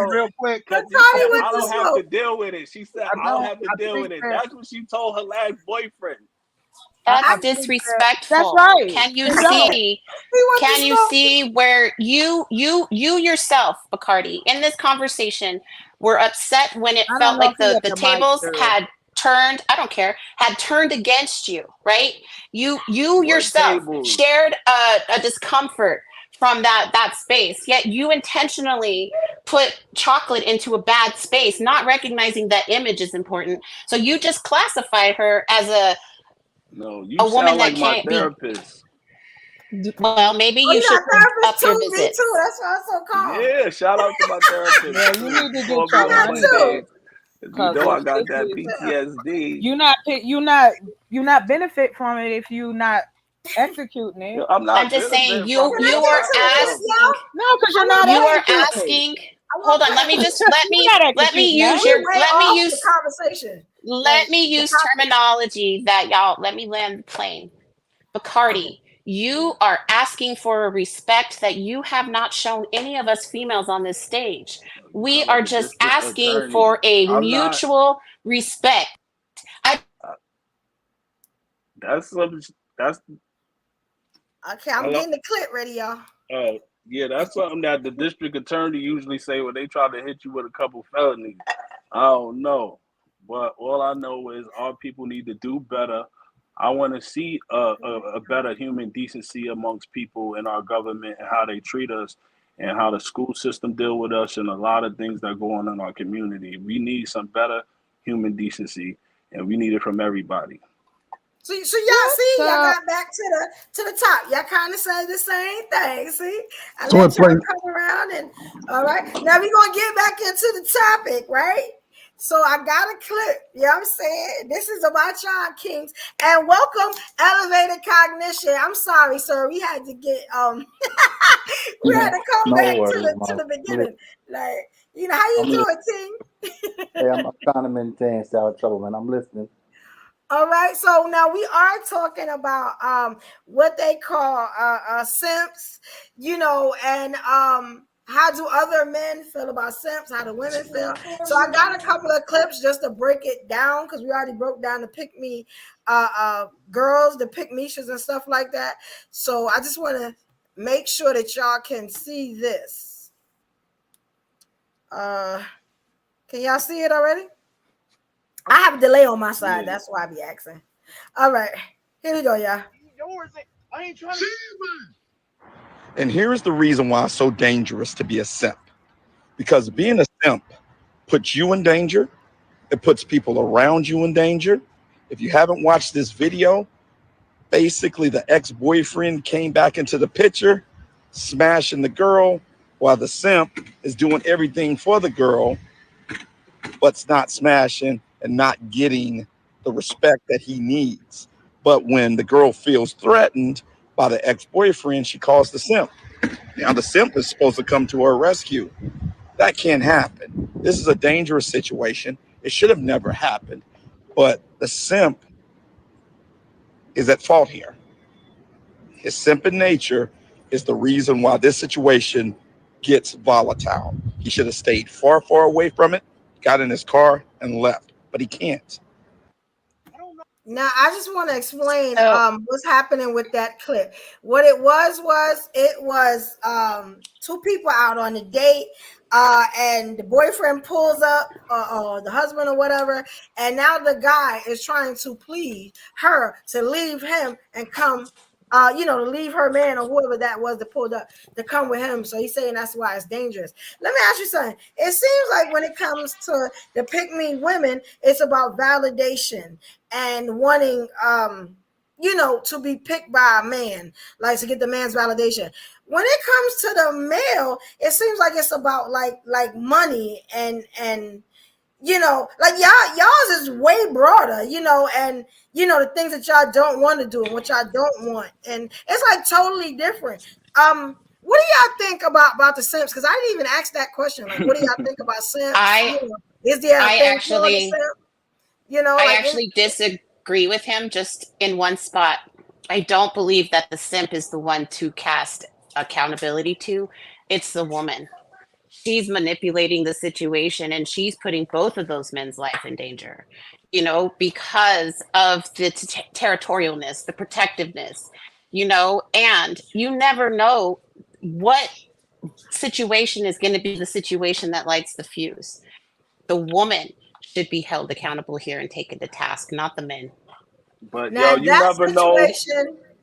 real quick, because I don't have to deal with it. She said, I don't have to deal with it. That's what she told her last boyfriend. That's disrespectful. That's right. Can you see? Can you see where you yourself, Bacardi, in this conversation, were upset when it felt like the tables had turned? I don't care. Had turned against you, right? You yourself shared a discomfort from that space. Yet you intentionally put chocolate into a bad space, not recognizing that image is important. So you just classify her as a woman that can't therapist. Well, maybe you should up your visit. Too. That's why I'm so calm. Yeah, shout out to my therapist. Yeah, you need to do chocolate. You know I got that PTSD. You not benefit from it if you not executing it. I'm just saying you are asking. No, because you're not. You are asking. Hold on. Let me use conversation. Let me use terminology that y'all. Let me land the plane. Bacardi, you are asking for a respect that you have not shown any of us females on this stage. We are just asking for a mutual respect. That's okay. I'm getting the clip ready, y'all. Yeah, that's something that the district attorney usually say when they try to hit you with a couple felonies. I don't know, but all I know is our people need to do better. I want to see a better human decency amongst people in our government and how they treat us and how the school system deal with us and a lot of things that go on in our community. We need some better human decency, and we need it from everybody. So y'all see, y'all got back to the top. Y'all kind of said the same thing. See, I let y'all come around, and all right. Now we're gonna get back into the topic, right? So I got a clip. You know what I'm saying? This is about y'all, Kings, and welcome Elevated Cognition. I'm sorry, sir. We had to get we had to come back to the beginning. Like, you know, how you doing, Ting? Hey, I'm trying to maintain stay out of trouble, man. I'm listening. All right, so now we are talking about what they call simps, you know, and how do other men feel about simps? How do women feel? So I got a couple of clips just to break it down because we already broke down the pick me girls, the pick meshas and stuff like that. So I just want to make sure that y'all can see this. Can y'all see it already? I have a delay on my side. That's why I be asking. All right, here we go, y'all. I ain't trying to. And here's the reason why it's so dangerous to be a simp. Because being a simp puts you in danger. It puts people around you in danger. If you haven't watched this video, basically the ex-boyfriend came back into the picture, smashing the girl, while the simp is doing everything for the girl, but's not smashing and not getting the respect that he needs. But when the girl feels threatened by the ex-boyfriend, she calls the simp. Now the simp is supposed to come to her rescue. That can't happen. This is a dangerous situation. It should have never happened. But the simp is at fault here. His simping nature is the reason why this situation gets volatile. He should have stayed far, far away from it, got in his car, and left. But he can't. Now, I just want to explain what's happening with that clip. What it was two people out on a date, and the boyfriend pulls up, or the husband or whatever, and now the guy is trying to plead her to leave him and come, to leave her man or whoever that was that pulled up to come with him. So he's saying that's why it's dangerous. Let me ask you something. It seems like when it comes to the pick-me women, it's about validation and wanting, to be picked by a man, like to get the man's validation. When it comes to the male, it seems like it's about like money and like y'all's is way broader, and the things that y'all don't want to do and what y'all don't want, and it's like totally different. What do y'all think about the simps? Because I didn't even ask that question. Like, what do y'all think about simps? Is there a thing for the simp? I actually disagree with him just in one spot. I don't believe that the simp is the one to cast accountability to. It's the woman. She's manipulating the situation, and she's putting both of those men's life in danger, because of the territorialness, the protectiveness, and you never know what situation is going to be the situation that lights the fuse. The woman should be held accountable here and taken to task, not the men. But Now, you never know. it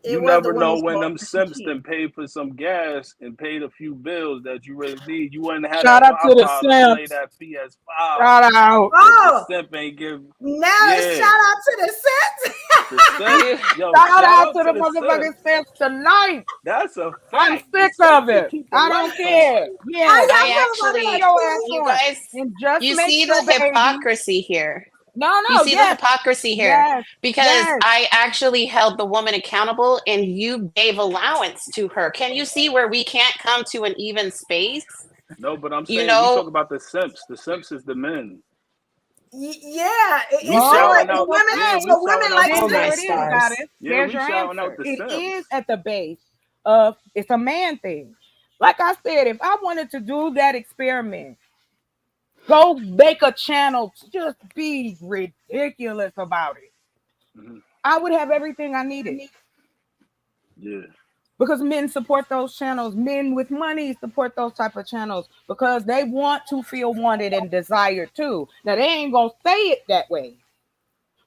You was never the know women's when fault. them simps done paid for some gas and paid a few bills that you really need. You wouldn't have Shout that out to the Wi-Fi to play simps. that PS5. Shout out. If the Oh, simp ain't give. now Yeah. shout out to the simps. The simp, yo, Shout out to the simps. motherfucking simps tonight. That's a I'm fact. sick The of simps it. keep the I don't lights care. on. Yeah, I actually, you guys, and just you make see sure, the baby. hypocrisy here. No, You see the yes, hypocrisy here, yes, because yes. I actually held the woman accountable and you gave allowance to her. Can you see where we can't come to an even space? No, but I'm You saying we know, talk about the simps. The simps is the men. Yeah, We it's so like shouting out. women. Yeah, we So women shouting out like the Then to there simps. it is, Goddess. Yeah, There's we your shouting out answer. the It simps. is at the base of it's a man thing. Like I said, if I wanted to do that experiment, go make a channel, just be ridiculous about it. Mhm. I would have everything I needed. Yeah. Because men support those channels. Men with money support those type of channels because they want to feel wanted and desired too. Now, they ain't going to say it that way,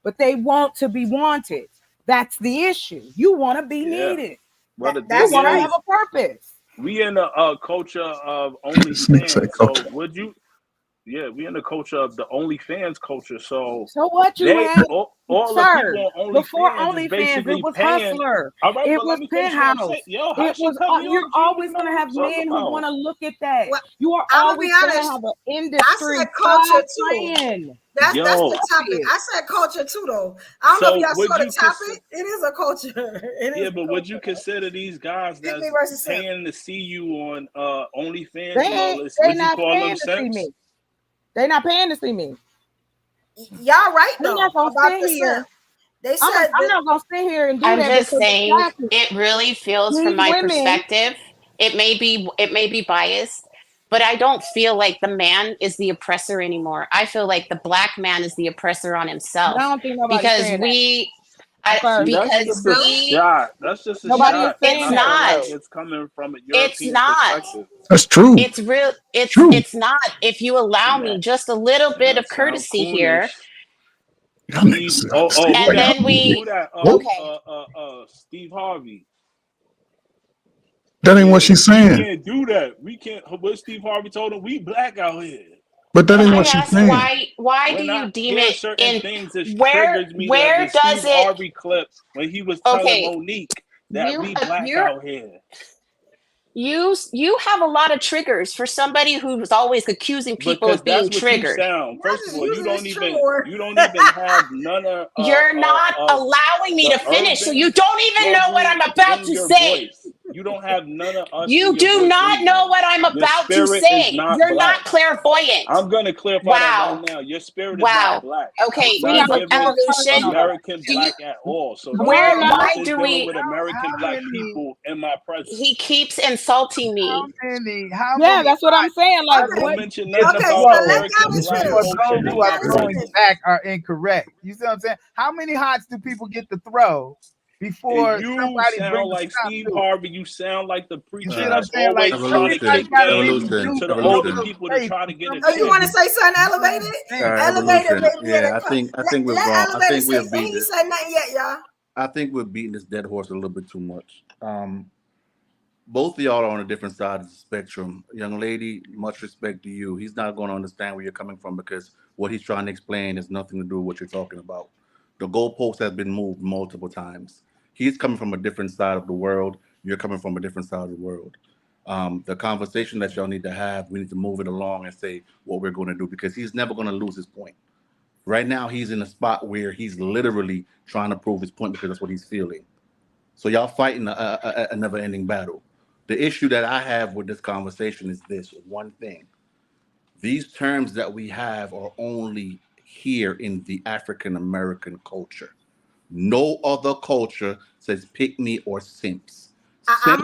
but they want to be wanted. That's the issue. You want to be Yeah. needed. Well, the You thing want to is, have a purpose. we in a culture of Snake say OnlyFans. So culture. would you? Yeah, we in the culture of the OnlyFans culture. So So what you they had, all the sir, people on before OnlyFans is OnlyFans, basically it was paying. Hustler. All right, It but let was me finish what I'm Penthouse. saying. Yo, how It she was, cut me you're off? always You going to know have what I'm men talking who want to about? look at that. Well, You are I'm gonna always be going to honest. have an I industry. said culture Stop too. playing. That's Yo, the topic. I said culture too, though. I don't know if so y'all would saw the you consider? topic. It is a culture. It Yeah, is but a would you culture. consider these guys Pick me that's versus simp. paying to see you on OnlyFans They and all ain't, this? they Would you not call them paying to see simps? me. They not paying to see me. Y'all right I'm though not gonna about sit the here. simp. They I'm said that not gonna sit here and do I'm that just because saying exactly it really feels from these my women. perspective. It may be biased, but I don't feel like the man is the oppressor anymore. I feel like the black man is the oppressor on I himself don't think nobody's because saying that. we Okay. See, that's because just a we shot. That's just a Nobody is shot, and saying I it's that feel like not. though. it's coming from a It's European not. perspective. That's true. It's real. True. It's not. If you allow And me just a little bit of that sound courtesy here, coonish. Y'all niggas Steve, say oh, who and that? then Who we that? okay. Steve Harvey. That ain't Yeah, what she's we saying. can't do that. We can't. What Steve Harvey told him, we black out here. But that Can ain't I what she's ask saying. why do When I you deem hear it certain in things, it where triggers me. The does Steve it Harvey clip when he was telling okay, Monique that we you're black out here. You have a lot of triggers for somebody who's always accusing people Because of being that's what you triggered. sound. First of all, you don't Using even true word. have none of You're not allowing me the to finish, so urban you don't even know what I'm struggle about in to your say. voice. You don't have none of us in You your do voice not know anyway. what I'm Your about to spirit is say. not You're black. not clairvoyant. I'm gonna clarify that right Wow. now. Your spirit is Wow. not black. Okay, It's not given evolution. American Do you, black at all. So don't where? say Why nothing do dealing we? with American black people in my presence. He keeps insulting me. How Yeah, many that's what I'm saying. Like, Don't what? mention in nothing the about throw American black for culture those in who are my throwing presence. back are incorrect? You see what I'm saying? How many hots do people get to throw before And you somebody sound brings like a stop Steve to it? Harvey. You sound like the You preacher see what I'm that's saying? Like always trying to everybody kick got to game introduce to the older some people to faith, try to get some Oh, you want to attention. say something elevated? Elevated Evolution. may be in Yeah, a I think we've let gone. I elevated think say. we've He beaten ain't this. said nothing yet, y'all. I think we're beating this dead horse a little bit too much. Both of y'all are on a different side of the spectrum. Young lady, much respect to you. He's not going to understand where you're coming from because what he's trying to explain has nothing to do with what you're talking about. The goalpost has been moved multiple times. He's coming from a different side of the world. You're coming from a different side of the world. The conversation that y'all need to have, we need to move it along and say what we're going to do because he's never going to lose his point. Right now, he's in a spot where he's literally trying to prove his point because that's what he's feeling. So y'all fighting a never-ending battle. The issue that I have with this conversation is this one thing. These terms that we have are only here in the African American culture. No other culture says pick me or simps. Wait.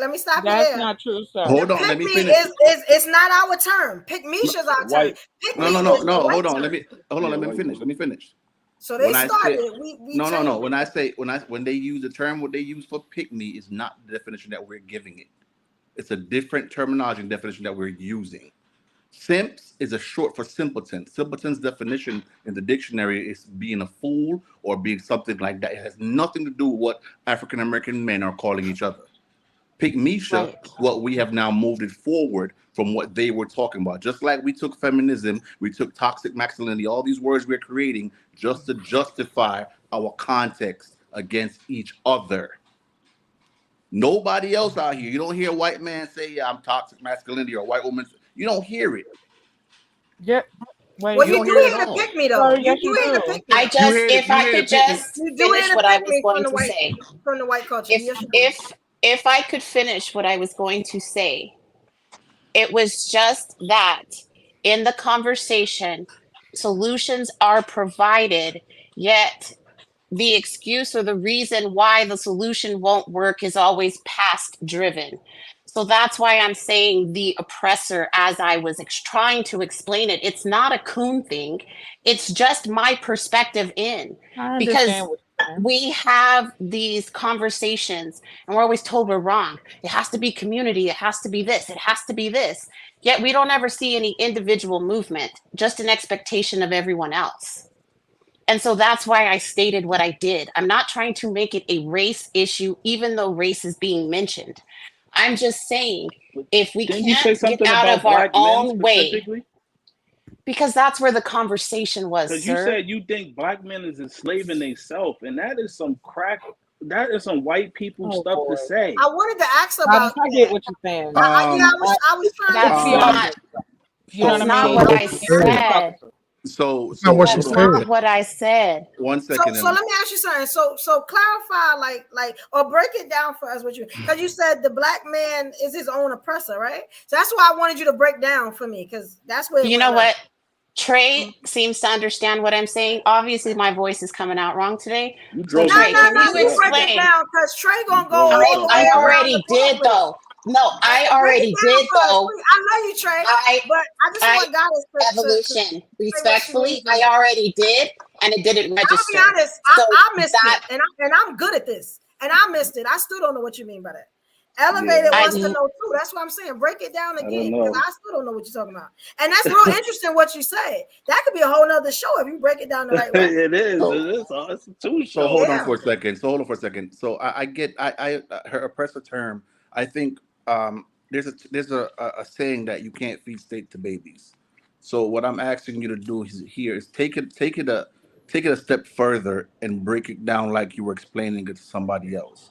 Let me stop you That's there. not true, sir. Hold on, Pick let me me finish. is it's not our term. Pick Misha's our term. White. Pick No, me no, no, is no. the white Hold on. term. Let me finish. Let me finish. So they When I say started. We no. changed. When they use the term, what they use for pick me is not the definition that we're giving it. It's a different terminology and definition that we're using. Simps is a short for simpleton. Simpleton's definition in the dictionary is being a fool or being something like that. It has nothing to do with what African American men are calling each other. Pygmisha, what we have now moved it forward from what they were talking about. Just like we took feminism, we took toxic masculinity, all these words we're creating just to justify our context against each other. Nobody else out here. You don't hear a white man say, yeah, I'm toxic masculinity, or a white woman. You don't hear it. Yep. Well, You you don't do hear it hear at the all. pick me though. Sorry, You yes, do you hear the do. pick me. I though. just, if I could just You do hear finish the what I pick was me going to say. from the white culture. Yes, you do. If I could finish what I was going to say, it was just that in the conversation, solutions are provided, yet the excuse or the reason why the solution won't work is always past driven. So that's why I'm saying the oppressor, as I was trying to explain it, it's not a coon thing. It's just my perspective in. I Because understand what you're saying. we have these conversations and we're always told we're wrong. It has to be community. It has to be this. It has to be this. Yet we don't ever see any individual movement, just an expectation of everyone else. And so that's why I stated what I did. I'm not trying to make it a race issue, even though race is being mentioned. I'm just saying, if we Didn't you say can't get something out about of our black men own way, specifically? because that's where the conversation was, Because you sir. said you think black men is enslaving themselves, and that is some crack. That is some white people stuff to say. I wanted to ask about I get what you're saying. I was trying That's to not. You know That's what I not mean? what I That's what she said. So That's not what she That's hold on. not said. what I said. 1 So second. let me ask you something. So clarify, like, or break it down for us. What you, because you said the black man is his own oppressor, right? So that's why I wanted you to break down for me, because that's where it You went know left. what? Trey seems to understand what I'm saying. Obviously, my voice is coming out wrong today. You So drove Trey, yourself can to you You break it explain? down, because Trey gonna go drove all the yourself way I to around already the block did with it. though. No, I Break already it down did for us, though. please. I love you, Trey, but I just want Goddess to Evolution. say what she Respectfully, means. I already did, and it didn't I'll register. be honest, So I missed that it, and I'm good at this, and I missed it. I still don't know what you mean by that. Elevated Yeah, wants to know too. That's what I'm saying. Break it down I don't again, because know. I still don't know what you're talking about. And that's real interesting what you say. That could be a whole nother show if you break it down the right way. It is. So, It is. It's a two so show. hold on Yeah. for a second. So I get her oppressor term. I think there's a saying that you can't feed steak to babies. So what I'm asking you to do here is take it a step further and break it down like you were explaining it to somebody else.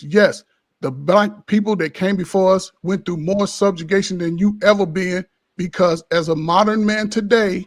difference. Yes, the black people that came before us went through more subjugation than you ever been, because as a modern man today,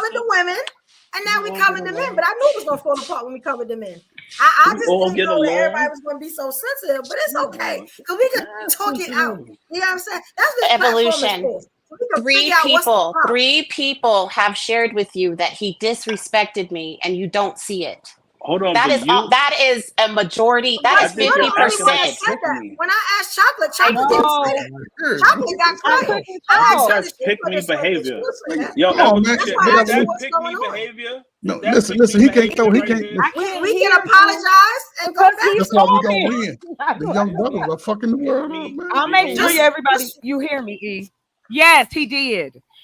covered the women, and now we covered the men. But I knew it was gonna fall apart when we covered the men. I just all didn't get know that along. everybody was gonna be so sensitive, but it's okay because we can talk it out. You know what I'm saying? That's what this platform is Evolution. for. So we can figure out what's the problem. Three people have shared with you that he disrespected me, and you don't see it. Hold on, That but is all, that is a majority. That is I think you're 50%. acting like a pick me. When I asked Chocolate didn't say that. Chocolate got quiet. I I asked think her that's to she pick put me this on behavior. exclusive. Yo, Come on, man. Evolution, That's why I is asked you that what's pick me going on. behavior? No, Is that listen, pick listen. me He can't throw. He behavior can't. right there? We can apologize and go back. That's how we gonna win. The young brothers are fucking the world up, man. I'll make sure everybody you hear me, E. Yes, he did.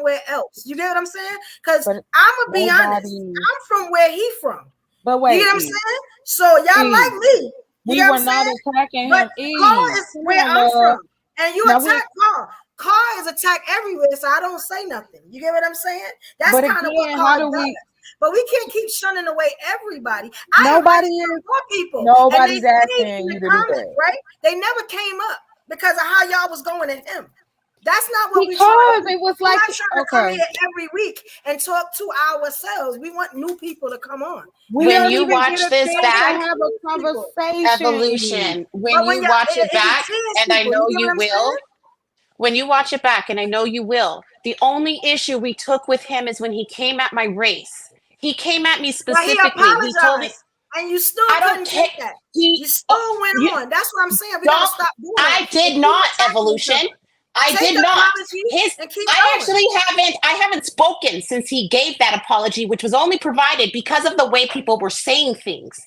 somewhere else. You get what I'm saying? Because But I'm gonna be honest, nobody. I'm from where he from. But You wait, get what I'm Eve, saying? So y'all Eve, like me. You we get were what I'm not saying? attacking him. But Carl Eve, is come where on, I'm love. from. And you Now we, attack Carl. Carl is attacked everywhere, so I don't say nothing. You get what I'm saying? That's but kind of what again, how Carl do does. we? But we can't keep shunning away everybody. I Nobody invited some is. more people, and Nobody's they stayed in asking the you to do comments, that right? They never came up because of how y'all was going at him. That's not what we trying to because do. it was We're like, not trying to come okay, here every week and talk to ourselves. We want new people to come on. we When don't you even watch get a this chance to back, have a conversation, Eve. Evolution, when But when you y'all, watch it it back, depends, and I people. know You get you what I'm saying? will, when you watch it back, and I know you will, the only issue we took with him is when he came at my race. He came at me Well, he specifically. He told me, apologized, and you still I don't couldn't take take that. he You still went you on. That's what I'm saying. We gotta don't stop doing that. I did And keep not attacking each Evolution. other. I Take did the not. apology His and keep I going. actually haven't spoken since he gave that apology, which was only provided because of the way people were saying things.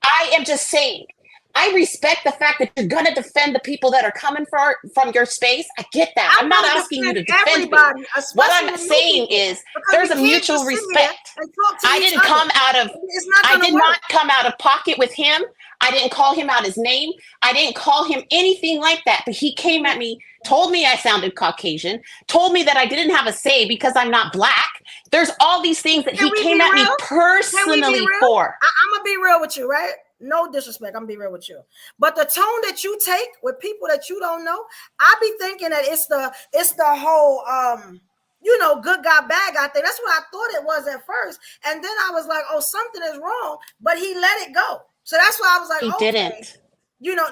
I am just saying, I respect the fact that you're gonna defend the people that are coming from your space. I get that. I'm not gonna asking you to defend defend me. everybody, What especially I'm the new saying people, is because there's we a can't mutual just sit here respect. and talk to I each didn't other. come out of It's not I gonna did work. not come out of pocket with him. I didn't call him out his name. I didn't call him anything like that. But he came at me, told me I sounded Caucasian, told me that I didn't have a say because I'm not black. There's all these things that he came at me personally for. I'm gonna be real with you, right? No disrespect, I'm gonna be real with you. But the tone that you take with people that you don't know, I be thinking that it's the whole good guy, bad guy thing. That's what I thought it was at first. And then I was like, oh, something is wrong, but he let it go. So that's why I was like, he didn't.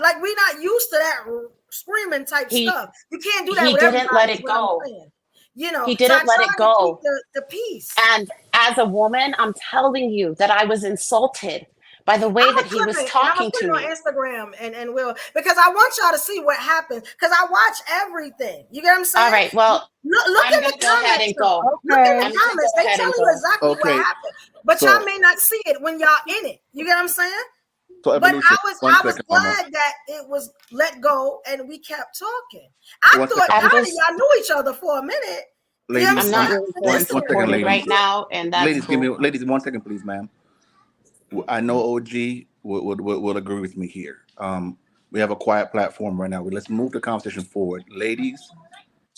Like we're not used to that screaming type stuff. You can't do that He with didn't everybody. let it go. so He didn't let it go. The peace. And as a woman, I'm telling you that I was insulted by the way that he was talking to me. On Instagram and will, because I want y'all to see what happens, because I watch everything. You get what I'm saying? All right, well, look I'm at gonna the go ahead and go. Look at the I'm gonna comments. go They ahead tell and you go. exactly what happened, but So- y'all may not see it when y'all in it. You get what I'm saying? So But Evolution, I was one second, Mama. glad that it was let go and we kept talking. I One thought second. y'all knew each other for a minute. Ladies, I'm not one really second, supported ladies. right now, and that's Ladies, cool. ladies, 1 second, please, ma'am. I know OG would agree with me here. We have a quiet platform right now. Let's move the conversation forward. Ladies,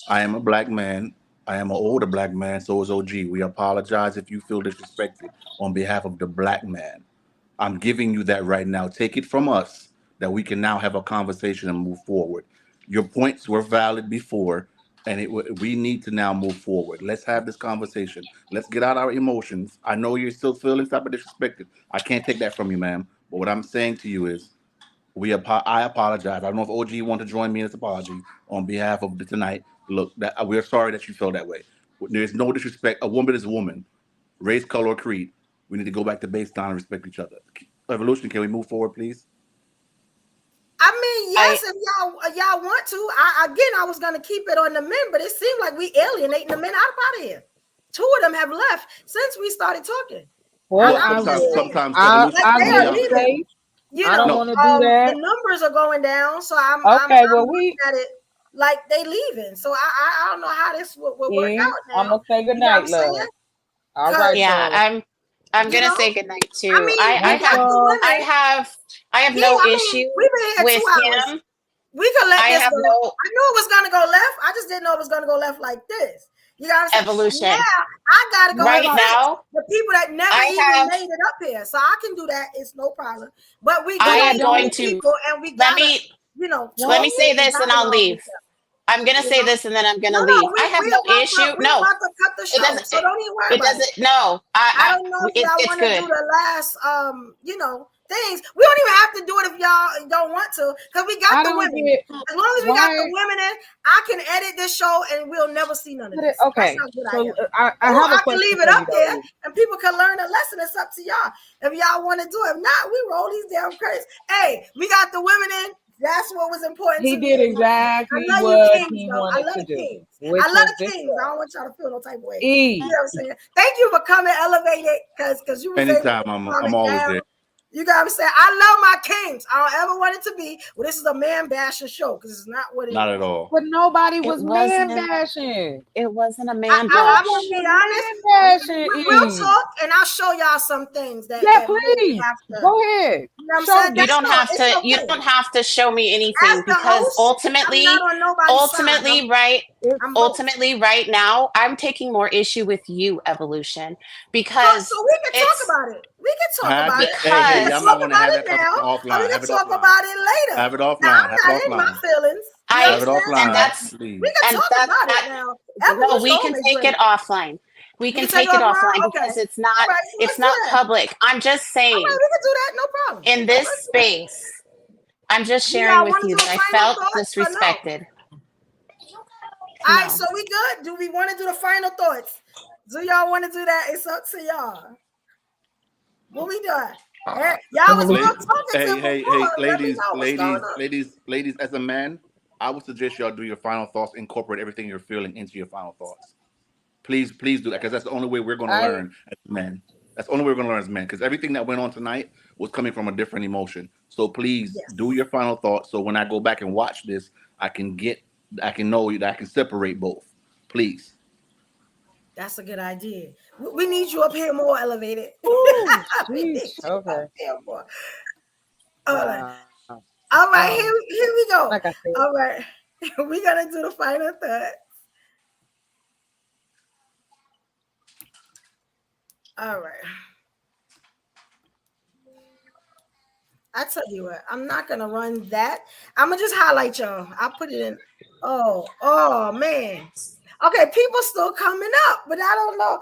I am a black man. I am an older black man, so is OG. We apologize if you feel disrespected on behalf of the black man. I'm giving you that right now. Take it from us that we can now have a conversation and move forward. Your points were valid before, and we need to now move forward. Let's have this conversation. Let's get out our emotions. I know you're still feeling type of disrespected. I can't take that from you, ma'am. But what I'm saying to you is, I apologize. I don't know if OG want to join me in this apology on behalf of tonight. Look, we're sorry that you feel that way. There's no disrespect. A woman is a woman, race, color, or creed. We need to go back to baseline and respect each other. Evolution, can we move forward, please? I mean, yes, if y'all want to. I was gonna keep it on the men, but it seemed like we alienating the men out of here. 2 of them have left since we started talking. Well, sometimes I they are will leaving. say, I don't want to do that. The numbers are going down, so I'm looking at it like they leaving. So I don't know how this will work out now. I'm gonna say good night, love. All right. Yeah, I'm gonna say goodnight too. I mean, I have no issue we've been here with 2 hours. him. We can let this go. No, I knew it was gonna go left. I just didn't know it was gonna go left like this. You know what I'm saying? Evolution. Yeah, I gotta go right left. now. The people that never even made it up here, so I can do that. It's no problem. But we I am going to and we gotta, let me say this and I'll leave. I'm gonna say this and then I'm gonna leave. I have no issue. No, about to cut the show, it doesn't. So don't even worry It about doesn't. No, I don't know if y'all it's want to good. do the last, things. We don't even have to do it if y'all don't want to, because we got the women. As long as we got the women in, I can edit this show and we'll never see none of this. Okay, That's how good so I am. I have a I can question leave it for up you, there though. and people can learn a lesson. It's up to y'all. If y'all want to do it. If not, we roll these damn credits. Hey, we got the women in. That's what was important. He to did me. exactly I love what you, kings, he though. I wanted love to the do. kings. which I love was the this kings. I don't want y'all to feel no type of way. E. You know what I'm saying? Thank you for coming, elevated, because you was Anytime, able to I'm always there. You got to say, I love my kings. I don't ever want it to be, well, this is a man bashing show, because it's not what it is. Not at all. But nobody was It man wasn't. bashing. It wasn't a man I'm bash. gonna be honest. Man bashing. We'll talk, and I'll show y'all some things that. Yeah, that we please. have to, Go ahead. You know what I'm Show saying? me. You don't have to. It's You okay. don't have to show me anything As the because host, ultimately, I'm not on nobody's side. ultimately, right now, I'm taking more issue with you, Evolution, because So we can talk about it. We can talk about it. Hey, We y'all can might talk want to about have it that now, conversation or offline. we Have can it talk offline. about it later. Have it Now, offline. I'm Have not it in my offline. feelings. Have it offline. and that's Please. We can and talk that's about that. it now. No, we Evolution can is take great. it offline. We can take it offline because it's not. All right, so let's It's not do that. public. I'm just All saying. right, we can do that. No problem. In this space, I'm just Do sharing y'all with want to you do that the I final felt thoughts or no? disrespected. All right, No. so we good? Do we want to do the final thoughts? Do y'all want to do that? It's up to y'all. What we doing? Y'all was real talkative before. Let me know what's going on. Ladies, as a man, I would suggest y'all do your final thoughts, incorporate everything you're feeling into your final thoughts. Please do that, because that's the only way we're going to learn as men. That's the only way we're going to learn as men, because everything that went on tonight was coming from a different emotion. So please do your final thoughts. So when I go back and watch this, I can know that I can separate both. Please. That's a good idea. We need you up here more elevated. Ooh, We need you okay. up here more. All right. All right, here we go. Like I said. All right. We're gonna do the final thought. All right. I tell you what, I'm not gonna run that. I'm gonna just highlight y'all. I'll put it in. Oh man. Okay, people still coming up, but I don't know.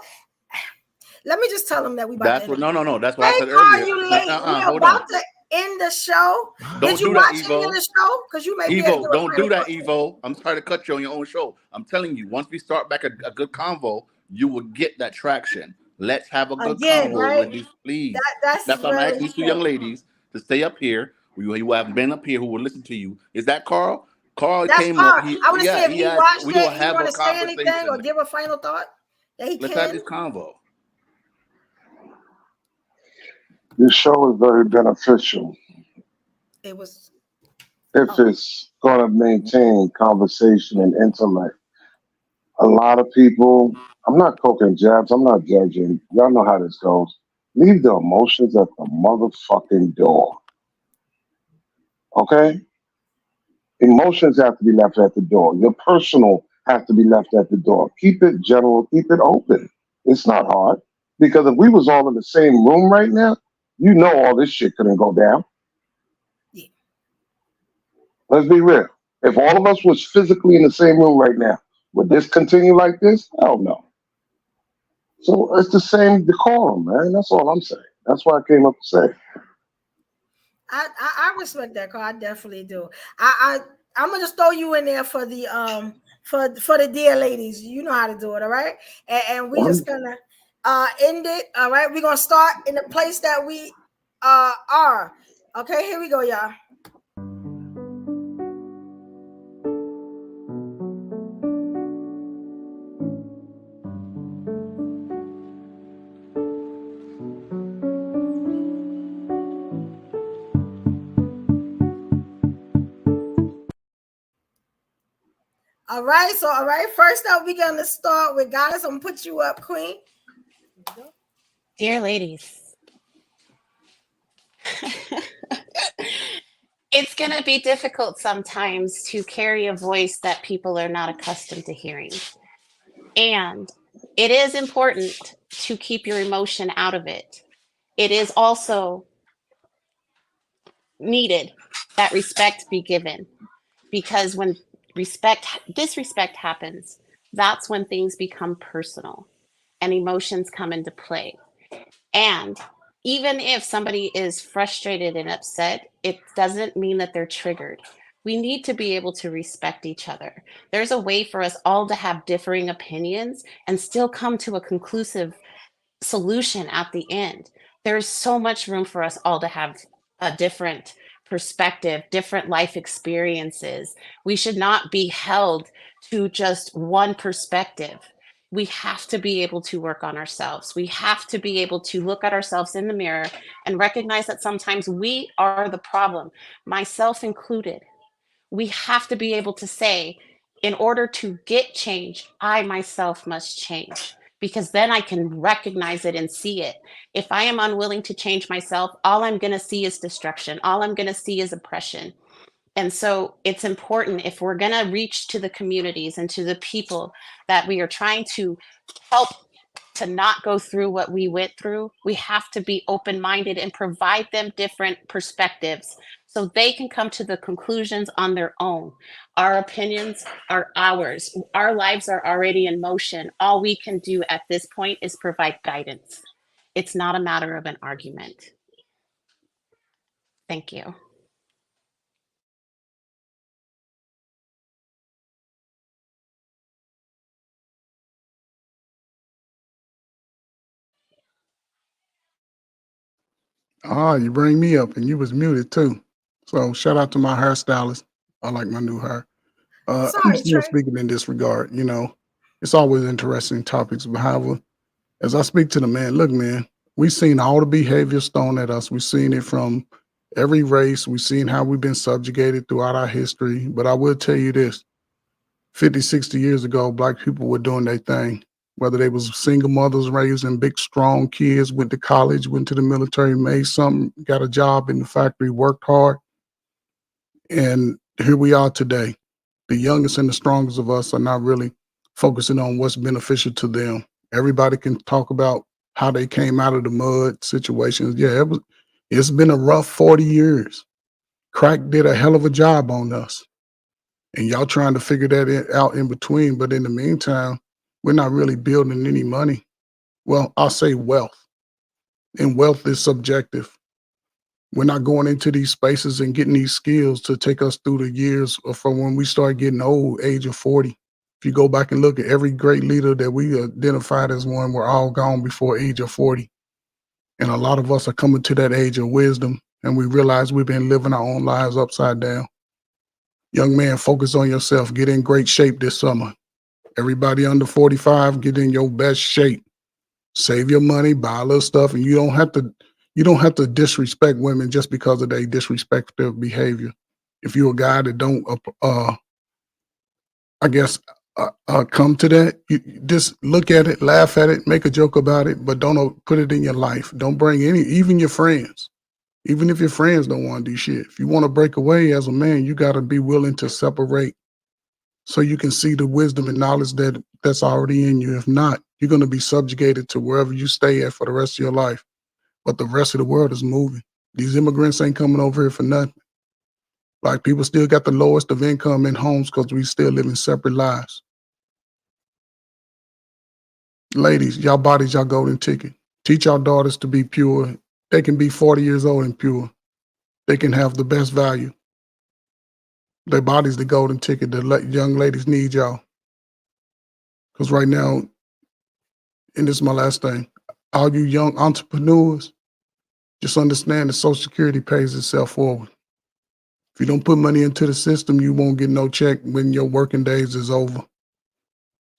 Let me just tell them that we about That's to what. end. No. That's what I Hey, said Carl, earlier. you late. We're Hold about on. to end the show. Don't Did you do that, watch any of Evo. the show? Because you may be able to Evo, do a don't do final that, thought. Evo. I'm sorry to cut you on your own show. I'm telling you, once we start back a good convo, you will get that traction. Let's have a good Again, convo right? with these, please. That's That's why I'm very asking these two young important. ladies to stay up here. You have been up here who will listen to you. Is that Carl? Carl That's came Carl. up. I want to see if He he asked, watched we it. gonna He have want a to say anything or conversation. give a final thought that he Let's have can. this convo. This show is very beneficial It was. if it's going to maintain conversation and intellect. A lot of people, I'm not poking jabs, I'm not judging. Y'all know how this goes. Leave the emotions at the motherfucking door. Okay? Emotions have to be left at the door. Your personal has to be left at the door. Keep it general, keep it open. It's not hard. Because if we was all in the same room right now, you know all this shit couldn't go down. Let's be real. If all of us was physically in the same room right now, would this continue like this? Hell no. So it's the same decorum, man. That's all I'm saying. That's why I came up to say. I respect that, Carl. I definitely do. I'm gonna just throw you in there for the for the dear ladies. You know how to do it, all right? And we just gonna end it. All right, we're gonna start in the place that we are. Okay, here we go, y'all. All right. First up, we're gonna start with Goddess. I'm gonna put you up, Queen. Dear ladies, it's going to be difficult sometimes to carry a voice that people are not accustomed to hearing. And it is important to keep your emotion out of it. It is also needed that respect be given, because when disrespect happens, that's when things become personal and emotions come into play. And even if somebody is frustrated and upset, it doesn't mean that they're triggered. We need to be able to respect each other. There's a way for us all to have differing opinions and still come to a conclusive solution at the end. There's so much room for us all to have a different perspective, different life experiences. We should not be held to just one perspective. We have to be able to work on ourselves. We have to be able to look at ourselves in the mirror and recognize that sometimes we are the problem, myself included. We have to be able to say, in order to get change, I myself must change, because then I can recognize it and see it. If I am unwilling to change myself, all I'm going to see is destruction. All I'm going to see is oppression. And so it's important, if we're going to reach to the communities and to the people that we are trying to help to not go through what we went through, we have to be open-minded and provide them different perspectives so they can come to the conclusions on their own. Our opinions are ours. Our lives are already in motion. All we can do at this point is provide guidance. It's not a matter of an argument. Thank you. You bring me up and you was muted too. So shout out to my hairstylist. I like my new hair. I'm Sorry, still Trey. speaking in this regard. You know, it's always interesting topics. But however, as I speak to the man, look, man, we've seen all the behaviors thrown at us. We've seen it from every race. We've seen how we've been subjugated throughout our history. But I will tell you this, 50, 60 years ago, Black people were doing their thing. whether they was single mothers raising big, strong kids, went to college, went to the military, made something, got a job in the factory, worked hard. And here we are today. The youngest and the strongest of us are not really focusing on what's beneficial to them. Everybody can talk about how they came out of the mud situations. Yeah, it's been a rough 40 years. Crack did a hell of a job on us. And y'all trying to figure that out in between. But in the meantime, we're not really building any money. Well, I'll say wealth. And wealth is subjective. We're not going into these spaces and getting these skills to take us through the years from when we start getting old, age of 40. If you go back and look at every great leader that we identified as one, we're all gone before age of 40. And a lot of us are coming to that age of wisdom, and we realize we've been living our own lives upside down. Young man, focus on yourself. Get in great shape this summer. Everybody under 45, get in your best shape. Save your money, buy a little stuff, and you don't have to disrespect women just because of their disrespectful behavior. If you're a guy that don't, come to that, you just look at it, laugh at it, make a joke about it, but don't put it in your life. Don't bring even your friends. Even if your friends don't want to do shit. If you want to break away as a man, you got to be willing to separate so you can see the wisdom and knowledge that's already in you. If not, you're going to be subjugated to wherever you stay at for the rest of your life. But the rest of the world is moving. These immigrants ain't coming over here for nothing. Like, people still got the lowest of income in homes because we still living separate lives. Ladies, y'all bodies, y'all golden ticket. Teach our daughters to be pure. They can be 40 years old and pure. They can have the best value. Their body's the golden ticket. The young ladies need y'all. Because right now, and this is my last thing, all you young entrepreneurs, just understand that Social Security pays itself forward. If you don't put money into the system, you won't get no check when your working days is over.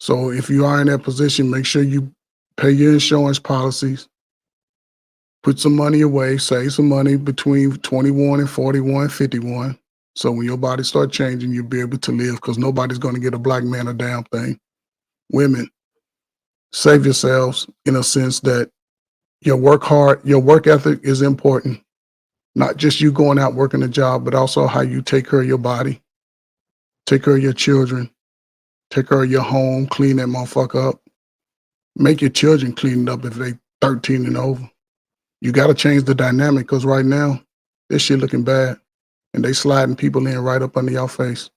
So if you are in that position, make sure you pay your insurance policies, put some money away, save some money between 21 and 41, 51. So when your body start changing, you'll be able to live, because nobody's going to get a black man a damn thing. Women, save yourselves in a sense that your work ethic is important. Not just you going out working a job, but also how you take care of your body, take care of your children, take care of your home, clean that motherfucker up. Make your children clean it up if they 13 and over. You got to change the dynamic, because right now, this shit looking bad, and they sliding people in right up under your face.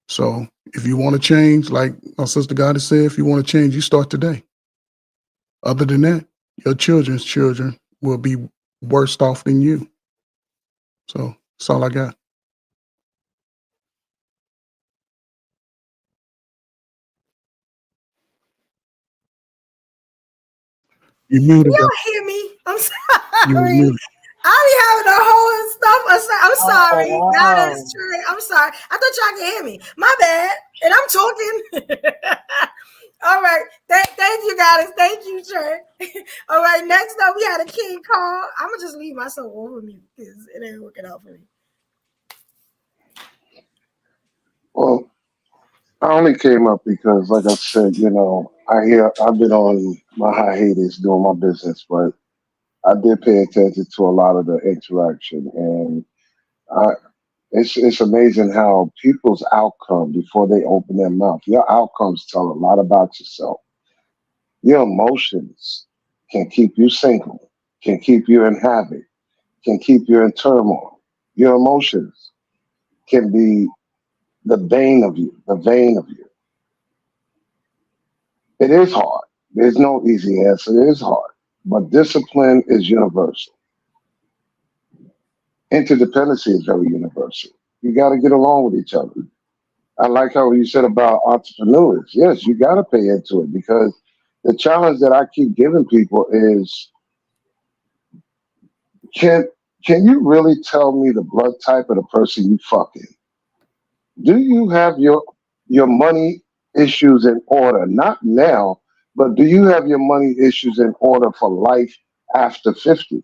So if you want to change, like my sister Goddess said, if you want to change, you start today. Other than that, your children's children will be worse off than you. So that's all I got. You muted Y'all up. hear me? I'm You was sorry. muted. I be having a whole stuff. I'm sorry. Oh, Now wow. that's true. I'm sorry. I thought y'all could hear me. My bad. And I'm talking. All right. Thank you, guys. Thank you, Trey. All right. Next up, we had a King call. I'm going to just leave myself over mute because it ain't working out for me. Well, I only came up because, like I said, I've been on my hiatus doing my business, but I did pay attention to a lot of the interaction, and it's amazing how people's outcome before they open their mouth. Your outcomes tell a lot about yourself. Your emotions can keep you single, can keep you in havoc, can keep you in turmoil. Your emotions can be the vein of you. It is hard. There's no easy answer. It is hard. But discipline is universal. Interdependency is very universal. You got to get along with each other. I like how you said about entrepreneurs. Yes, you got to pay into it, because the challenge that I keep giving people is, can you really tell me the blood type of the person you fucking? Do you have your money issues in order? Not now, but do you have your money issues in order for life after 50?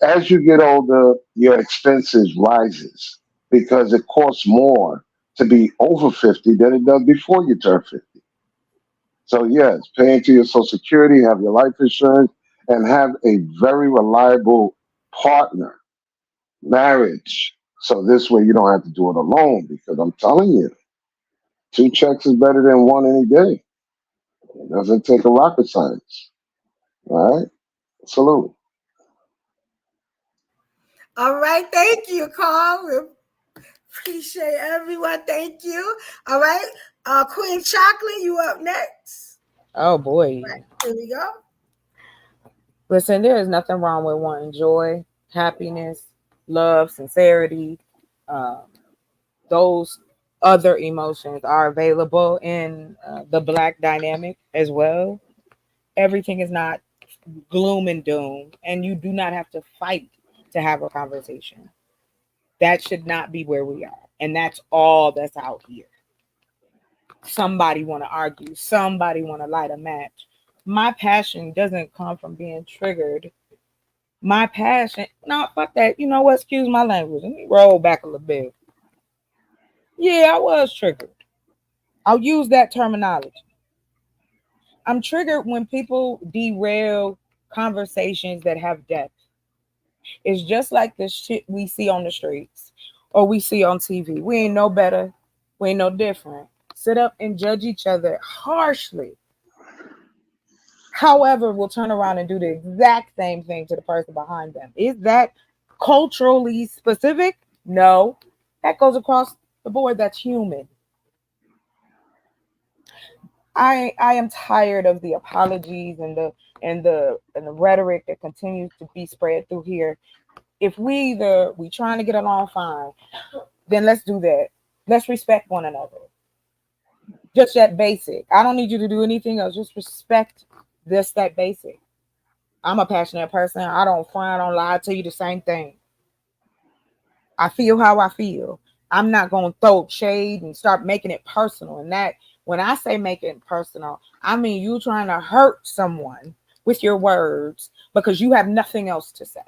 As you get older, your expenses rises because it costs more to be over 50 than it does before you turn 50. So yes, pay into your Social Security, have your life insurance, and have a very reliable partner, marriage. So this way you don't have to do it alone, because I'm telling you, 2 checks is better than one any day. It doesn't take a rocket science. All right? Salute. All right, thank you, Carl. We appreciate everyone. Thank you. All right, Queen Chocolate, you up next. Oh boy. Right, here we go. Listen, there is nothing wrong with wanting joy, happiness, love, sincerity. Those other emotions are available in the Black dynamic as well. Everything is not gloom and doom, and you do not have to fight to have a conversation. That should not be where we are, and that's all that's out here. Somebody want to argue, somebody want to light a match. My passion doesn't come from being triggered. My passion, no, fuck that. You know what? Excuse my language. Let me roll back a little bit. Yeah, I was triggered. I'll use that terminology. I'm triggered when people derail conversations that have depth. It's just like the shit we see on the streets or we see on TV. We ain't no better. We ain't no different. Sit up and judge each other harshly. However, we'll turn around and do the exact same thing to the person behind them. Is that culturally specific? No. That goes across the board. That's human. I am tired of the apologies and the rhetoric that continues to be spread through here. If we trying to get along fine, then let's do that. Let's respect one another. Just that basic. I don't need you to do anything else. Just respect that basic. I'm a passionate person. I don't frown, I don't lie. I tell you the same thing. I feel how I feel. I'm not going to throw shade and start making it personal. And that, when I say make it personal, I mean you trying to hurt someone with your words because you have nothing else to say.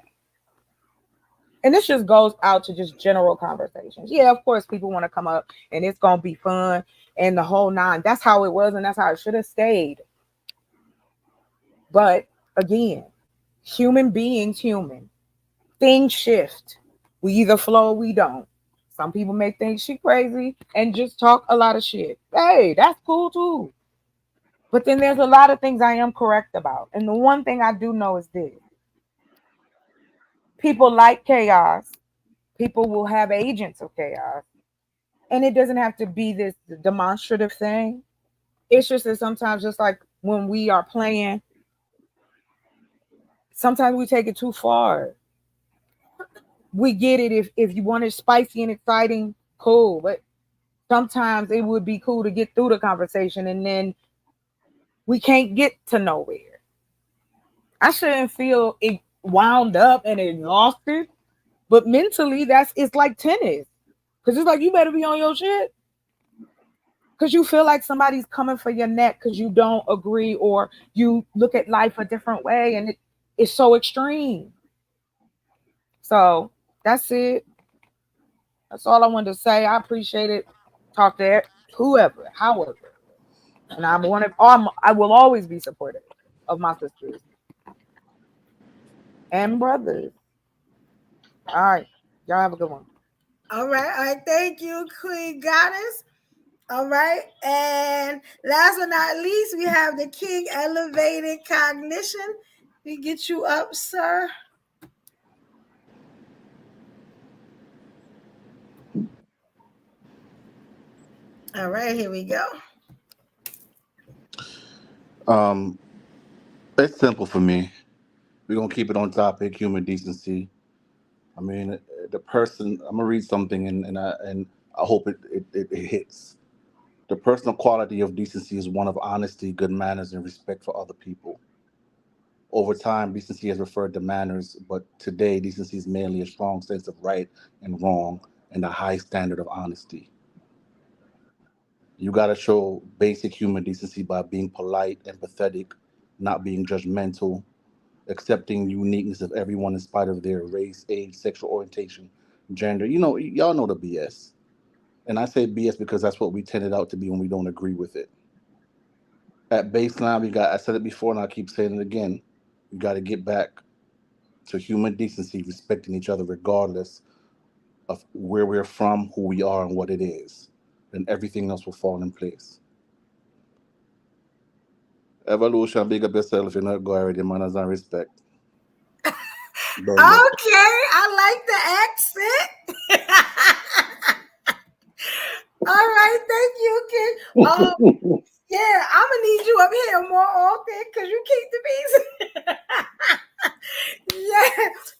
And this just goes out to just general conversations. Yeah, of course, people want to come up and it's going to be fun and the whole nine. That's how it was and that's how it should have stayed. But again, human beings, human. Things shift. We either flow or we don't. Some people make things shit crazy and just talk a lot of shit. Hey, that's cool too. But then there's a lot of things I am correct about. And the one thing I do know is this. People like chaos. People will have agents of chaos. And it doesn't have to be this demonstrative thing. It's just that sometimes, just like when we are playing, sometimes we take it too far. We get it if you want it spicy and exciting, cool. But sometimes it would be cool to get through the conversation and then we can't get to nowhere. I shouldn't feel wound up and exhausted, but mentally it's like tennis. Because it's like you better be on your shit. Because you feel like somebody's coming for your neck because you don't agree or you look at life a different way and it's so extreme. So that's it. That's all I wanted to say. I appreciate it. Talk to whoever, however. And I will always be supportive of my sisters and brothers. All right. Y'all have a good one. All right. Thank you, Queen Goddess. All right. And last but not least, we have the King Elevated Cognition. We get you up, sir. All right, here we go. It's simple for me. We're gonna keep it on topic, human decency. I mean, the person. I'm gonna read something, and I hope it hits. The personal quality of decency is one of honesty, good manners, and respect for other people. Over time, decency has referred to manners, but today, decency is merely a strong sense of right and wrong and a high standard of honesty. You got to show basic human decency by being polite, empathetic, not being judgmental, accepting uniqueness of everyone in spite of their race, age, sexual orientation, gender. You know, y'all know the BS. And I say BS because that's what we tended out to be when we don't agree with it. At baseline, I said it before and I keep saying it again, we got to get back to human decency, respecting each other regardless of where we're from, who we are, and what it is. And everything else will fall in place. Evolution, big up yourself if you're not going already, manners and respect. Okay, I like the accent. All right, thank you, kid. Yeah, I'm gonna need you up here more often because you keep the beats. Yeah,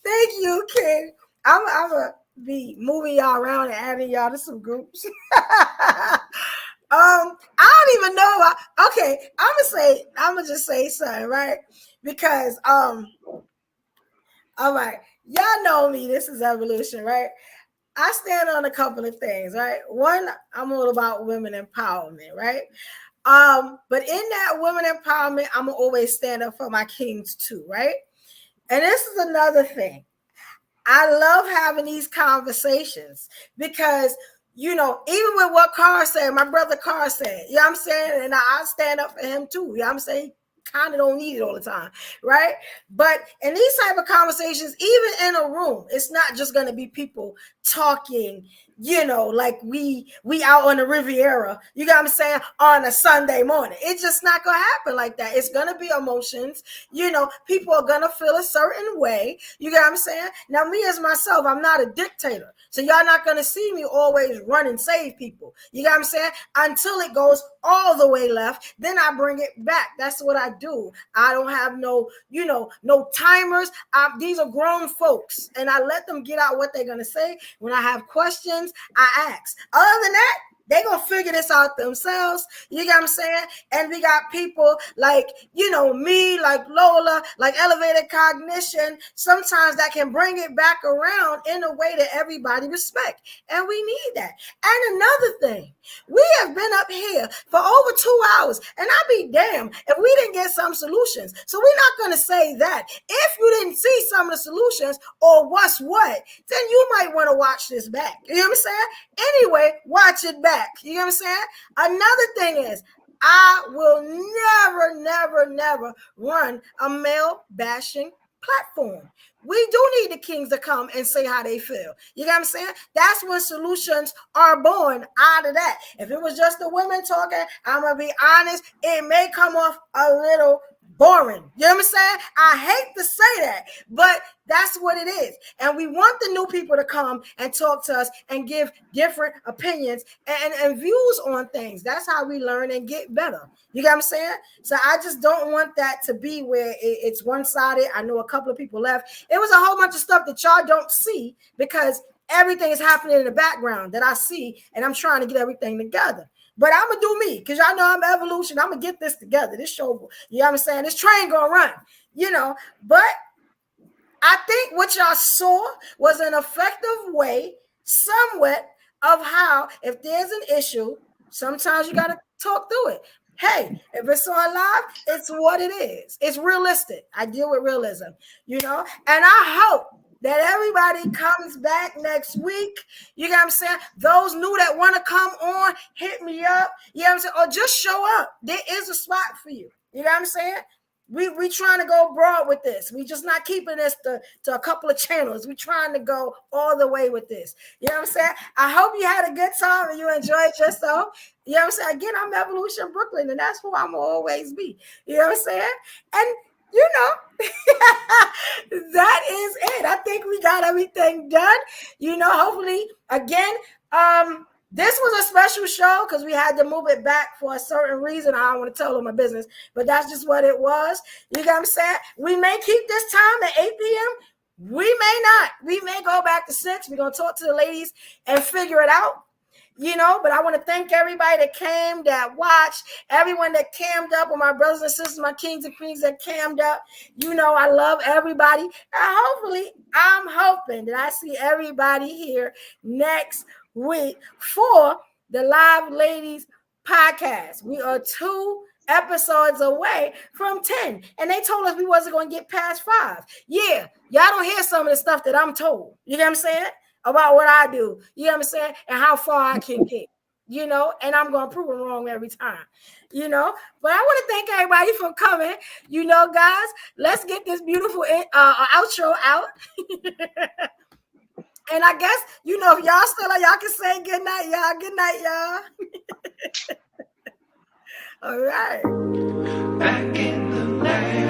thank you, kid. I'm gonna be moving y'all around and adding y'all to some groups. I don't even know. Okay, I'm gonna just say something, right? Because all right, y'all know me. This is Evolution, right? I stand on a couple of things, right? One, I'm all about women empowerment, right? But in that women empowerment, I'm gonna always stand up for my kings too, right? And this is another thing. I love having these conversations because, you know, even with what Carr said, my brother Carr said, you know what I'm saying? And I stand up for him too, you know what I'm saying? Kind of don't need it all the time, right? But in these type of conversations, even in a room, it's not just going to be people talking, you know, like we out on the Riviera, you know what I'm saying, on a Sunday morning. It's just not going to happen like that. It's going to be emotions. You know, people are going to feel a certain way. You know what I'm saying? Now, me as myself, I'm not a dictator. So y'all not going to see me always run and save people. You know what I'm saying? Until it goes all the way left, then I bring it back. That's what I do. I don't have no, you know, no timers. These are grown folks, and I let them get out what they're going to say. When I have questions, I ask. Other than that, they're going to figure this out themselves. You know what I'm saying? And we got people like, you know, me, like Lola, like Elevated Cognition, sometimes that can bring it back around in a way that everybody respect. And we need that. And another thing, we have been up here for over 2 hours, and I'll be damned if we didn't get some solutions. So we're not going to say that. If you didn't see some of the solutions or what's what, then you might want to watch this back. You know what I'm saying? Anyway, watch it back. You know what I'm saying? Another thing is, I will never run a male bashing platform. We do need the kings to come and say how they feel. You know what I'm saying? That's when solutions are born out of that. If it was just the women talking, I'm going to be honest, it may come off a little boring. You know what I'm saying? I hate to say that, but that's what it is. And we want the new people to come and talk to us and give different opinions and views on things. That's how we learn and get better. You know what I'm saying? So I just don't want that to be where it's one-sided. I know a couple of people left. It was a whole bunch of stuff that y'all don't see because everything is happening in the background that I see, and I'm trying to get everything together. But I'm going to do me because y'all know I'm Evolution. I'm going to get this together. This show, you know what I'm saying? This train going to run, you know. But I think what y'all saw was an effective way, somewhat, of how if there's an issue, sometimes you got to talk through it. Hey, if it's on live, it's what it is. It's realistic. I deal with realism, you know. And I hope that everybody comes back next week. You know what I'm saying? Those new that want to come on, hit me up. You know what I'm saying? Or just show up. There is a spot for you. You know what I'm saying? We trying to go broad with this. We just not keeping this to a couple of channels. We trying to go all the way with this. You know what I'm saying? I hope you had a good time and you enjoyed yourself. You know what I'm saying? Again, I'm Evolution Brooklyn, and that's who I'm always be. You know what I'm saying? And you know, that is it. I think we got everything done. You know, hopefully, again, this was a special show because we had to move it back for a certain reason. I don't want to tell them my business, but that's just what it was. You know what I'm saying? We may keep this time at 8 p.m. We may not. We may go back to 6. We're going to talk to the ladies and figure it out. You know, but I want to thank everybody that came, that watched, everyone that cammed up, with my brothers and sisters, my kings and queens that cammed up. You know, I love everybody. And hopefully, I'm hoping that I see everybody here next week for the Live Ladies podcast. We are 2 episodes away from 10, and they told us we wasn't going to get past 5. Yeah, y'all don't hear some of the stuff that I'm told. You know what I'm saying? about what I do. You know what I'm saying? And how far I can get. You know, and I'm gonna prove them wrong every time. You know, but I want to thank everybody for coming. You know, guys, let's get this beautiful outro out. And I guess, you know, if y'all still are, y'all can say good night, y'all. Good night, y'all. All right. Back in the land.